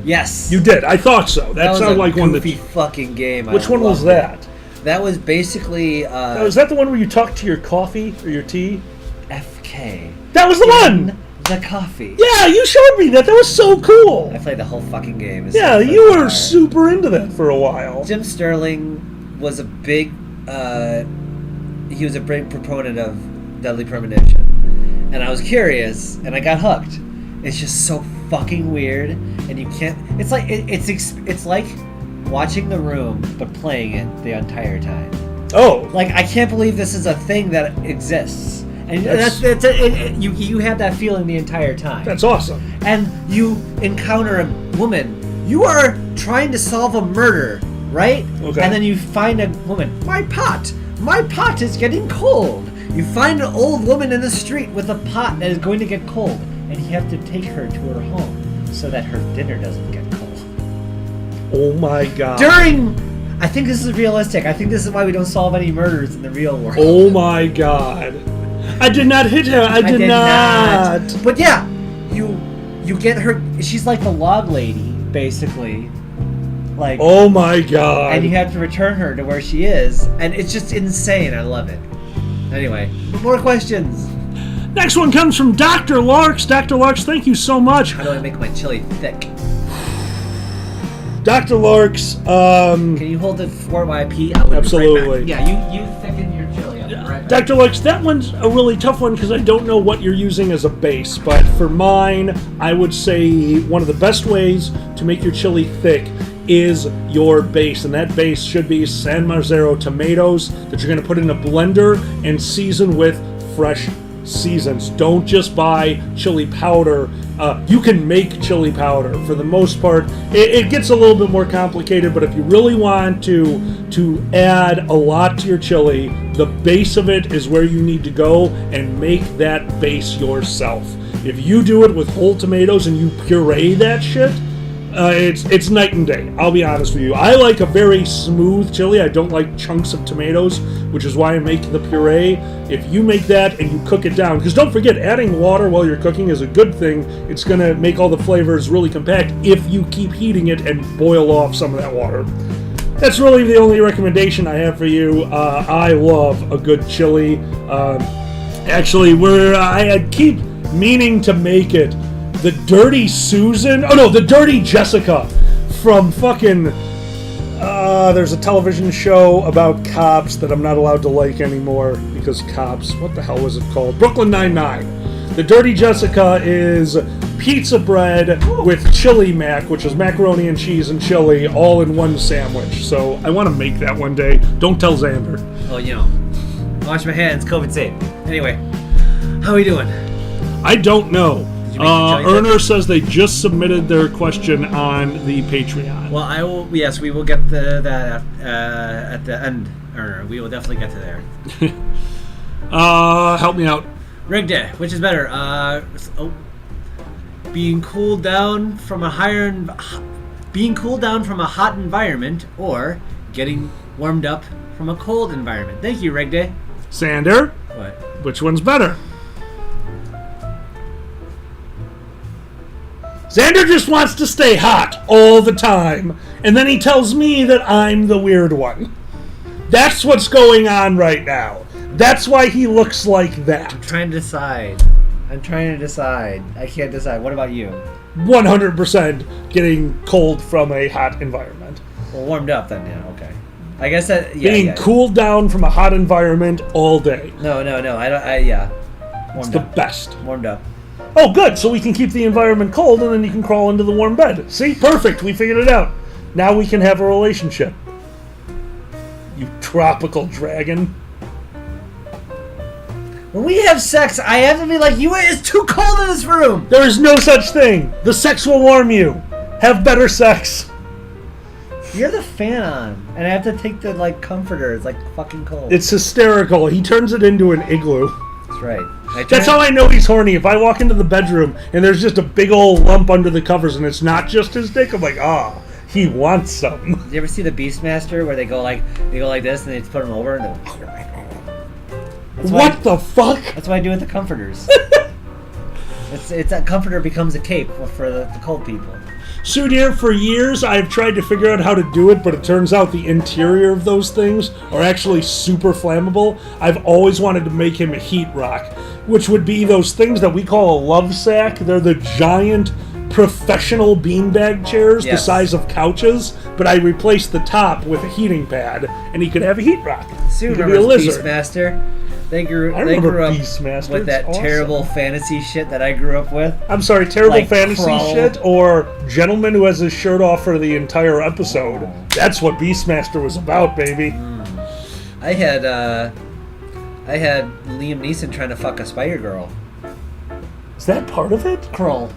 Yes. You did. I thought so. That sounded like one that... goofy fucking game. Which one was that? That was basically... was that the one where you talked to your coffee or your tea? FK. That was the one! The coffee. Yeah, you showed me that. That was so cool. I played the whole fucking game. Yeah, you were super into that for a while. Jim Sterling was a big proponent of Deadly Premonition, and I was curious, and I got hooked. It's just so fucking weird, and you can't. It's like it's like watching The Room, but playing it the entire time. Oh, I can't believe this is a thing that exists. And you have that feeling the entire time. That's awesome. And you encounter a woman. You are trying to solve a murder, right? Okay. And then you find a woman. My pot is getting cold. You find an old woman in the street with a pot that is going to get cold. And you have to take her to her home so that her dinner doesn't get cold. Oh my god. I think this is realistic. I think this is why we don't solve any murders in the real world. Oh my god. I did not hit her. I did not. But yeah, you get her. She's like the log lady, basically. Oh my god. And you have to return her to where she is, and it's just insane. I love it. Anyway, more questions. Next one comes from Dr. Larks. Dr. Larks, thank you so much. How do I make my chili thick? Dr. Larks, Can you hold it for YP? Absolutely. Right back. Yeah, you thicken your chili. Right back. Dr. Larks, that one's a really tough one because I don't know what you're using as a base, but for mine, I would say one of the best ways to make your chili thick is your base, and that base should be San Marzero tomatoes that you're going to put in a blender and season with fresh seasons. Don't just buy chili powder. You can make chili powder. For the most part, it gets a little bit more complicated, but if you really want to add a lot to your chili, the base of it is where you need to go and make that base yourself. If you do it with whole tomatoes and you puree that shit, It's night and day. I'll be honest with you. I like a very smooth chili. I don't like chunks of tomatoes, which is why I make the puree. If you make that and you cook it down, because don't forget, adding water while you're cooking is a good thing. It's going to make all the flavors really compact if you keep heating it and boil off some of that water. That's really the only recommendation I have for you. I love a good chili. Actually, I keep meaning to make it the Dirty Susan. Oh no, the Dirty Jessica from fucking. There's a television show about cops that I'm not allowed to like anymore because cops. What the hell was it called? Brooklyn Nine-Nine. The Dirty Jessica is pizza bread with chili mac, which is macaroni and cheese and chili, all in one sandwich. So I want to make that one day. Don't tell Xander. Oh, wash my hands, COVID safe. Anyway, how are we doing? I don't know. Erner says they just submitted their question on the Patreon. Well, I will. Yes, we will get to that at the end, Erner. We will definitely get to there. Help me out. Rig day, which is better? Being cooled down from a hot environment, or getting warmed up from a cold environment. Thank you, Rig day. Sander. What? Which one's better? Xander just wants to stay hot all the time, and then he tells me that I'm the weird one. That's what's going on right now. That's why he looks like that. I'm trying to decide. I can't decide. What about you? 100% getting cold from a hot environment. Well, warmed up then, yeah, okay. I guess that, Being cooled down from a hot environment all day. No, It's the best. Warmed up. Oh, good. So we can keep the environment cold, and then you can crawl into the warm bed. See? Perfect. We figured it out. Now we can have a relationship. You tropical dragon. When we have sex, I have to be like, it's too cold in this room. There is no such thing. The sex will warm you. Have better sex. You have the fan on, and I have to take the, comforter. It's, fucking cold. It's hysterical. He turns it into an igloo. That's right. That's how I know he's horny. If I walk into the bedroom and there's just a big old lump under the covers and it's not just his dick, I'm like, he wants some. Did you ever see the Beastmaster where they go like this and they just put them over and what the fuck? That's what I do with the comforters. It's that comforter becomes a cape for the cold people. Sudir, for years I've tried to figure out how to do it, but it turns out the interior of those things are actually super flammable. I've always wanted to make him a heat rock, which would be those things that we call a love sack. They're the giant professional beanbag chairs, the size of couches, but I replaced the top with a heating pad, and he could have a heat rock. Sue remembers Beastmaster. They grew up Beastmaster. with that terrible fantasy shit that I grew up with. I'm sorry, terrible fantasy shit, or gentleman who has his shirt off for the entire episode. That's what Beastmaster was about, baby. I had Liam Neeson trying to fuck a spider girl. Is that part of it? Krull,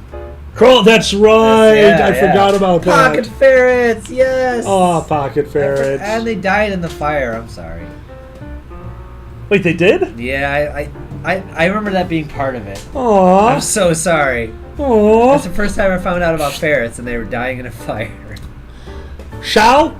that's right. I forgot about that. Pocket ferrets, yes. Oh, pocket ferrets. And they died in the fire. I'm sorry. Wait, they did? Yeah, I remember that being part of it. Aww. I'm so sorry. Aww. That's the first time I found out about ferrets and they were dying in a fire. Xander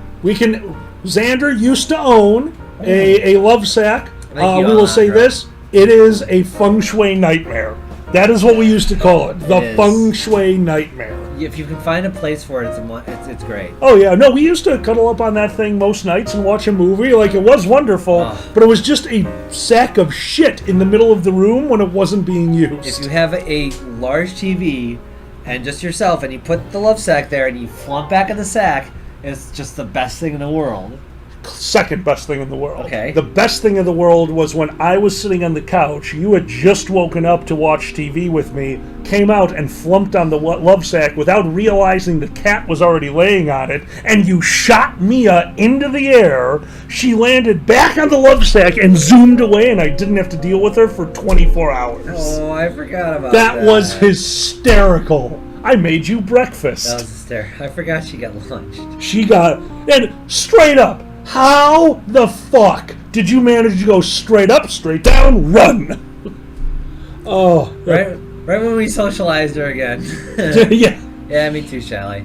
used to own a love sack. We will say bro. this. It is a feng shui nightmare. That is what we used to call it. The feng shui nightmare. If you can find a place for it, it's great. Oh, yeah. No, we used to cuddle up on that thing most nights and watch a movie. It was wonderful, but it was just a sack of shit in the middle of the room when it wasn't being used. If you have a large TV and just yourself, and you put the love sack there and you flump back in the sack, it's just the best thing in the world. Second best thing in the world. Okay. The best thing in the world was when I was sitting on the couch, you had just woken up to watch TV with me, came out and flumped on the love sack without realizing the cat was already laying on it, and you shot Mia into the air. She landed back on the love sack and zoomed away, and I didn't have to deal with her for 24 hours. Oh, I forgot about that. That was hysterical. I made you breakfast. That was hysterical. I forgot she got lunched. And straight up, how the fuck did you manage to go straight up, straight down, run? Oh. Right when we socialized her again. Yeah. Yeah, me too, Shelly.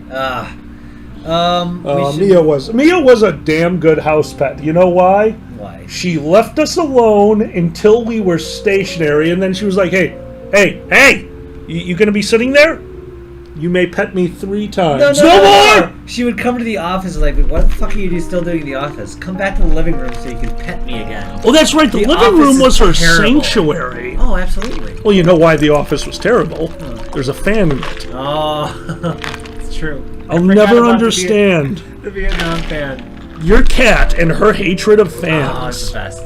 Mia was a damn good house pet. You know why? Why? She left us alone until we were stationary, and then she was like, hey, you gonna be sitting there? You may pet me 3 times. No more! She would come to the office like, what the fuck are you still doing in the office? Come back to the living room so you can pet me again. Oh, that's right. The living room was her sanctuary. Oh, absolutely. Well, you know why the office was terrible. There's a fan in it. Oh, it's true. I'll never understand. The Vietnam fan. Your cat and her hatred of fans. Oh, it's the best.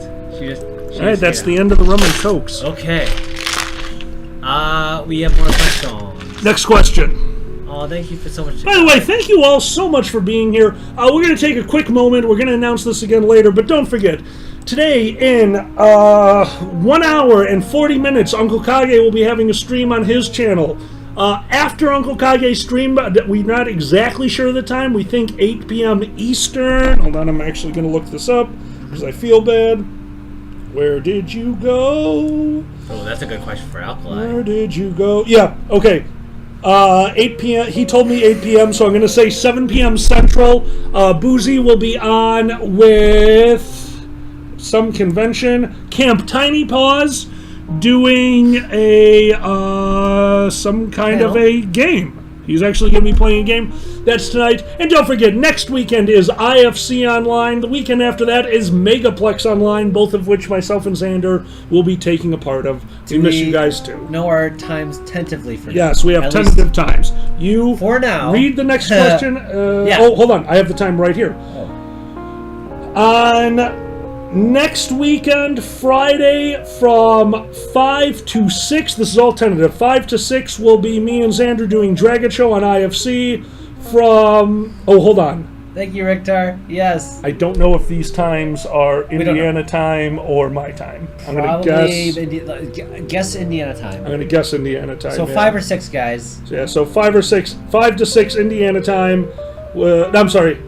Alright, that's the end of the rum and cokes. Okay. We have more questions. Next question. Oh, thank you for so much. By the way, thank you all so much for being here. We're going to take a quick moment. We're going to announce this again later, but don't forget, today in 1 hour and 40 minutes, Uncle Kage will be having a stream on his channel. After Uncle Kage's stream, we're not exactly sure of the time. We think 8 p.m. Eastern. Hold on, I'm actually going to look this up because I feel bad. Where did you go? Oh, that's a good question for Alkali. Where did you go? Yeah, okay. 8 p.m. He told me 8 p.m., so I'm going to say 7 p.m. Central. Boozy will be on with some convention. Camp Tiny Paws doing a some kind of a game. He's actually going to be playing a game. That's tonight. And don't forget, next weekend is IFC Online. The weekend after that is Megaplex Online, both of which myself and Xander will be taking a part of. We miss you guys too. Know our times tentatively for now. Yes, we have tentative times. You for now. Read the next question. Yeah. Oh, hold on. I have the time right here. On next weekend, Friday, from 5 to 6, this is all tentative, 5 to 6 will be me and Xander doing Dragon Show on IFC from... Oh, hold on. Thank you, Richter. Yes. I don't know if these times are Indiana time or my time. I'm going to guess Indiana time. I'm going to guess Indiana time. So 5 or 6, guys. Yeah, so 5 or 6, 5 to 6 Indiana time. I'm sorry.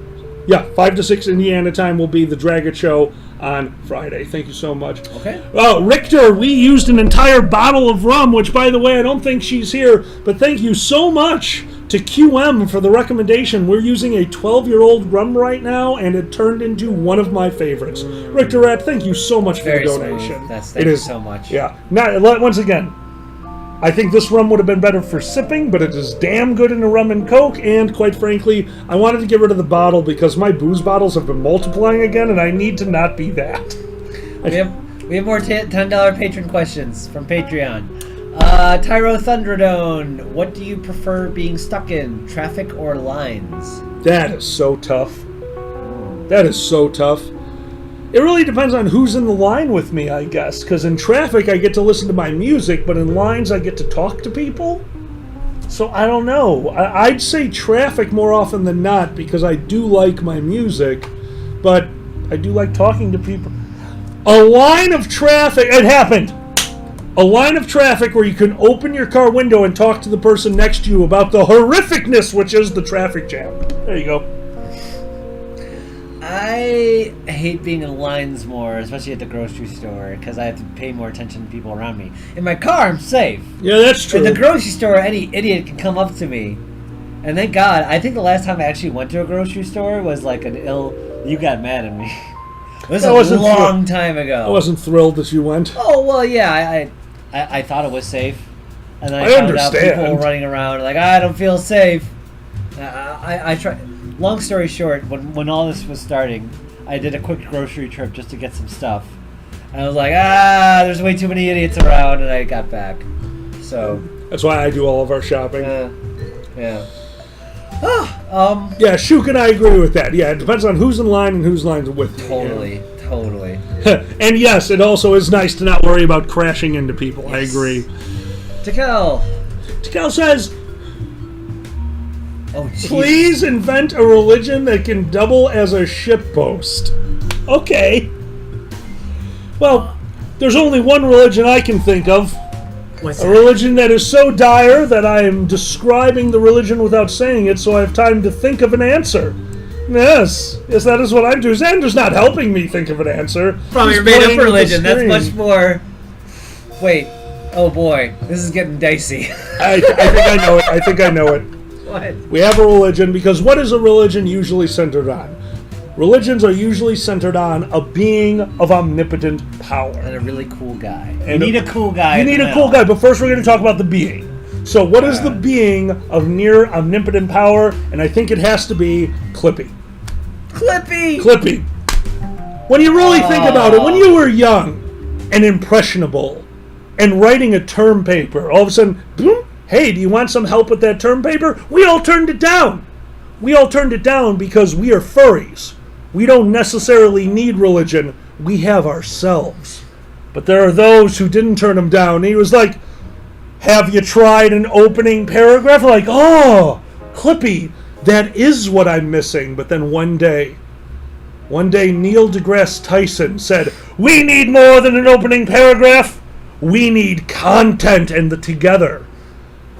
Yeah, 5 to 6 Indiana time will be the Dragon Show on Friday. Thank you so much. Okay. Oh, Richter, we used an entire bottle of rum, which, by the way, I don't think she's here, but thank you so much to QM for the recommendation. We're using a 12-year-old rum right now, and it turned into one of my favorites. Richter Rat, thank you so much for the donation. Thank you so much. Yeah. Now, once again, I think this rum would have been better for sipping, but it is damn good in a rum and coke, and quite frankly, I wanted to get rid of the bottle because my booze bottles have been multiplying again, and I need to not be that. We have more $10 patron questions from Patreon. Tyro Thunderdome, what do you prefer being stuck in, traffic or lines? That is so tough. That is so tough. It really depends on who's in the line with me, I guess. Because in traffic, I get to listen to my music, but in lines, I get to talk to people. So I don't know. I'd say traffic more often than not, because I do like my music, but I do like talking to people. A line of traffic, it happened. A line of traffic where you can open your car window and talk to the person next to you about the horrificness which is the traffic jam. There you go. I hate being in lines more, especially at the grocery store, because I have to pay more attention to people around me. In my car, I'm safe. Yeah, that's true. In the grocery store, any idiot can come up to me. And thank God, I think the last time I actually went to a grocery store was like you got mad at me. It was a long time ago. I wasn't thrilled that you went. Oh, well, yeah, I thought it was safe. And then I found out people running around like, I don't feel safe. I tried. Long story short, when all this was starting, I did a quick grocery trip just to get some stuff. And I was like, there's way too many idiots around, and I got back. So that's why I do all of our shopping. Yeah. Yeah, Shuk and I agree with that. Yeah, it depends on who's in line and whose line's with you. Totally. And yes, it also is nice to not worry about crashing into people. Yes. I agree. Tekel says, please invent a religion that can double as a shitpost. Okay. Well, there's only one religion I can think of. What's a religion that is so dire that I am describing the religion without saying it, so I have time to think of an answer. Yes, that is what I'm doing. Xander's not helping me think of an answer. From your made-up religion, that's much more... Wait, oh boy, this is getting dicey. I think I know it. What? We have a religion because what is a religion usually centered on? Religions are usually centered on a being of omnipotent power. And a really cool guy. And you need a cool guy. You need a cool guy, but first we're going to talk about the being. So what is the being of near omnipotent power? And I think it has to be Clippy. Clippy. When you really think about it, when you were young and impressionable and writing a term paper, all of a sudden, boom, hey, do you want some help with that term paper? We all turned it down. We all turned it down because we are furries. We don't necessarily need religion. We have ourselves. But there are those who didn't turn him down. And he was like, have you tried an opening paragraph? Like, oh, Clippy, that is what I'm missing. But then one day Neil deGrasse Tyson said, we need more than an opening paragraph. We need content and the together.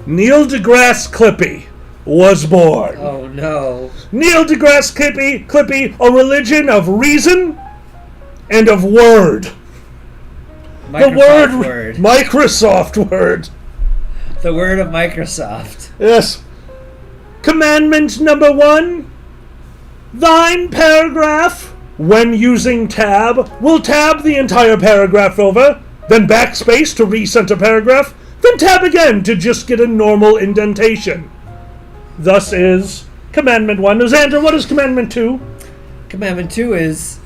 Neil deGrasse Clippy was born. Oh no. Neil deGrasse Clippy, a religion of reason and of word. Microsoft word. Microsoft word. The word of Microsoft. Yes. Commandment number 1. Thine paragraph, when using tab, will tab the entire paragraph over, then backspace to recenter paragraph, then tab again to just get a normal indentation. Thus is Commandment 1. Now, Xander, what is Commandment 2? Commandment 2 is...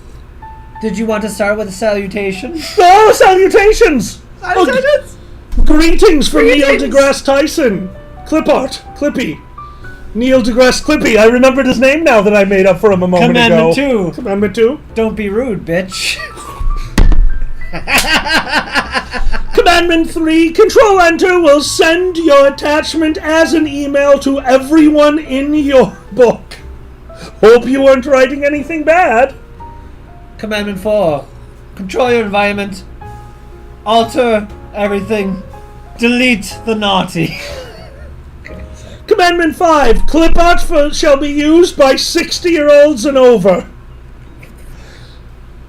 Did you want to start with a salutation? Oh, salutations! Salutations! Greetings from Neil deGrasse Tyson. Clippy. Neil deGrasse Clippy. I remembered his name now that I made up for him a moment ago. Commandment 2. Commandment 2. Don't be rude, bitch. Commandment 3, Control-Enter will send your attachment as an email to everyone in your book. Hope you weren't writing anything bad. Commandment 4, control your environment. Alter everything. Delete the naughty. Commandment 5, clip art shall be used by 60-year-olds and over.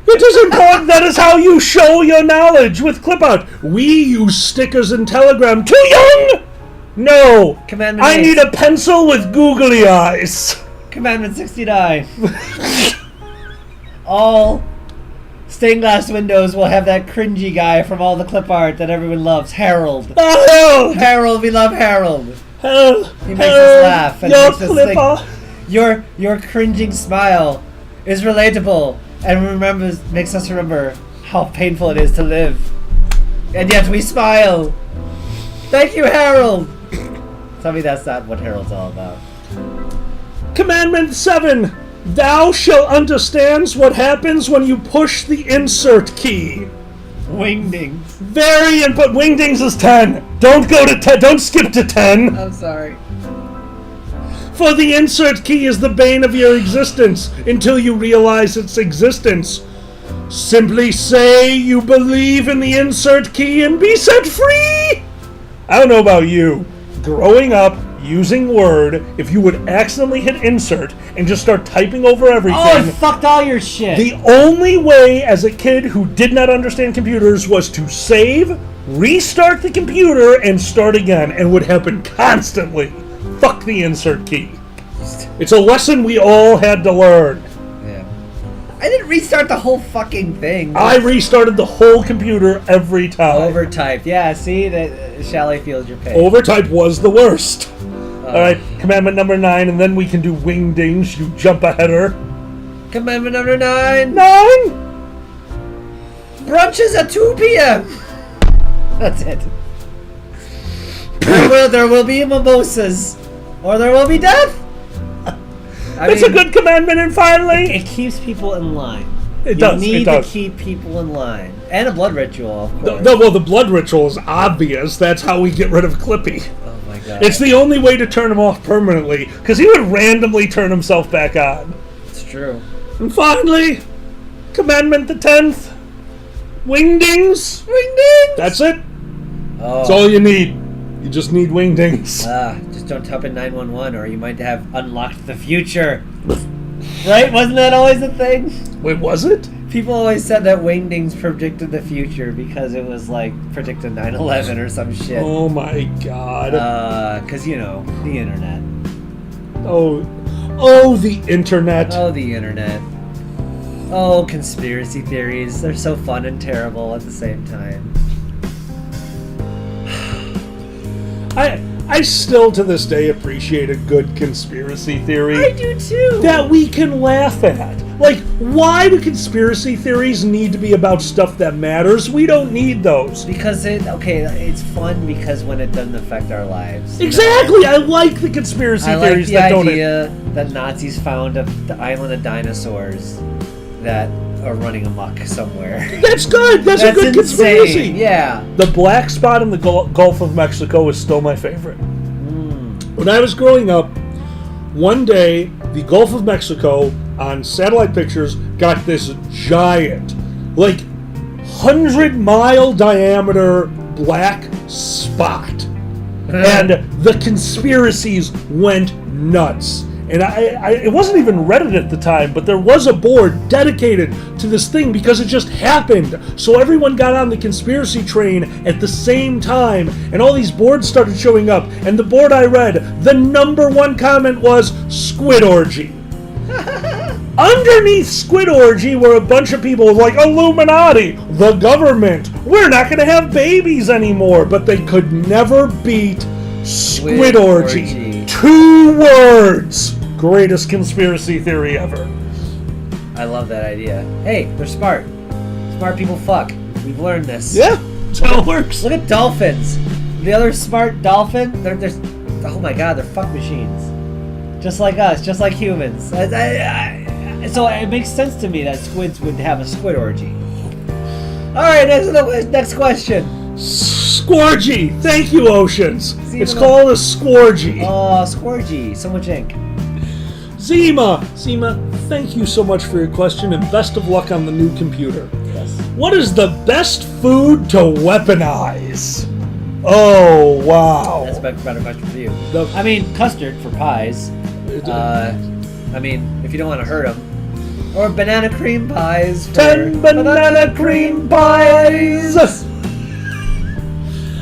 It is important. That is how you show your knowledge with clip art. We use stickers and Telegram. Too young? No. Commandment I 8. need a pencil with googly eyes. Commandment 69. All stained glass windows will have that cringy guy from all the clip art that everyone loves. Harold. Oh, Harold, we love Harold. Harold. He makes us laugh and Your makes us clip think. art. Your cringing smile is relatable and makes us remember how painful it is to live. And yet we smile. Thank you, Harold. Tell me that's not what Harold's all about. Commandment 7. Thou shalt understands what happens when you push the insert key. Wingdings. Very important. Wingdings is 10. Don't go to 10. Don't skip to 10. I'm sorry. For the insert key is the bane of your existence until you realize its existence. Simply say you believe in the insert key and be set free. I don't know about you. Growing up, using Word, if you would accidentally hit insert and just start typing over everything... Oh, it fucked all your shit. The only way as a kid who did not understand computers was to save, restart the computer, and start again, and would happen constantly. Fuck the insert key. It's a lesson we all had to learn. Yeah. I didn't restart the whole fucking thing. I restarted the whole computer every time. Overtyped. Yeah, see? Shally feels your pain. Overtype was the worst. Alright, commandment number 9, and then we can do wingdings, you jump aheader. Commandment number 9. 9? Brunches at 2 p.m. That's it. There will be mimosas. Or there will be death. It's a good commandment, and finally... It keeps people in line. It does. You need to keep people in line. And a blood ritual, of course. Well, the blood ritual is obvious. That's how we get rid of Clippy. Oh my god. It's the only way to turn him off permanently, because he would randomly turn himself back on. It's true. And finally, commandment the 10th. Wingdings. Wingdings! That's it. Oh. That's all you need. You just need wingdings. Just don't type in 911 or you might have unlocked the future. Right? Wasn't that always a thing? Wait, was it? People always said that wingdings predicted the future because it was like predicted 9/11 or some shit. Oh my god. Because, you know, the internet. Oh, the internet. Oh, the internet. Oh, conspiracy theories. They're so fun and terrible at the same time. I still to this day appreciate a good conspiracy theory. I do too. That we can laugh at. Like, why do conspiracy theories need to be about stuff that matters? We don't need those. Because it's fun because when it doesn't affect our lives. Exactly. I like the conspiracy theories that don't. I like the idea that Nazis found the island of dinosaurs that are running amok somewhere. That's good. That's a good insane. conspiracy. Yeah. The black spot in the Gulf of Mexico is still my favorite. When I was growing up, one day the Gulf of Mexico on satellite pictures got this giant, like 100-mile diameter black spot, and the conspiracies went nuts. And it wasn't even Reddit at the time, but there was a board dedicated to this thing because it just happened. So everyone got on the conspiracy train at the same time, and all these boards started showing up. And the board I read, the #1 comment was Squid Orgy. Underneath Squid Orgy were a bunch of people like Illuminati, the government, we're not going to have babies anymore. But they could never beat Squid Orgy. 2 words. Greatest conspiracy theory ever. I love that idea. Hey, they're smart. Smart people fuck. We've learned this. Yeah, that's how it works. Look at dolphins. The other smart dolphin, they're oh my god, they're fuck machines. Just like us, just like humans. So it makes sense to me that squids would have a squid orgy. Alright, next question. Squorgy! Thank you, Oceans. It's called a squorgy. Oh, squorgy. So much ink. Zima, thank you so much for your question and best of luck on the new computer. Yes. What is the best food to weaponize? Oh, wow. That's a better question for you. I mean, custard for pies. I mean, if you don't want to hurt them. Or banana cream pies. 10 banana cream pies!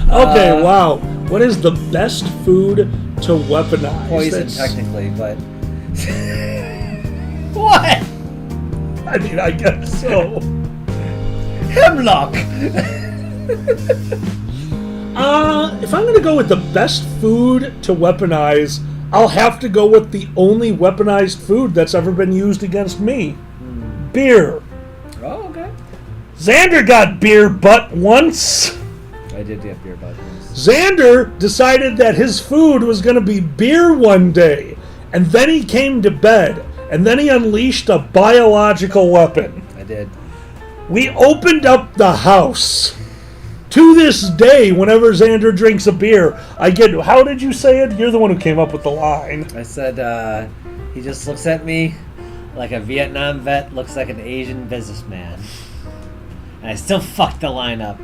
Okay, wow. What is the best food to weaponize? Poison, technically, but... What? I mean, I guess so. Hemlock! If I'm going to go with the best food to weaponize, I'll have to go with the only weaponized food that's ever been used against me. Beer. Oh, okay. Xander got beer butt once. I did get beer butt once. Xander decided that his food was going to be beer one day, and then he came to bed, and then he unleashed a biological weapon. I did. We opened up the house. To this day, whenever Xander drinks a beer, I get, how did you say it? You're the one who came up with the line. I said, he just looks at me like a Vietnam vet looks like an Asian businessman. And I still fucked the line up.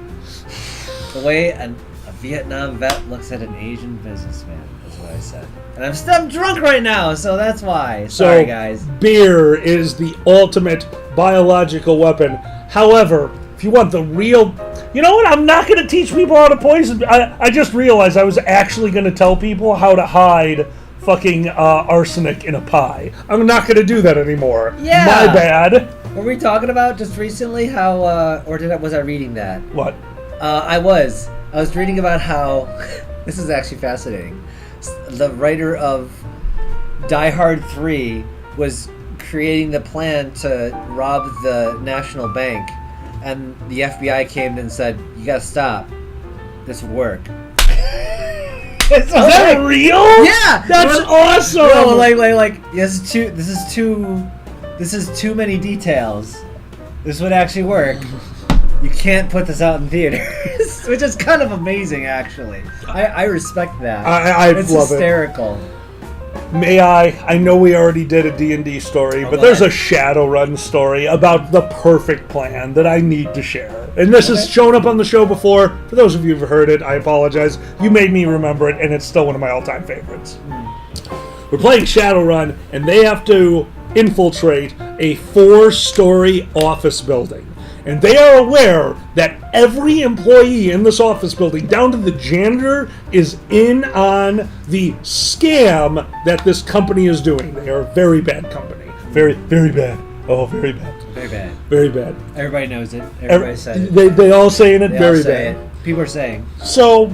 The way a Vietnam vet looks at an Asian businessman is what I said. And I'm drunk right now, so that's why. Sorry, guys. Beer is the ultimate biological weapon. However, if you want the real... You know what? I'm not going to teach people how to poison. I just realized I was actually going to tell people how to hide fucking arsenic in a pie. I'm not going to do that anymore. Yeah. My bad. Were we talking about just recently how, or was I reading that? What? I was reading about how, this is actually fascinating. The writer of Die Hard 3 was creating the plan to rob the National Bank, and the FBI came and said, "You gotta stop. This would work." Is that real? Yeah, that's awesome. No, like this is too many details. This would actually work. You can't put this out in theaters, which is kind of amazing, actually. I respect that. It's love hysterical. May I know we already did a D&D story, but there's a Shadowrun story about the perfect plan that I need to share. And this has shown up on the show before. For those of you who've heard it, I apologize. You made me remember it, and it's still one of my all-time favorites. We're playing Shadowrun, and they have to infiltrate a 4-story office building. And they are aware that every employee in this office building, down to the janitor, is in on the scam that this company is doing. They are a very bad company. Very, very bad. Oh, very bad. Very bad. Very bad. Everybody knows it. Everybody said it. They all saying it. They very all say bad. it. People are saying. So,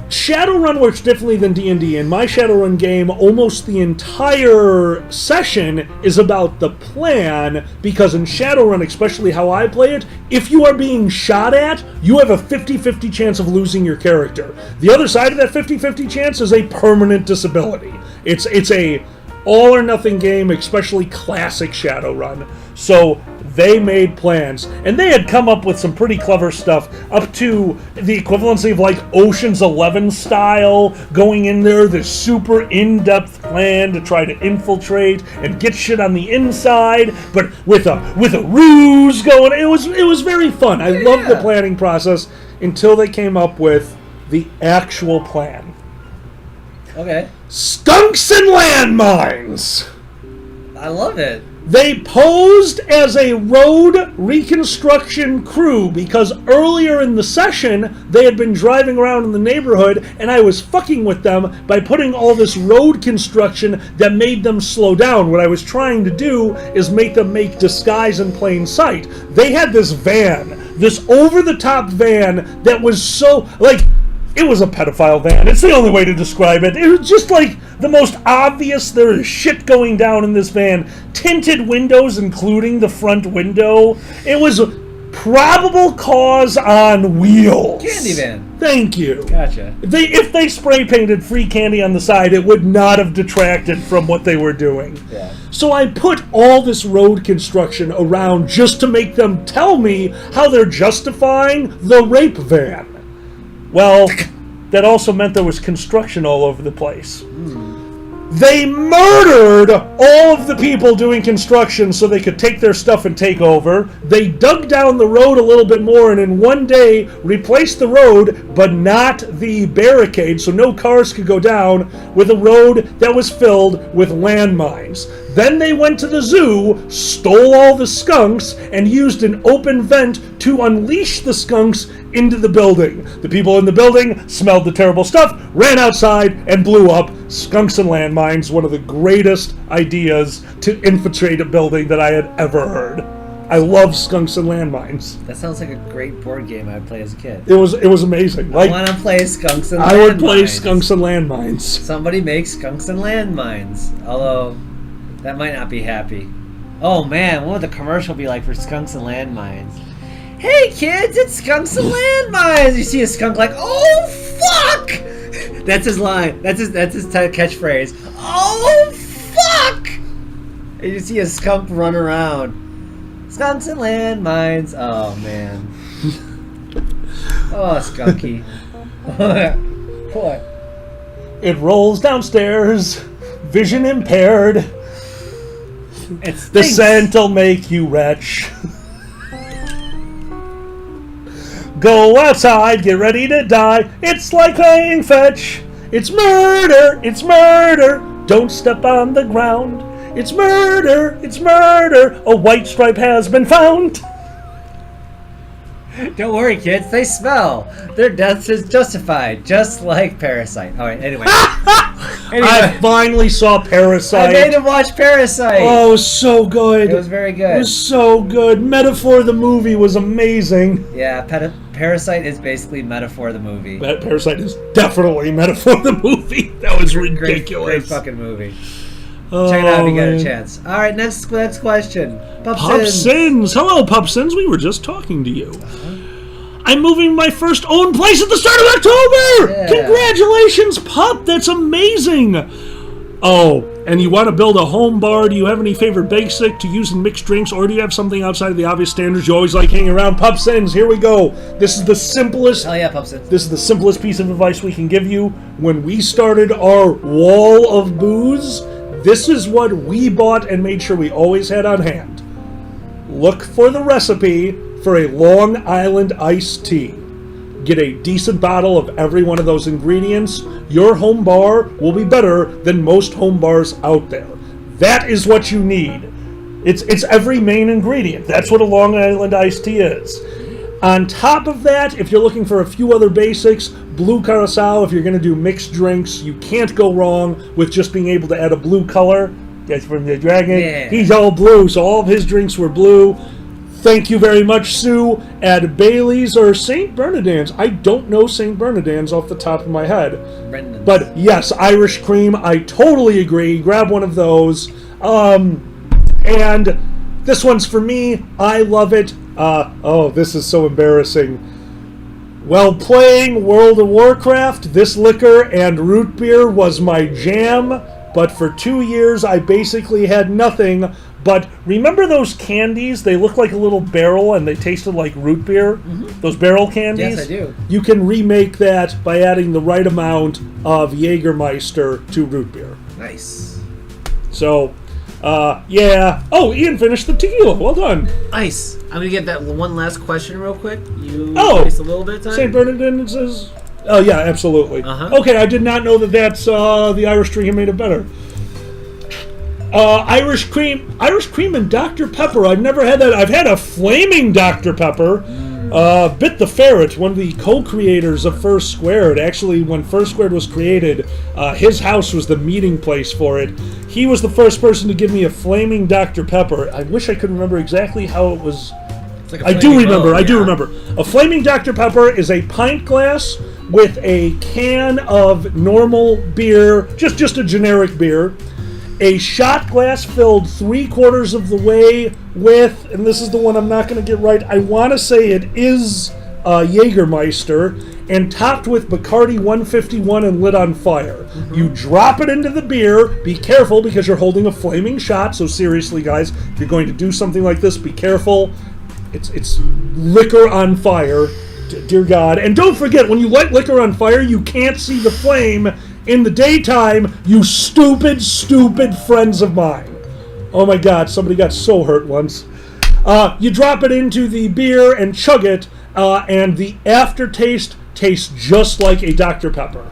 Shadowrun works differently than D&D. In my Shadowrun game, almost the entire session is about the plan, because in Shadowrun, especially how I play it, if you are being shot at, you have a 50-50 chance of losing your character. The other side of that 50-50 chance is a permanent disability. It's a all-or-nothing game, especially classic Shadowrun. So they made plans, and they had come up with some pretty clever stuff, up to the equivalency of like Ocean's 11 style, going in there, this super in-depth plan to try to infiltrate and get shit on the inside, but with a ruse going. It was very fun. I loved the planning process until they came up with the actual plan. Okay. Skunks and landmines! I love it. They posed as a road reconstruction crew because earlier in the session they had been driving around in the neighborhood and I was fucking with them by putting all this road construction that made them slow down. What I was trying to do is make them make disguise in plain sight. They had this van, this over-the-top van that was so, like, it was a pedophile van. It's the only way to describe it. It was just like the most obvious, there is shit going down in this van. Tinted windows, including the front window. It was probable cause on wheels. Candy van. Thank you. Gotcha. If they spray painted free candy on the side, it would not have detracted from what they were doing. Yeah. So I put all this road construction around just to make them tell me how they're justifying the rape van. Well, that also meant there was construction all over the place. They murdered all of the people doing construction so they could take their stuff and take over. They dug down the road a little bit more and in one day replaced the road, but not the barricade, so no cars could go down, with a road that was filled with landmines. Then they went to the zoo, stole all the skunks, and used an open vent to unleash the skunks into the building. The people in the building smelled the terrible stuff, ran outside, and blew up. Skunks and landmines, one of the greatest ideas to infiltrate a building that I had ever heard. I love Skunks and Landmines. That sounds like a great board game I'd play as a kid. It was amazing. I want to play Skunks and Landmines. I would play Skunks and Landmines. Somebody make Skunks and Landmines. Although, that might not be happy. Oh man, what would the commercial be like for Skunks and Landmines? Hey kids, it's Skunks and Landmines! You see a skunk like, oh fuck! That's his line. That's his catchphrase. Oh fuck! And you see a skunk run around. Skunks and landmines. Oh man. Oh, skunky. What? It rolls downstairs, vision impaired. The scent'll make you retch. Go outside, get ready to die. It's like playing fetch. It's murder, it's murder. Don't step on the ground. It's murder, it's murder. A white stripe has been found. Don't worry, kids, they smell. Their death is justified, just like Parasite. Alright, anyway. I finally saw Parasite. I made him watch Parasite. Oh, it was so good. It was very good. It was so good. Metaphor the movie was amazing. Yeah, Parasite is basically Metaphor the movie. Parasite is definitely Metaphor the movie. That was ridiculous. Great fucking movie. Check it out if you get a chance. Alright, next question. Pup Sins. Hello, Pup Sins. We were just talking to you. I'm moving my first own place at the start of October! Yeah. Congratulations, Pup! That's amazing! Oh, and you want to build a home bar? Do you have any favorite basic to use in mixed drinks, or do you have something outside of the obvious standards you always like hanging around? Pup Sins, here we go. This is the simplest... Hell yeah, Pup Sins. This is the simplest piece of advice we can give you. When we started our wall of booze, this is what we bought and made sure we always had on hand. Look for the recipe for a Long Island iced tea. Get a decent bottle of every one of those ingredients. Your home bar will be better than most home bars out there. That is what you need. It's every main ingredient. That's what a Long Island iced tea is. On top of that, if you're looking for a few other basics, blue curacao, if you're going to do mixed drinks, you can't go wrong with just being able to add a blue color. That's from the dragon. Yeah. He's all blue, so all of his drinks were blue. Thank you very much, Sue. Add Bailey's or St. Bernardin's. I don't know St. Bernardin's off the top of my head. Brendan's. But yes, Irish cream, I totally agree. Grab one of those. And this one's for me. I love it. Oh, this is so embarrassing. While playing World of Warcraft, this liquor and root beer was my jam, but for 2 years I basically had nothing. But remember those candies? They look like a little barrel and they tasted like root beer? Mm-hmm. Those barrel candies? Yes, I do. You can remake that by adding the right amount of Jägermeister to root beer. Nice. So, yeah. Oh, Ian finished the tequila. Well done. Nice. I'm gonna get that one last question real quick. You waste a little bit of time. St. Bernardin's is... Oh, yeah, absolutely. Uh-huh. Okay, I did not know that that's the Irish drink made it better. Irish cream and Dr. Pepper. I've never had that. I've had a flaming Dr. Pepper. Bit the Ferret, one of the co-creators of First Squared. Actually, when First Squared was created, his house was the meeting place for it. He was the first person to give me a flaming Dr. Pepper. I wish I could remember exactly how it was. Like I do remember. A flaming Dr. Pepper is a pint glass with a can of normal beer, just a generic beer. A shot glass filled 3/4 of the way with, and this is the one I'm not going to get right, I want to say it is Jägermeister, and topped with Bacardi 151 and lit on fire. Mm-hmm. You drop it into the beer. Be careful because you're holding a flaming shot, so seriously, guys, if you're going to do something like this, be careful. It's liquor on fire, dear God. And don't forget, when you light liquor on fire, you can't see the flame in the daytime, you stupid, stupid friends of mine. Oh my God, somebody got so hurt once. You drop it into the beer and chug it, and the aftertaste tastes just like a Dr. Pepper.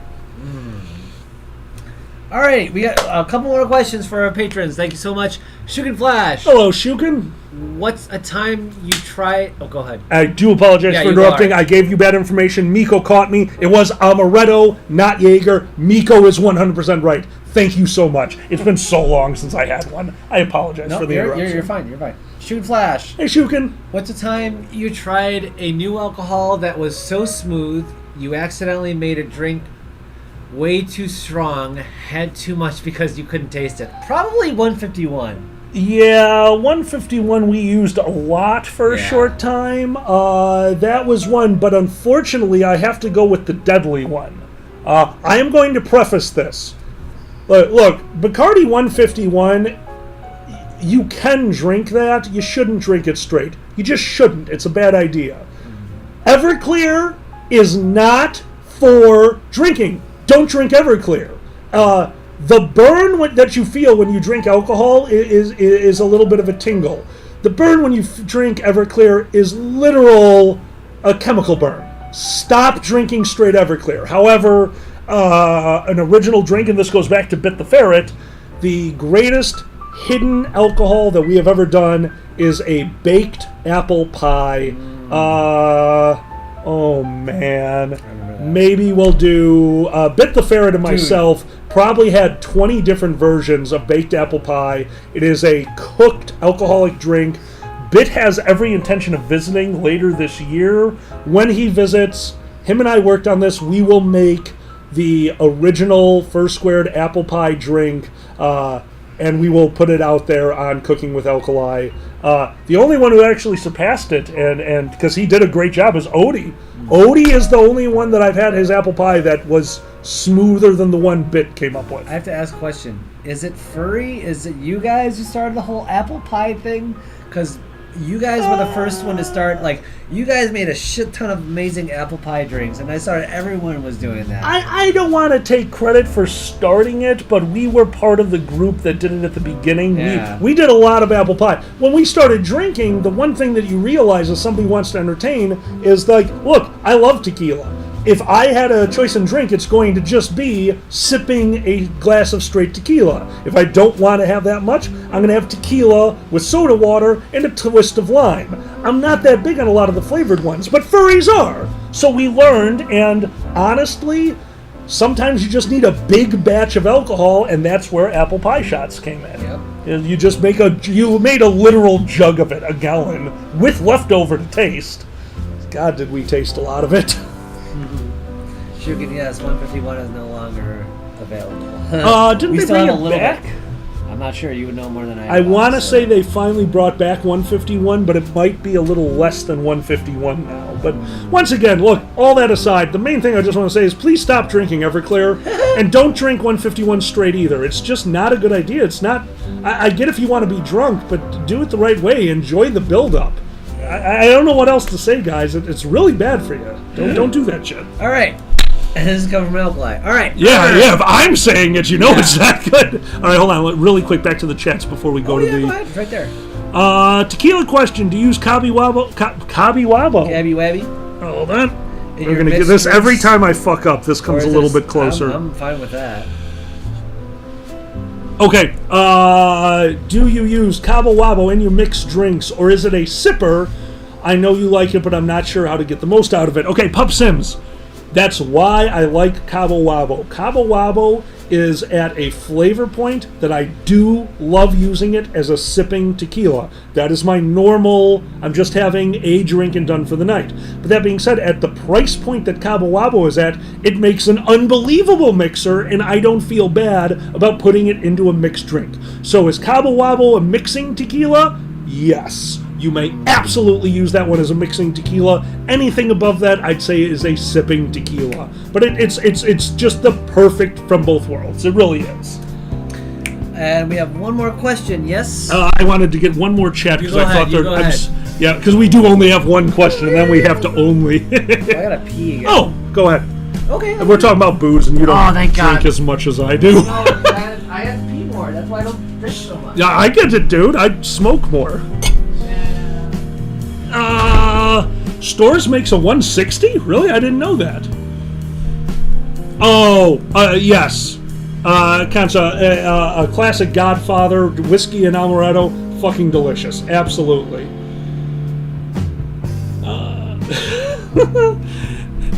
All right, we got a couple more questions for our patrons. Thank you so much. Shukin Flash. Hello, Shukin. What's a time you try... Oh, go ahead. I do apologize for interrupting. I gave you bad information. Miko caught me. It was Amaretto, not Jaeger. Miko is 100% right. Thank you so much. It's been so long since I had one. I apologize for the interruption. You're fine. You're fine. Shukin Flash. Hey, Shukin. What's a time you tried a new alcohol that was so smooth you accidentally made a drink way too strong, had too much because you couldn't taste it? Probably 151. Yeah, 151 we used a lot for a short time. That was one, but unfortunately I have to go with the deadly one. I am going to preface this. Look, Bacardi 151, you can drink that. You shouldn't drink it straight. You just shouldn't. It's a bad idea. Everclear is not for drinking. Don't drink Everclear. The burn that you feel when you drink alcohol is a little bit of a tingle. The burn when you drink Everclear is literal a chemical burn. Stop drinking straight Everclear. However, an original drink, and this goes back to Bit the Ferret, the greatest hidden alcohol that we have ever done is a baked apple pie. Oh man. Maybe we'll do Bit the Ferret and myself probably had 20 different versions of baked apple pie. It is a cooked alcoholic drink. Bit has every intention of visiting later this year. When he visits, him and I worked on this. We will make the original First Squared apple pie drink, and we will put it out there on Cooking with Alkali. The only one who actually surpassed it, and because he did a great job, is Odie. Odie is the only one that I've had his apple pie that was smoother than the one Bit came up with. I have to ask a question. Is it furry? Is it you guys who started the whole apple pie thing? Because you guys were the first one to start, you guys made a shit ton of amazing apple pie drinks, and I started, everyone was doing that. I don't want to take credit for starting it, but we were part of the group that did it at the beginning. Yeah. We did a lot of apple pie. When we started drinking, the one thing that you realize as somebody wants to entertain is look, I love tequila. if I had a choice in drink, it's going to just be sipping a glass of straight tequila. If I don't want to have that much, I'm going to have tequila with soda water and a twist of lime. I'm not that big on a lot of the flavored ones, but furries are. So we learned, and honestly, sometimes you just need a big batch of alcohol, and that's where apple pie shots came in. Yep. You just made a literal jug of it, a gallon, with leftover to taste. God, did we taste a lot of it. Shukin, yes, 151 is no longer available. Didn't we they still bring have a it little back? bit. I'm not sure. You would know more than I. I want to say they finally brought back 151, but it might be a little less than 151 now. But once again, look, all that aside, the main thing I just want to say is please stop drinking Everclear, and don't drink 151 straight either. It's just not a good idea. It's not. I get if you want to be drunk, but do it the right way. Enjoy the build-up. I don't know what else to say, guys. It's really bad for you. Don't do that shit. All right. This is coming from Alkali. All right. Yeah. If I'm saying it, you know it's not good. All right, hold on. Really quick, back to the chats before we go to the. Go ahead. It's right there. Tequila question: do you use Kabi Wabo? Kabi Wabo. Gabby Wabby. Hold on. We're gonna get this every time I fuck up. This comes a little bit closer. I'm fine with that. Okay. Do you use Cabo Wabo in your mixed drinks, or is it a sipper? I know you like it, but I'm not sure how to get the most out of it. Okay, Pup Sims. That's why I like Cabo Wabo. Cabo Wabo is at a flavor point that I do love using it as a sipping tequila. That is my normal, I'm just having a drink and done for the night. But that being said, at the price point that Cabo Wabo is at, it makes an unbelievable mixer, and I don't feel bad about putting it into a mixed drink. So is Cabo Wabo a mixing tequila? Yes. You may absolutely use that one as a mixing tequila. Anything above that, I'd say, is a sipping tequila. But it's just the perfect from both worlds. It really is. And we have one more question. Yes. I wanted to get one more chat because I thought go ahead. yeah, because we do only have one question, and then we have to only. I gotta pee again. Oh, go ahead. Okay. We're talking about booze, and you don't thank drink God. as much as I do. I have to pee more. That's why I don't drink so much. Yeah, I get it, dude. I smoke more. Stores makes a 160? Really? I didn't know that. Oh, yes. A classic Godfather, whiskey and amaretto, fucking delicious. Absolutely.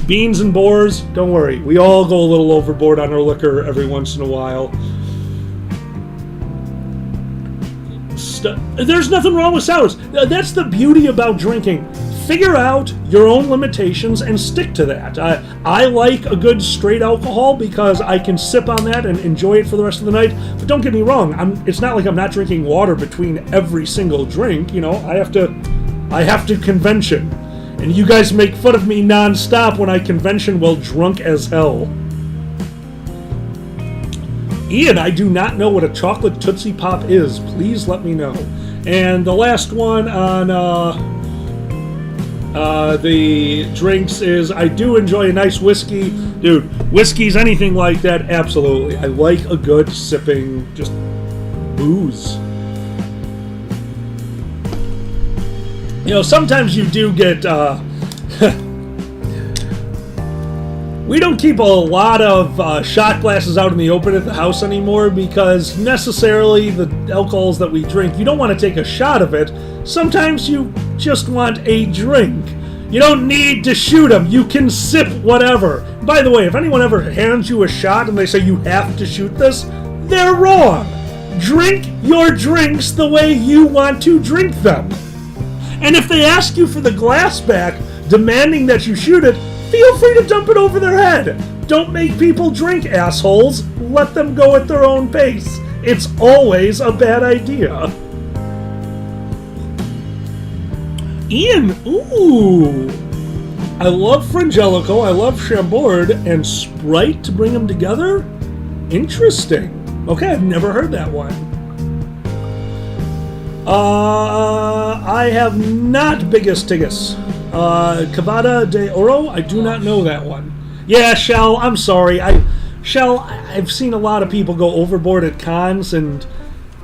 Beans and boars, don't worry. We all go a little overboard on our liquor every once in a while. There's nothing wrong with sours. That's the beauty about drinking. Figure out your own limitations and stick to that. I like a good straight alcohol because I can sip on that and enjoy it for the rest of the night. But don't get me wrong, it's not like I'm not drinking water between every single drink. You know, I have to convention. And you guys make fun of me non-stop when I convention while drunk as hell. Ian, I do not know what a chocolate Tootsie Pop is. Please let me know. And the last one on the drinks is I do enjoy a nice whiskey. Dude, whiskey's anything like that, absolutely. I like a good sipping, just booze. You know, sometimes you do get, we don't keep a lot of shot glasses out in the open at the house anymore because necessarily the alcohols that we drink, you don't want to take a shot of it. Sometimes you just want a drink. You don't need to shoot them. You can sip whatever. By the way, if anyone ever hands you a shot and they say you have to shoot this, they're wrong. Drink your drinks the way you want to drink them. And if they ask you for the glass back, demanding that you shoot it, feel free to dump it over their head. Don't make people drink, assholes. Let them go at their own pace. It's always a bad idea. Ian, ooh. I love Frangelico, I love Chambord, and Sprite to bring them together? Interesting. Okay, I've never heard that one. I have not Biggest Tiggus. Cavada de Oro? I do not know that one. Yeah, Shell, I'm sorry. I've seen a lot of people go overboard at cons, and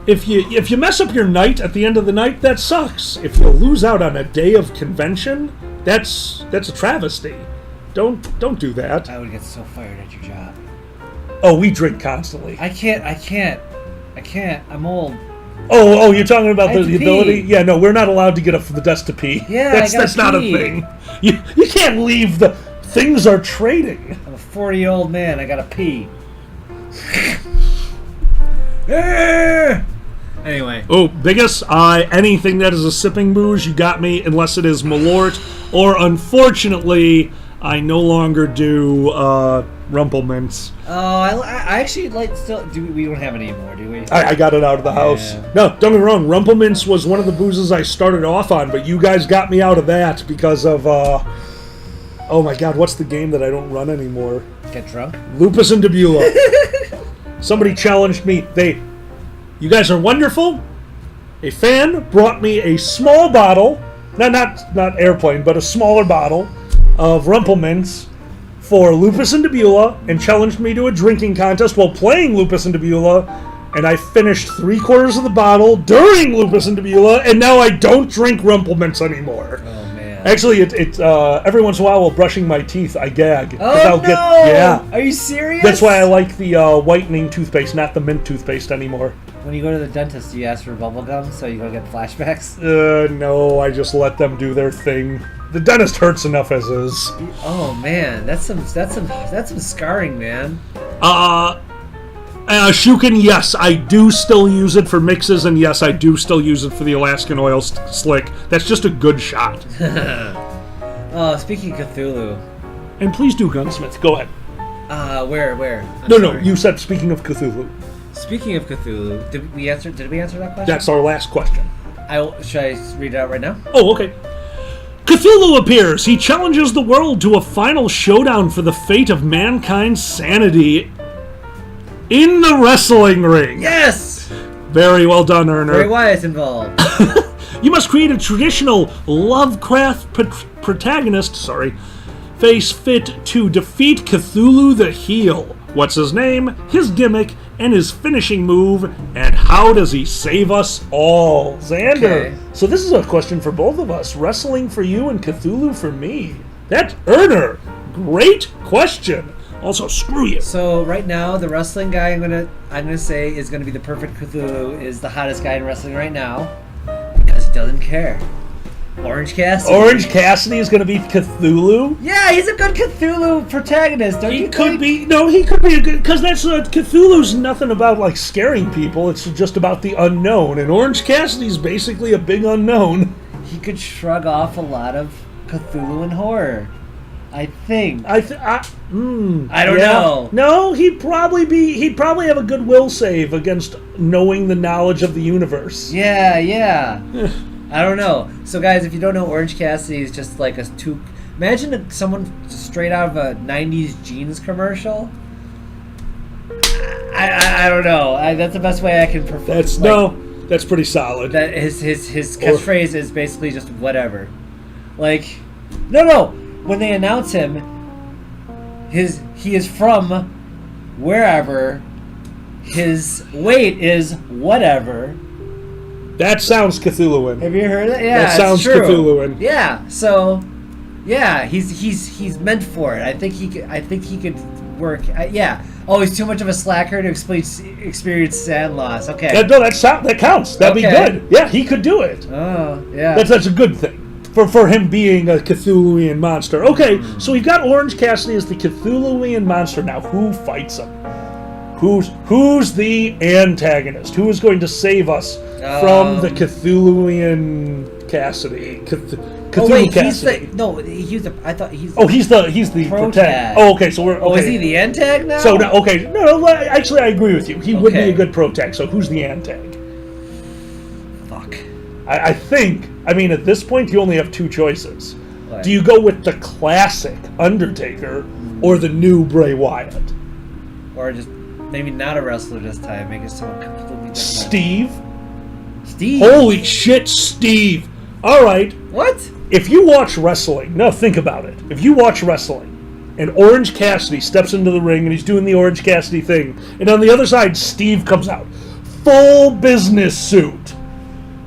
if you mess up your night at the end of the night, that sucks. If you lose out on a day of convention, that's a travesty. Don't do that. I would get so fired at your job. Oh, we drink constantly. I can't. I'm old. Oh, you're talking about I have the to ability? pee. Yeah, no, we're not allowed to get up from the desk to pee. Yeah, that's not a pee. thing. You can't leave the things are trading. I'm a 40-year-old man. I gotta pee. Anyway. Oh, biggest anything that is a sipping booze, you got me, unless it is Malort, or unfortunately, I no longer do Rumplemints. Oh, I actually like still. We don't have any anymore, do we? I got it out of the house. Yeah. No, don't get me wrong. Rumplemints was one of the boozes I started off on, but you guys got me out of that because of oh my God, what's the game that I don't run anymore? Get drunk. Lupus and Debula. Somebody challenged me. You guys are wonderful. A fan brought me a small bottle, not airplane, but a smaller bottle of Rumplemints for Lupus and Debula, and challenged me to a drinking contest while playing Lupus and Debula, and I finished 3/4 of the bottle during Lupus and Debula, and now I don't drink Rumplemints anymore. Oh man! Actually, it's every once in a while while brushing my teeth, I gag. Oh no! Yeah. Are you serious? That's why I like the whitening toothpaste, not the mint toothpaste anymore. When you go to the dentist, do you ask for bubble gum so you don't get flashbacks? No, I just let them do their thing. The dentist hurts enough as is. Oh man, that's some scarring, man. Shukin, yes, I do still use it for mixes, and yes, I do still use it for the Alaskan oil slick. That's just a good shot. Oh, speaking of Cthulhu. And please do, Gunsmith. Go ahead. Where? No, you said speaking of Cthulhu. Speaking of Cthulhu, did we answer that question? That's our last question. Should I read it out right now? Oh, okay. Cthulhu appears. He challenges the world to a final showdown for the fate of mankind's sanity in the wrestling ring. Yes! Very well done, Erner. Bray Wyatt's involved. You must create a traditional Lovecraft protagonist, face fit to defeat Cthulhu the Heel. What's his name, his gimmick, and his finishing move, and how does he save us all? Xander. Okay. So this is a question for both of us. Wrestling for you and Cthulhu for me. That's Erner. Great question. Also, screw you. So right now, the wrestling guy I'm gonna say is gonna be the perfect Cthulhu, is the hottest guy in wrestling right now because he doesn't care. Orange Cassidy. Orange Cassidy is going to be Cthulhu? Yeah, he's a good Cthulhu protagonist, don't you think? He could be a good... Because that's... Cthulhu's nothing about, like, scaring people. It's just about the unknown. And Orange Cassidy's basically a big unknown. He could shrug off a lot of Cthulhu and horror. I think. I don't know. No, he'd probably have a good will save against knowing the knowledge of the universe. Yeah. I don't know. So, guys, if you don't know, Orange Cassidy is just like imagine someone straight out of a '90s jeans commercial. I don't know. That's the best way I can perform. That's pretty solid. That his catchphrase is basically just whatever. Like, no. When they announce him, he is from wherever. His weight is whatever. That sounds Cthulhuan. Have you heard that? Yeah, that sounds true. Cthulhuan. Yeah. So, yeah, he's meant for it. I think he could work. Yeah. Oh, he's too much of a slacker to experience sand loss. Okay. That counts. That'd be good. Yeah, he could do it. Oh, yeah. That's a good thing for him being a Cthulhuian monster. Okay, so we've got Orange Cassidy as the Cthulhuian monster. Now, who fights him? Who's the antagonist? Who is going to save us from the Cthulhuian Cassidy? Cthulhu Cassidy. I thought he's. Oh, he's the protag. Oh, okay. So we're. Okay. Oh, is he the antag now? So no. Actually, I agree with you. He would be a good protag. So who's the antag? Fuck. I think. I mean, at this point, you only have two choices. What? Do you go with the classic Undertaker or the new Bray Wyatt? Or just maybe not a wrestler this time. Make it someone completely different. Steve. Holy shit, Steve. All right. What? If you watch wrestling, think about it. If you watch wrestling, and Orange Cassidy steps into the ring and he's doing the Orange Cassidy thing, and on the other side, Steve comes out, full business suit.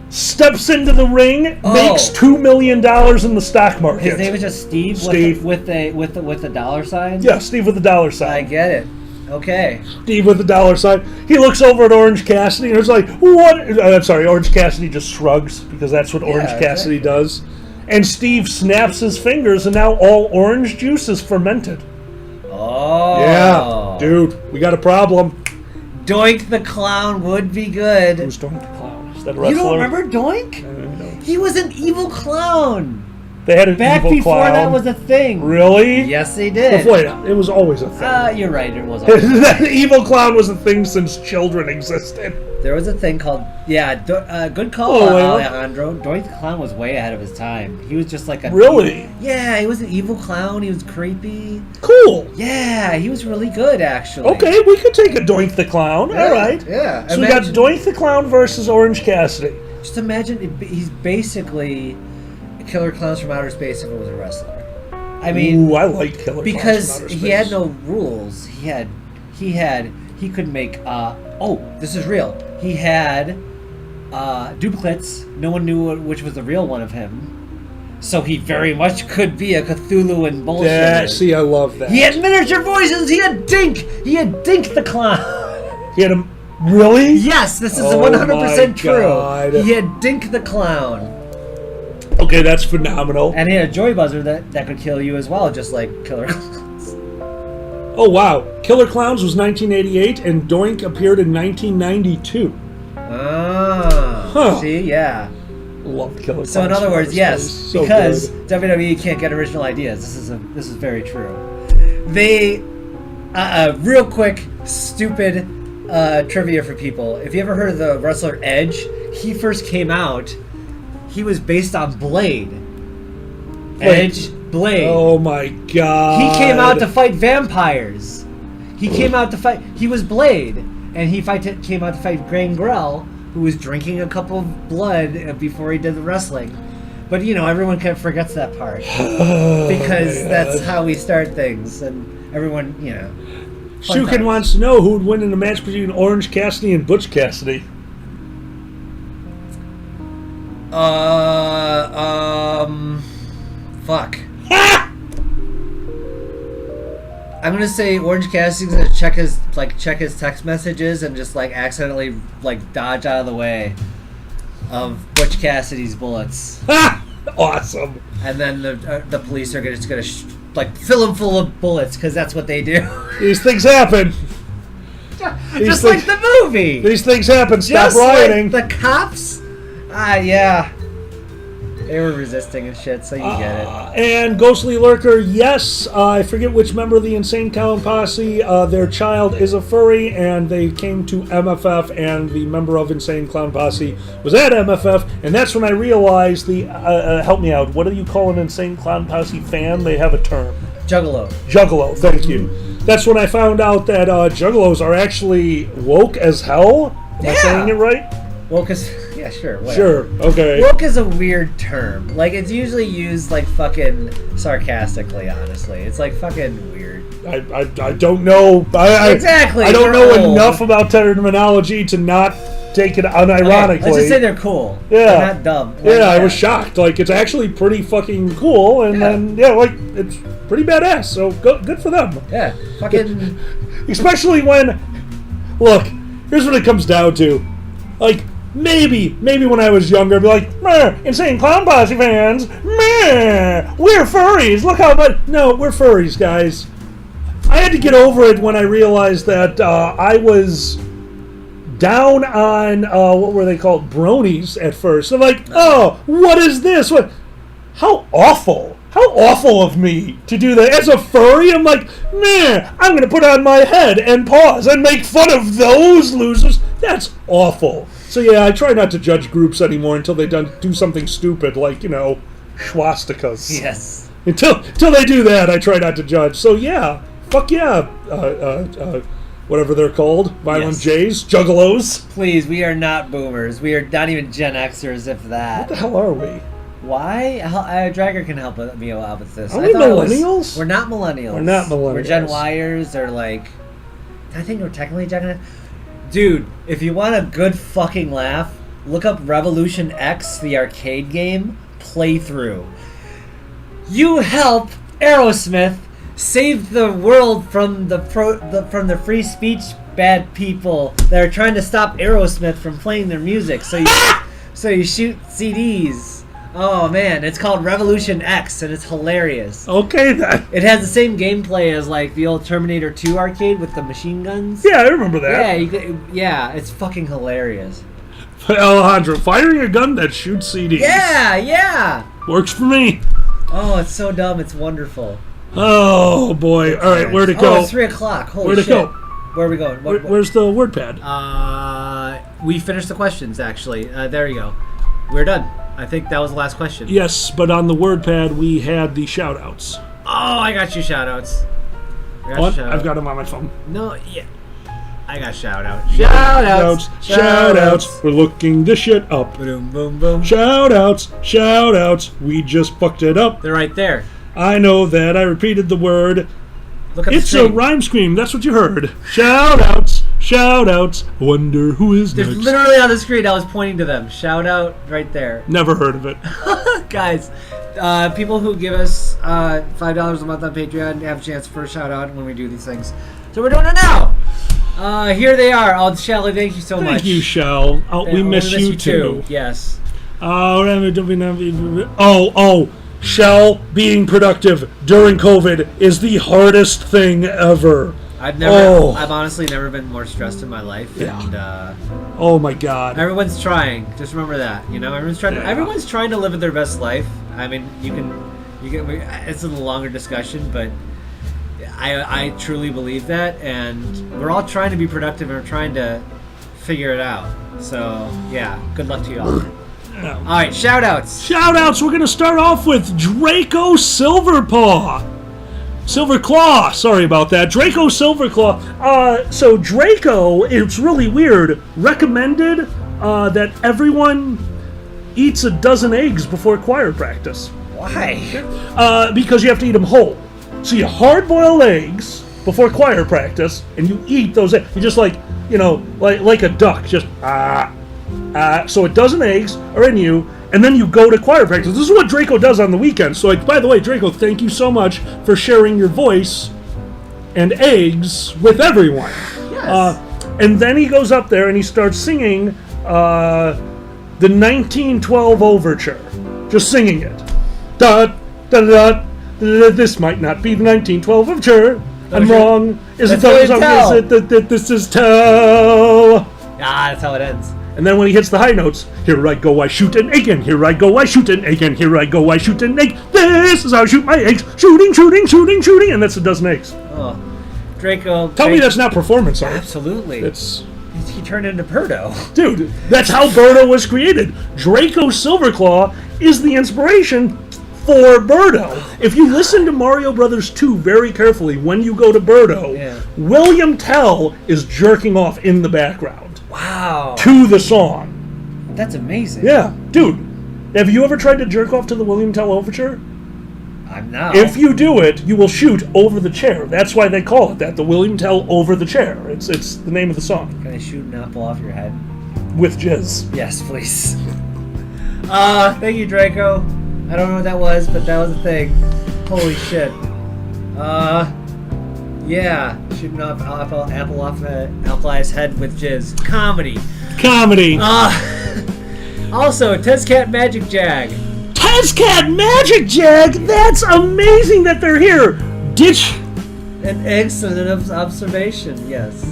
steps into the ring, makes $2 million in the stock market. His name is just Steve. Steve. with the dollar sign. Yeah, Steve with the dollar sign. I get it. Okay. Steve with the dollar sign. He looks over at Orange Cassidy and is like, "What?" I'm sorry. Orange Cassidy just shrugs because that's what Orange Cassidy does. And Steve snaps his fingers, and now all orange juice is fermented. Oh. Yeah, dude, we got a problem. Doink the Clown would be good. Who's Doink the Clown? Is that a wrestler? You don't remember Doink? No. He was an evil clown. They had an Back evil before clown. that was a thing. Really? Yes, they did. Wait, it was always a thing. You're right. It was always a thing. That evil clown was a thing since children existed. There was a thing called good call, Alejandro. Doink the Clown was way ahead of his time. He was just like a really. Yeah, he was an evil clown. He was creepy. Cool. Yeah, he was really good actually. Okay, we could take a Doink the Clown. Yeah, all right. Yeah. So we got Doink the Clown versus Orange Cassidy. Just imagine he's basically Killer Clowns from Outer Space if it was a wrestler. I mean, I like Killer Clowns because from Outer he had Space. no rules. He could make. This is real. He had duplicates. No one knew which was the real one of him. So he very much could be a Cthulhu and bullshit. Yeah, see, I love that. He had miniature voices. He had Dink. He had Dink the Clown. He had him. Really? Yes, this is 100% true. He had Dink the Clown. Okay, that's phenomenal. And he had a joy buzzer that could kill you as well, just like Killer Clowns. Oh, wow. Killer Clowns was 1988, and Doink appeared in 1992. See, yeah. Love Killer Clowns. So in other words, yes, So because good. WWE can't get original ideas. This is very true. They, real quick, stupid trivia for people. If you ever heard of the wrestler Edge, he first came out. He was based on Blade. Edge, Blade. Oh my god. He came out to fight vampires. He came out to fight. He was Blade, and he came out to fight Gangrel, who was drinking a cup of blood before he did the wrestling. But everyone kind of forgets that part because that's how we start things, and everyone, Shukin wants to know who would win in a match between Orange Cassidy and Butch Cassidy. Fuck. I'm gonna say Orange Cassidy's gonna check his text messages and just accidentally dodge out of the way of Butch Cassidy's bullets. Awesome. And then the police are just gonna fill him full of bullets because that's what they do. These things happen. Just like the movie. These things happen. Stop Just rioting. like the cops. Yeah. They were resisting and shit, so you get it. And Ghostly Lurker, yes, I forget which member of the Insane Clown Posse, their child is a furry, and they came to MFF, and the member of Insane Clown Posse was at MFF, and that's when I realized help me out, what do you call an Insane Clown Posse fan? They have a term. Juggalo. Juggalo, thank you. That's when I found out that Juggalos are actually woke as hell. Am I saying it right? Woke as... Yeah, sure. Whatever. Sure, okay. Woke is a weird term. It's usually used fucking sarcastically, honestly. It's fucking weird. I don't know. Exactly. I don't know old. enough about terminology to not take it unironically. Okay, let's just say they're cool. Yeah. They're not dumb. I was shocked. It's actually pretty fucking cool, and then it's pretty badass. So good for them. Yeah. Fucking. Especially when, look, here's what it comes down to, Maybe when I was younger, I'd be like, meh, Insane Clown Posse fans, meh, we're furries, look how much... No, we're furries, guys. I had to get over it when I realized that I was down on, what were they called, bronies at first. I'm like, oh, what is this? What? How awful. How awful of me to do that. As a furry, I'm like, meh, I'm going to put on my head and pause and make fun of those losers. That's awful. So yeah, I try not to judge groups anymore until they do something stupid like, swastikas. Yes. Until they do that, I try not to judge. So yeah, fuck yeah, whatever they're called, Violent Jays, Juggalos. Please, we are not boomers. We are not even Gen Xers, if that. What the hell are we? Why? Dragger can help me out with this. Are we millennials? We're not millennials. We're not millennials. We're Gen Yers, or I think we're technically Gen X. Dude, if you want a good fucking laugh, look up Revolution X, the arcade game, playthrough. You help Aerosmith save the world from the free speech bad people that are trying to stop Aerosmith from playing their music. So you shoot CDs. Oh man, it's called Revolution X and it's hilarious. Okay then. It has the same gameplay as like the old Terminator 2 arcade with the machine guns. Yeah, I remember that. Yeah, it's fucking hilarious. Alejandro, firing a gun that shoots CDs. Yeah. Works for me. Oh, it's so dumb. It's wonderful. Oh boy. All right, where'd it go? Oh, it's 3 o'clock. Holy Where'd it shit. go? Where are we going? Where's the word pad? We finished the questions actually. There you go. We're done. I think that was the last question. Yes, but on the word pad we had the shout outs. Oh, I got you shout outs. I've got them on my phone. No, yeah. I got shout out. Shout outs. We're looking this shit up. Boom, boom, boom. Shout outs. We just fucked it up. They're right there. I know that. I repeated the word. Look at it's a rhyme scream. That's what you heard. Shout outs. Wonder who is They're next. literally on the screen. I was pointing to them. Shout out right there. Never heard of it. Guys, people who give us $5 a month on Patreon have a chance for a shout out when we do these things. So we're doing it now. Here they are. Oh, Shelly, thank you so much. Thank you, Shell. Oh, we miss you too. Yes. Shell, being productive during COVID is the hardest thing ever. I've honestly never been more stressed in my life. Yeah. And, oh my God. everyone's trying. Just remember that. You know, everyone's trying to live their best life. I mean, you can. It's a longer discussion, but I truly believe that, and we're all trying to be productive and we're trying to figure it out. So yeah, good luck to you all. Yeah. All right, shout outs. We're going to start off with Draco Silverclaw. Sorry about that. Draco Silverclaw. So Draco, it's really weird. Recommended that everyone eats a dozen eggs before choir practice. Why? Because you have to eat them whole. So you hard-boil eggs before choir practice, and you eat those eggs. You just like a duck, just so a dozen eggs are in you, and then you go to choir practice. This is what Draco does on the weekends. So, by the way, Draco, thank you so much for sharing your voice and eggs with everyone. Yes. And then he goes up there and he starts singing the 1912 Overture. Just singing it. Da, da, da, da. This might not be the 1912 Overture. I'm wrong. Is it that this is tell? That's how it ends. And then when he hits the high notes, here I go, I shoot an egg, and here I go, I shoot an egg, and here I go, I shoot an egg. This is how I shoot my eggs. Shooting, and that's a dozen eggs. Oh, Draco. Tell me that's not performance art. Absolutely. He turned into Birdo. Dude, that's how Birdo was created. Draco Silverclaw is the inspiration for Birdo. If you listen to Mario Brothers 2 very carefully when you go to Birdo, William Tell is jerking off in the background. Wow. To the song. That's amazing. Yeah. Dude, have you ever tried to jerk off to the William Tell Overture? I'm not. If you do it, you will shoot over the chair. That's why they call it that, the William Tell Over the Chair. It's the name of the song. Can I shoot an apple off your head? With jizz. Yes, please. Thank you, Draco. I don't know what that was, but that was a thing. Holy shit. Yeah, shooting off apple off Alkali's head with jizz. Comedy. Also, Tezcat Magic Jag. Tezcat Magic Jag! That's amazing that they're here! Ditch. An excellent observation, yes.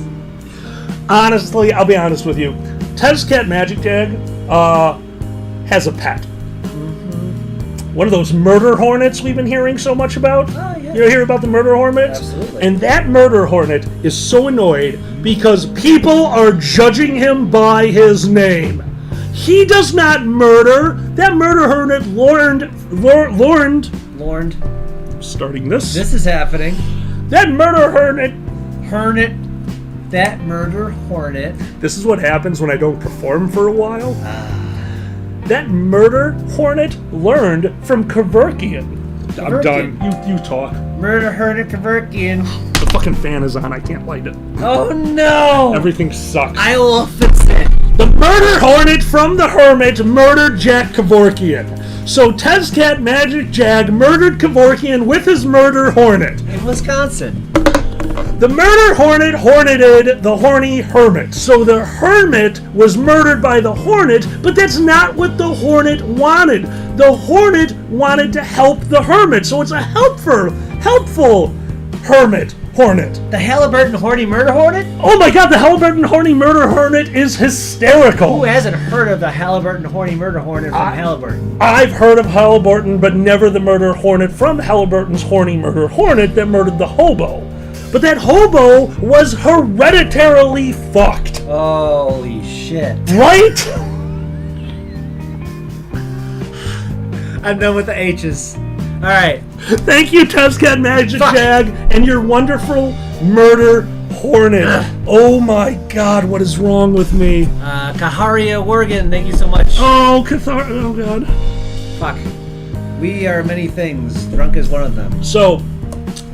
Honestly, I'll be honest with you. Tezcat Magic Jag has a pet. One of those murder hornets we've been hearing so much about. Oh, yeah. You hear about the murder hornets? Absolutely. And that murder hornet is so annoyed because people are judging him by his name. He does not murder. That murder hornet learned. Starting this. This is happening. That murder hornet. That murder hornet. This is what happens when I don't perform for a while. That murder hornet learned from Kevorkian. I'm done. You talk. Murder hornet Kevorkian. The fucking fan is on. I can't light it. Oh no! Everything sucks. I will fix it. The Murder Hornet from the Hermit murdered Jack Kevorkian. So Tezcat Magic Jag murdered Kevorkian with his Murder Hornet. In Wisconsin. The Murder Hornet horneted the horny Hermit. So the Hermit was murdered by the Hornet, but that's not what the Hornet wanted. The Hornet wanted to help the Hermit, so it's a helpful Hermit Hornet. The Halliburton Horny Murder Hornet? Oh my god, the Halliburton Horny Murder Hornet is hysterical. Who hasn't heard of the Halliburton Horny Murder Hornet from Halliburton? I've heard of Halliburton, but never the Murder Hornet from Halliburton's Horny Murder Hornet that murdered the hobo. But that hobo was hereditarily fucked. Holy shit. Right? I'm done with the H's. Alright. Thank you, Tezcat Magic Jag, and your wonderful Murder Hornet. Oh my god, what is wrong with me? Kaharia Worgen, thank you so much. Oh, oh god. Fuck. We are many things. Drunk is one of them. So,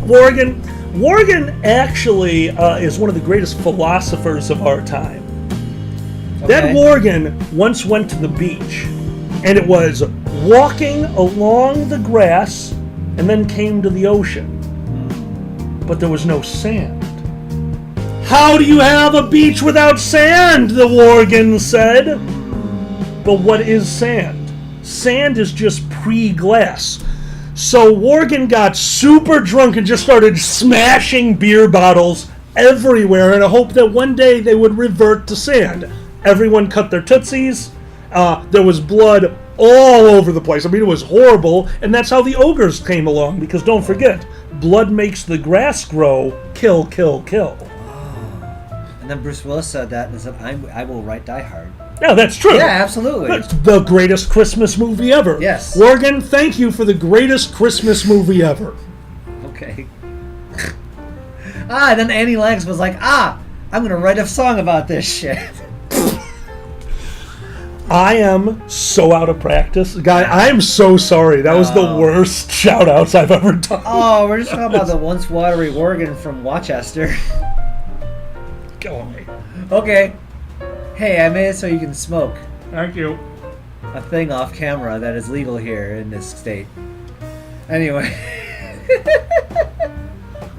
Worgen actually is one of the greatest philosophers of our time. Okay. That Worgen once went to the beach, and it was walking along the grass and then came to the ocean. But there was no sand. How do you have a beach without sand? The Worgen said. But what is sand? Sand is just pre-glass. So Worgen got super drunk and just started smashing beer bottles everywhere in a hope that one day they would revert to sand. Everyone cut their tootsies. There was blood all over the place. I mean, it was horrible, and that's how the ogres came along, because don't forget, blood makes the grass grow. Kill, kill, kill. And then Bruce Willis said that and said, I will write Die Hard. Yeah, that's true. Yeah, absolutely. That's the greatest Christmas movie ever. Yes. Worgen, thank you for the greatest Christmas movie ever. Okay. And then Annie Lennox was like, I'm going to write a song about this shit. I am so out of practice. Guy, I am so sorry. That was the worst shout-outs I've ever done. Oh, we're just talking about the once watery Worgen from Worcester. Go away. Okay. Hey, I made it so you can smoke. Thank you. A thing off camera that is legal here in this state. Anyway.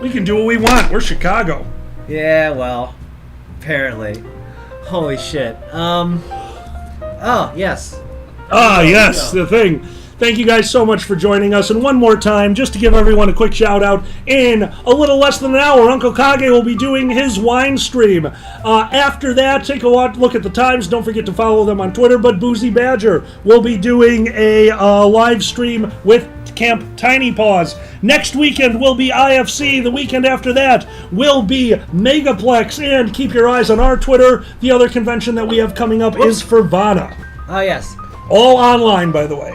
We can do what we want. We're Chicago. Yeah, well, apparently. Holy shit. Oh, yes. Yes, the thing. Thank you guys so much for joining us. And one more time, just to give everyone a quick shout out, in a little less than an hour, Uncle Kage will be doing his wine stream. After that, take a look at the times. Don't forget to follow them on Twitter. But Boozy Badger will be doing a live stream with Camp Tiny Paws. Next weekend will be IFC. The weekend after that will be Megaplex. And keep your eyes on our Twitter. The other convention that we have coming up is Fervana. Oh, yes. All online, by the way.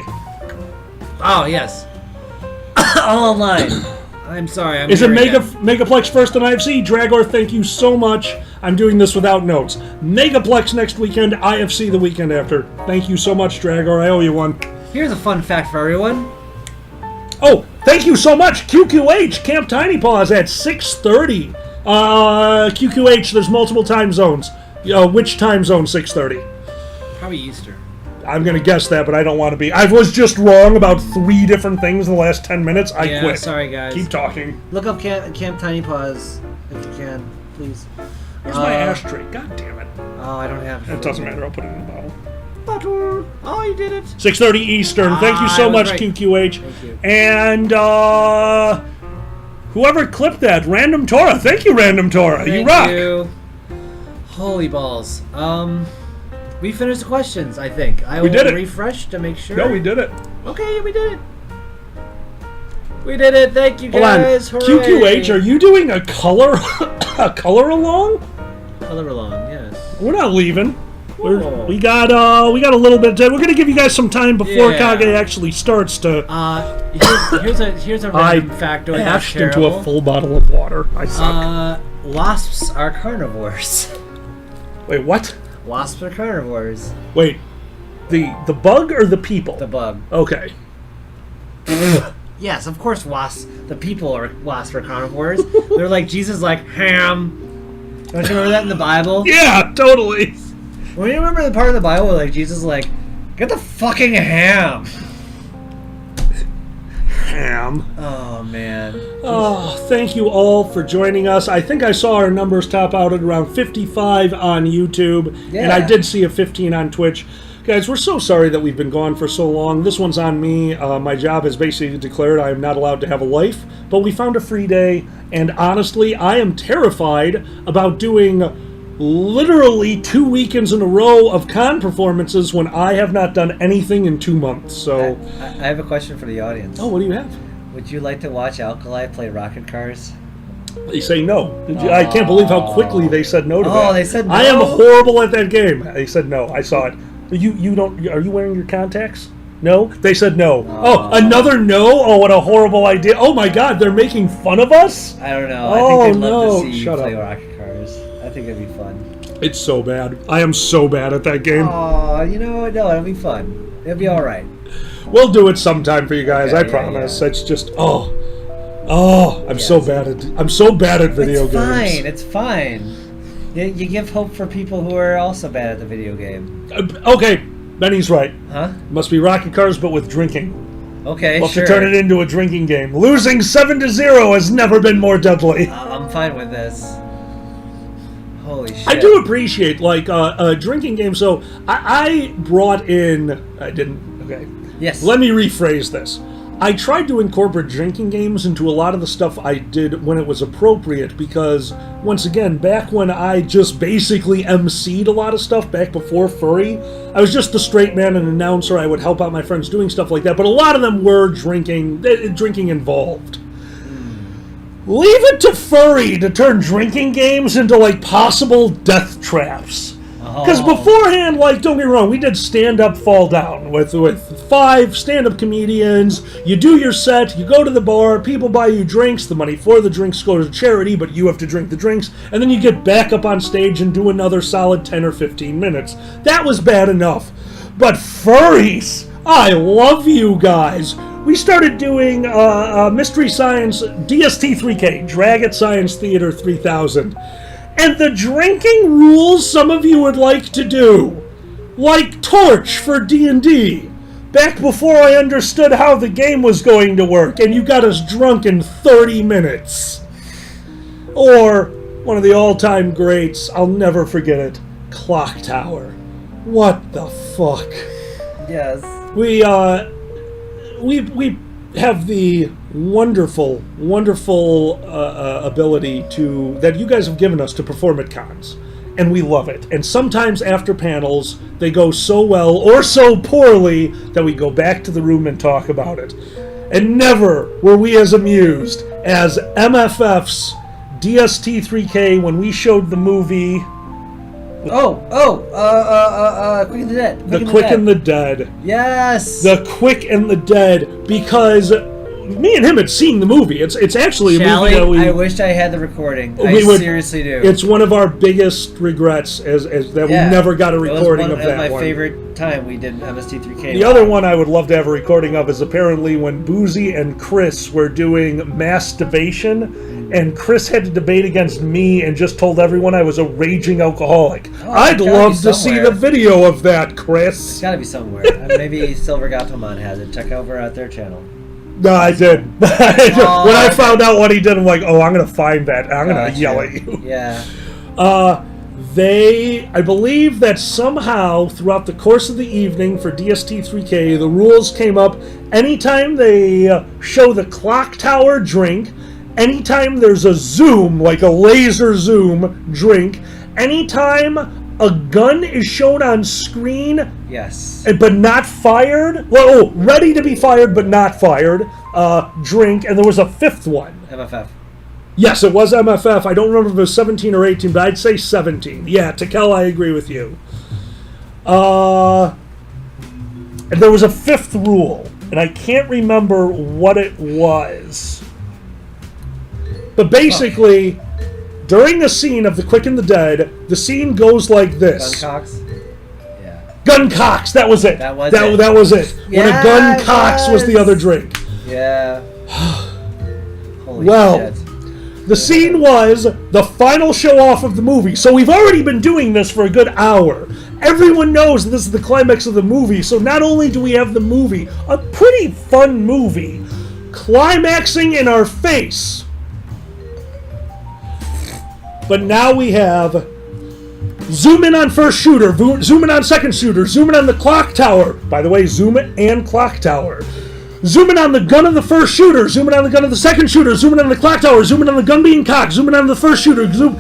Oh, yes. All online. I'm sorry. Is it Megaplex first on IFC? Dragor, thank you so much. I'm doing this without notes. Megaplex next weekend, IFC the weekend after. Thank you so much, Dragor. I owe you one. Here's a fun fact for everyone. Oh, thank you so much, QQH, Camp Tiny Paws at 6:30. QQH, there's multiple time zones. Which time zone 6:30? Probably Easter. I'm going to guess that, but I don't want to be. I was just wrong about 3 different things in the last 10 minutes. I quit. Sorry, guys. Keep talking. Look up Camp Tiny Paws if you can, please. Where's my ashtray? God damn it. Oh, I don't have it. It doesn't matter. I'll put it in the bottle. Oh, you did it. 6:30 Eastern. Thank you so much, right. QQH. Thank you. And whoever clipped that, Random Torah. Thank you, Random Torah. You rock. Thank you. Holy balls. We finished the questions, I think. We did it. Refresh to make sure. No, we did it. Okay, we did it. We did it. Thank you, guys. Hold on. QQH, are you doing a color along? Color along, yes. We're not leaving. We got a little bit. We're gonna give you guys some time before Kage actually starts to. Here's a random factoid. I hashed into a full bottle of water. I suck. Wasps are carnivores. Wait, what? Wasps are carnivores. Wait, the bug or the people? The bug. Okay. Yes, of course. Wasps. The people are wasps are carnivores. They're like Jesus, like ham. Don't you remember that in the Bible? Yeah, totally. Well, you remember the part of the Bible where, like, Jesus is like, get the fucking ham. Ham. Oh, man. Oh, thank you all for joining us. I think I saw our numbers top out at around 55 on YouTube, and I did see a 15 on Twitch. Guys, we're so sorry that we've been gone for so long. This one's on me. My job is basically declared I am not allowed to have a life, but we found a free day, and honestly, I am terrified about doing literally 2 weekends in a row of con performances when I have not done anything in 2 months. So I have a question for the audience. Oh, what do you have? Would you like to watch Alkali play Rocket Cars? They say no. I can't believe how quickly they said no to that. Oh, they said no? I am horrible at that game. They said no. I saw it. You don't. Are you wearing your contacts? No? They said no. Oh, another no? Oh, what a horrible idea. Oh my god, they're making fun of us? I don't know. Oh, I think they'd love no. to see you Shut play up. Rocket Cars. I think it'd be fun. It's so bad. I am so bad at that game. Oh, you know what? No, it'll be fun. It'll be alright. We'll do it sometime for you guys, Okay, I promise. It's just I'm so bad at video games. It's fine. You give hope for people who are also bad at the video game. Okay, Benny's right. Huh? Must be Rocket Cars, but with drinking. Okay, We'll have sure. to turn it into a drinking game. Losing 7-0 has never been more deadly. I'm fine with this. Holy shit. I do appreciate, like, a drinking game. So, I brought in... I didn't... Okay. Yes. Let me rephrase this. I tried to incorporate drinking games into a lot of the stuff I did when it was appropriate because, once again, back when I just basically emceed a lot of stuff, back before Furry, I was just the straight man and announcer. I would help out my friends doing stuff like that, but a lot of them were drinking involved. Leave it to Furry to turn drinking games into, like, possible death traps. Because beforehand, like, don't get me wrong, we did stand-up fall down with 5 stand-up comedians. You do your set, you go to the bar, people buy you drinks, the money for the drinks goes to charity, but you have to drink the drinks, and then you get back up on stage and do another solid 10 or 15 minutes. That was bad enough. But furries, I love you guys. We started doing Mystery Science DST3K, Dragon Science Theater 3000. And the drinking rules some of you would like to do. Like Torch for D&D. Back before I understood how the game was going to work, and you got us drunk in 30 minutes. Or, one of the all-time greats, I'll never forget it, Clock Tower. What the fuck? Yes. We have the wonderful ability that you guys have given us to perform at cons, and we love it. And sometimes after panels, they go so well or so poorly that we go back to the room and talk about it. And never were we as amused as MFF's DST3K when we showed the movie. Quick and the Dead. The Quick and the Dead. Yes. The Quick and the Dead, because me and him had seen the movie. It's actually a movie that we... I wish I had the recording. Seriously do. It's one of our biggest regrets as that we never got a recording of that one. It was my favorite time we did MST3K. The other one I would love to have a recording of is apparently when Boozy and Chris were doing masturbation, and Chris had to debate against me and just told everyone I was a raging alcoholic. I'd love to see the video of that, Chris. It's gotta be somewhere. Maybe Silver Gatomon has it. Check over at their channel. No, I did. When I found out what he did, I'm like, oh, I'm going to find that. I'm going to yell at you. Yeah. I believe that somehow, throughout the course of the evening for DST3K, the rules came up. Anytime they show the Clock Tower drink, anytime there's a zoom, like a laser zoom drink, anytime a gun is shown on screen, yes, but not fired. Well, ready to be fired but not fired. Drink, and there was a fifth one. MFF. Yes, it was MFF. I don't remember if it was 17 or 18, but I'd say 17. Yeah, Tequila, I agree with you. And there was a fifth rule, and I can't remember what it was. But basically, during the scene of The Quick and the Dead, the scene goes like this. Guncocks? Yeah. Guncocks, that was it. That was it. Yeah, when a gun cocks was the other drink. Yeah. Holy well, shit. The scene was the final show-off of the movie. So we've already been doing this for a good hour. everyone knows this is the climax of the movie, so not only do we have the movie, a pretty fun movie, climaxing in our face, but now we have zoom in on first shooter, zoom in on second shooter, zoom in on the clock tower. By the way, zoom in and clock tower. Zoom in on the gun of the first shooter, zoom in on the gun of the second shooter, zoom in on the clock tower, zoom in on the gun being cocked, zoom in on the first shooter, zoom.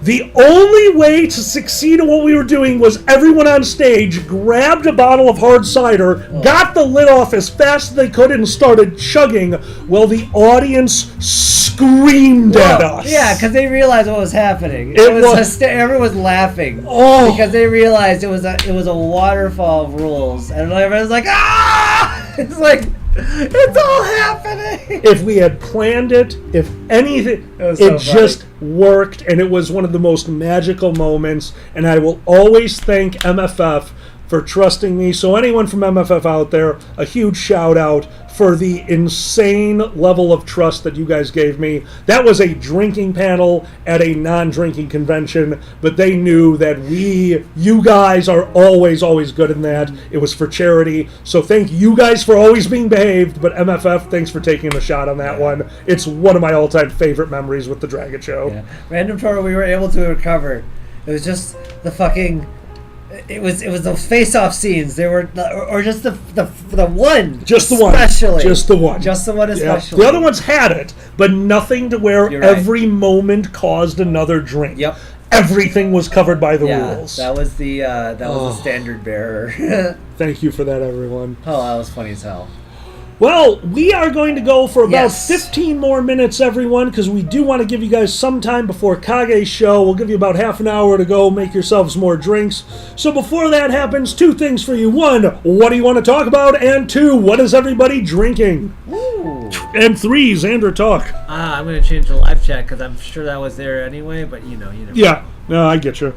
The only way to succeed in what we were doing was everyone on stage grabbed a bottle of hard cider, got the lid off as fast as they could, and started chugging while the audience screamed at us. Yeah, because they realized what was happening. Everyone was laughing because they realized it was a waterfall of rules, and everyone was like, ah! It's like, it's all happening. If we had planned it, if anything, it just worked, and it was one of the most magical moments, and I will always thank MFF for trusting me. So anyone from MFF out there, a huge shout out for the insane level of trust that you guys gave me. That was a drinking panel at a non-drinking convention, but they knew that you guys are always good in that. It was for charity. So thank you guys for always being behaved, but MFF, thanks for taking a shot on that one. It's one of my all-time favorite memories with the Dragon Show. Yeah. Random tour we were able to recover. It was just the fucking... It was those face-off scenes. They were, or just the one. Just the one. Especially. Just the one. Just the one especially. The other ones had it, but nothing to where every moment caused another drink. Yep. Everything was covered by the rules. That was the standard bearer. Thank you for that, everyone. Oh, that was funny as hell. Well, we are going to go for about 15 more minutes, everyone, because we do want to give you guys some time before Kage's show. We'll give you about half an hour to go make yourselves more drinks. So before that happens, two things for you. One, what do you want to talk about? And two, what is everybody drinking? Ooh. And three, Xander, talk. I'm going to change the live chat because I'm sure that was there anyway, but you never know. Yeah, no, I get you.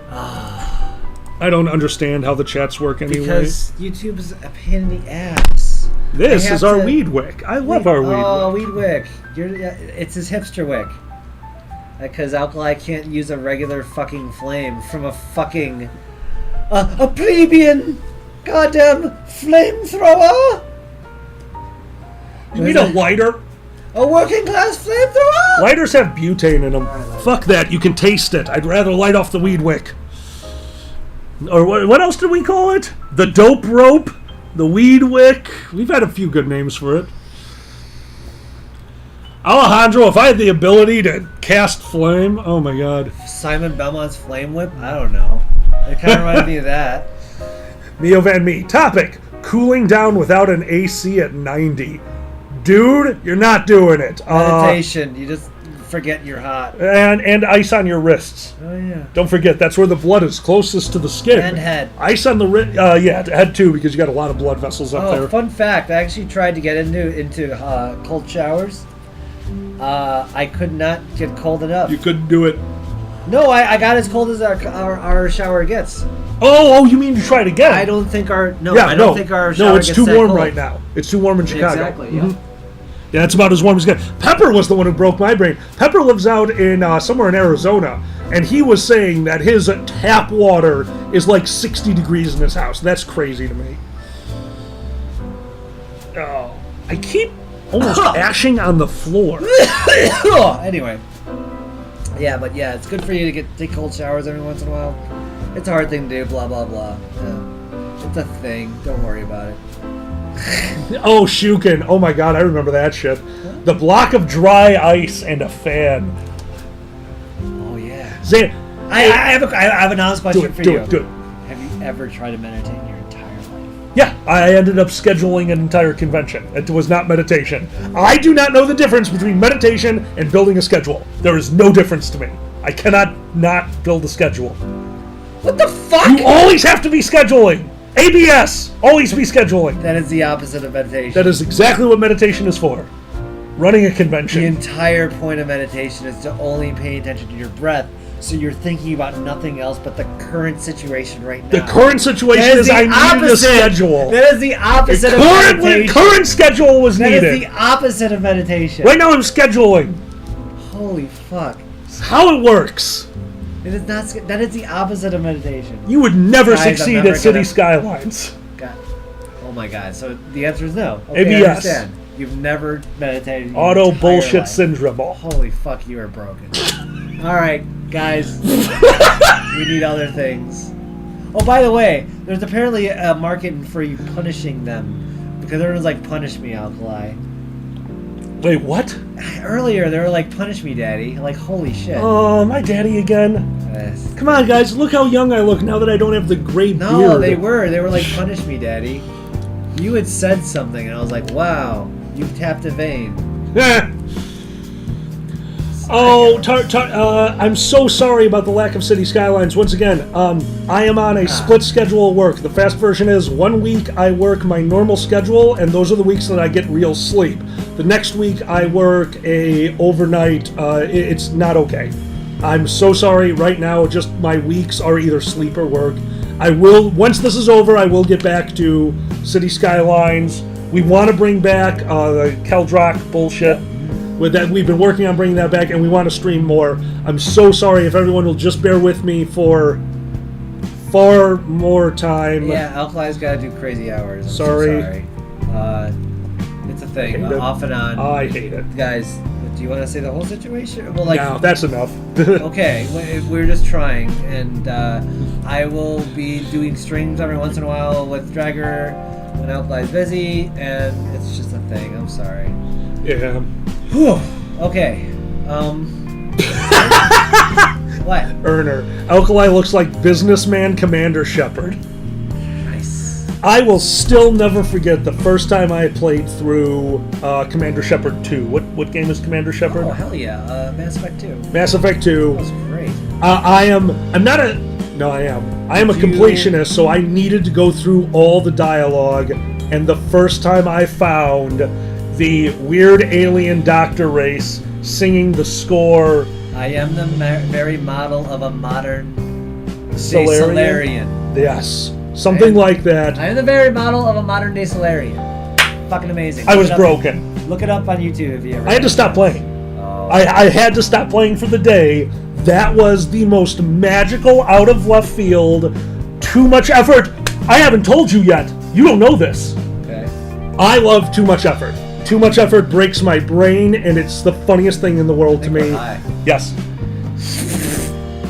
I don't understand how the chats work anyway. Because YouTube is a pain in the ass. This is our weed wick. I love our weed wick. Oh, weed wick. It's his hipster wick. Because Alkali can't use a regular fucking flame from a fucking... a plebeian goddamn flamethrower? You need a lighter? A working class flamethrower? Lighters have butane in them. Fuck that. You can taste it. I'd rather light off the weed wick. Or what else did we call it? The dope rope? The weed wick. We've had a few good names for it. Alejandro, if I had the ability to cast flame, oh my god. Simon Belmont's flame whip? I don't know. It kind of reminded me of that. Mio Van Me. Topic: cooling down without an AC at 90. Dude, you're not doing it. Meditation. You just forget you're hot. And ice on your wrists. Oh yeah. Don't forget, that's where the blood is closest to the skin. And head. Ice on the wrist. Head too, because you got a lot of blood vessels up there. Fun fact: I actually tried to get into cold showers. I could not get cold enough. You couldn't do it. No, I got as cold as our shower gets. Oh, you mean you tried again? I don't think our shower it's gets too that warm cold. right now. It's too warm in Chicago. Exactly. Yeah. Yeah, it's about as warm as it gets. Pepper was the one who broke my brain. Pepper lives out in somewhere in Arizona, and he was saying that his tap water is like 60 degrees in his house. That's crazy to me. Oh, I keep almost ashing on the floor. Anyway. Yeah, but yeah, it's good for you to take cold showers every once in a while. It's a hard thing to do, blah, blah, blah. It's a thing. Don't worry about it. Oh, Shukin. Oh my god, I remember that shit. The block of dry ice and a fan. Oh, yeah. I have an honest question for you. Do it. Have you ever tried to meditate in your entire life? Yeah, I ended up scheduling an entire convention. It was not meditation. I do not know the difference between meditation and building a schedule. There is no difference to me. I cannot not build a schedule. What the fuck? You always have to be scheduling. ABS, always be scheduling. That is the opposite of meditation. That is exactly what meditation is for. Running a convention. The entire point of meditation is to only pay attention to your breath, so you're thinking about nothing else but the current situation right now. The current situation is I needed a schedule. That is the opposite of meditation. Current schedule was needed. That is the opposite of meditation. Right now I'm scheduling. Holy fuck. It's how it works. It is not. That is the opposite of meditation. You would never Guys, I'm succeed never at City gonna- Skylines. God. Oh my God. So the answer is no. Okay, Maybe I yes. understand. You've never meditated. your Auto entire bullshit life. syndrome. Holy fuck, you are broken. All right, guys. We need other things. Oh, by the way, there's apparently a market for you punishing them because everyone's like, "Punish me, Alkali." Wait, what? Earlier, they were like, "Punish me, Daddy." Like, holy shit. Oh, my daddy again. Yes. Come on, guys. Look how young I look now that I don't have the gray beard. No, they were. They were like, "Punish me, Daddy." You had said something, and I was like, "Wow, you've tapped a vein." Oh, I'm so sorry about the lack of City Skylines. Once again, I am on a split schedule of work. The fast version is 1 week I work my normal schedule, and those are the weeks that I get real sleep. The next week I work a overnight. It's not okay. I'm so sorry. Right now, just my weeks are either sleep or work. I will, once this is over, I will get back to City Skylines. We want to bring back the Keldrock bullshit. With that, we've been working on bringing that back, and we want to stream more. I'm so sorry if everyone will just bear with me for far more time. Yeah, Alkali's got to do crazy hours. I'm Sorry. So sorry. It's a thing, Hate it. off and on. I hate it. Guys, do you want to say the whole situation? Well, like, No, that's enough. Okay, we're just trying, and I will be doing streams every once in a while with Dragger when Alkali's busy, and it's just a thing. I'm sorry. Yeah. Whew. Okay. What? Earner. Alkali looks like businessman Commander Shepard. Nice. I will still never forget the first time I played through Commander Shepard 2. What game is Commander Shepard? Oh, hell yeah. Mass Effect 2. Mass Effect 2. That was great. I am a completionist, so I needed to go through all the dialogue, and the first time I found the weird alien doctor race singing the score. I am the very model of a modern Solarian? Solarian. Yes, something like that. I am the very model of a modern day Solarian. Fucking amazing. I was Look it up- broken. Look it up on YouTube if you ever. I had to stop playing. Oh. I had to stop playing for the day. That was the most magical, out of left field, too much effort. I haven't told you yet. You don't know this. Okay. I love Too Much Effort. Too Much Effort breaks my brain, and it's the funniest thing in the world to me. Yes.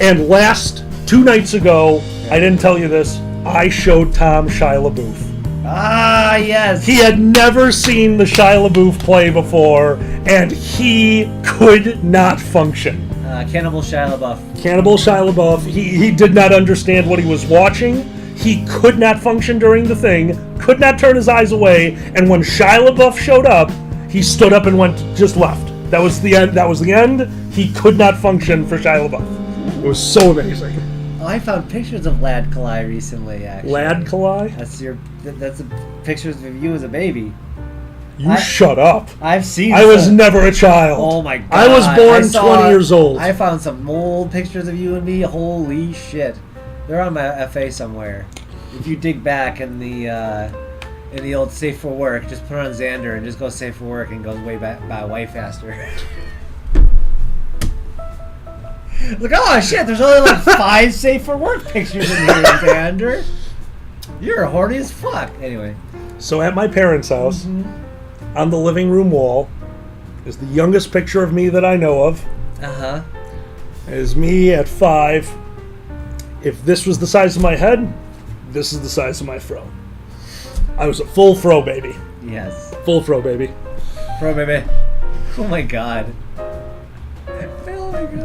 And last 2 nights ago, I didn't tell you this, I showed Tom Shia LaBeouf. Ah, yes. He had never seen the Shia LaBeouf play before, and he could not function. Cannibal Shia LaBeouf. Cannibal Shia LaBeouf, he did not understand what he was watching. He could not function during the thing, could not turn his eyes away, and when Shia LaBeouf showed up, he stood up and just left. That was the end. That was the end. He could not function for Shia LaBeouf. It was so amazing. Oh, I found pictures of Lad Kalai recently, actually. Lad Kalai? That's pictures of you as a baby. Shut up. I've seen I was some. never a child. Oh my god. I was born 20 years old. I found some old pictures of you and me. Holy shit. They're on my FA somewhere. If you dig back in the old Safe for Work, just put on Xander and just go Safe for Work and goes way faster. Look, oh shit, there's only like 5 Safe for Work pictures in here, Xander. You're horny as fuck. Anyway. So at my parents' house, on the living room wall, is the youngest picture of me that I know of. Uh-huh. Is me at 5. If this was the size of my head, this is the size of my fro. I was a full fro baby. Yes. Full fro baby. Fro baby. Oh my god.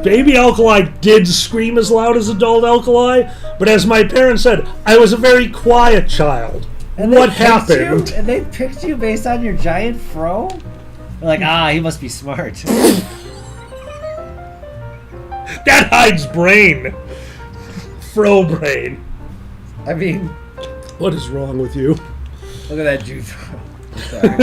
Baby Alkali did scream as loud as adult Alkali, but as my parents said, I was a very quiet child. And what happened? And they picked you based on your giant fro? They're like, he must be smart. That hides brain. Fro brain. I mean... What is wrong with you? Look at that Jew fro. Sorry.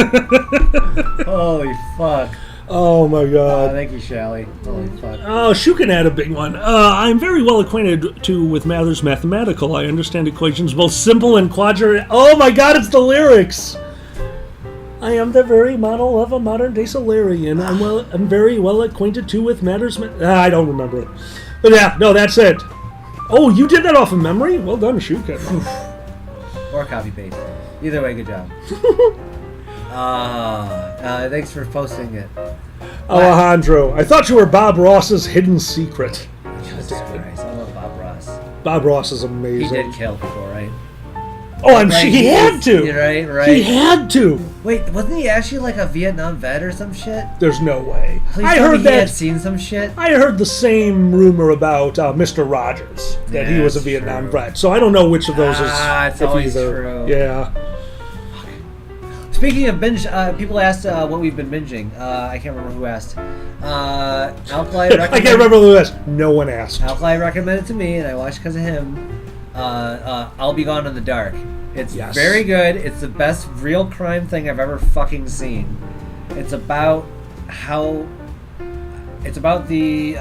Holy fuck. Oh my god. Thank you, Shally. Holy fuck. Oh, Shukin had a big one. I'm very well acquainted with Mather's mathematical. I understand equations both simple and quadratic. Oh my god, it's the lyrics! I am the very model of a modern-day Solarian. I'm very well acquainted, too, with matters... I don't remember it. But yeah, no, that's it. Oh, you did that off of memory? Well done, Shuka. Or copy-paste. Either way, good job. Thanks for posting it. Alejandro, I thought you were Bob Ross's hidden secret. Jesus Christ, I love Bob Ross. Bob Ross is amazing. He did kill people, right? Oh, I'm sure he had to. Right. He had to. Wait, wasn't he actually like a Vietnam vet or some shit? There's no way. Please I tell me heard he that. had seen some shit. I heard the same rumor about Mr. Rogers, that he was a Vietnam vet. So I don't know which of those is. It's always true. Yeah. Speaking of binge, people asked what we've been binging. I can't remember who asked. Alkali recommended. I can't remember who asked. No one asked. Alkali recommended it to me, and I watched because of him. I'll Be Gone in the Dark. It's very good. It's the best real crime thing I've ever fucking seen. It's about It's about the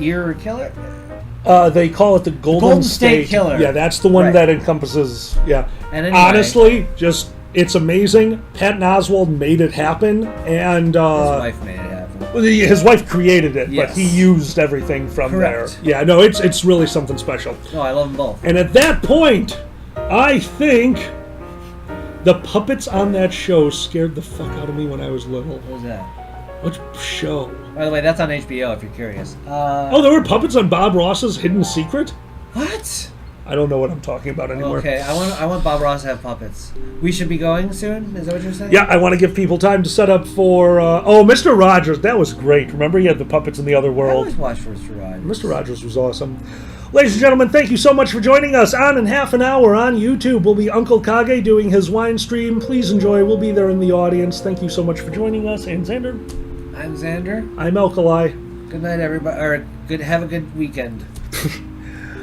ear killer. They call it the Golden State Killer. Yeah, that's the one that encompasses. Yeah. And anyway, honestly, it's amazing. Patton Oswalt made it happen, and his wife made it happen. His wife created it, Yes. but he used everything from Correct. there. Yeah, no, it's really something special. No, I love them both. And at that point, I think the puppets on that show scared the fuck out of me when I was little. What was that? Which show? By the way, that's on HBO if you're curious. Oh, there were puppets on Bob Ross's Hidden Secret? What? I don't know what I'm talking about anymore. Okay, I want Bob Ross to have puppets. We should be going soon? Is that what you're saying? Yeah, I want to give people time to set up for... Mr. Rogers. That was great. Remember he had the puppets in the other I world? always watch Mr. Rogers. Mr. Rogers was awesome. Ladies and gentlemen, thank you so much for joining us. On in half an hour on YouTube will be Uncle Kage doing his wine stream. Please enjoy. We'll be there in the audience. Thank you so much for joining us. And Xander? I'm Xander. I'm Alkali. Good night, everybody. Or have a good weekend.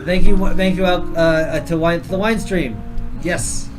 Thank you to the wine stream. Yes.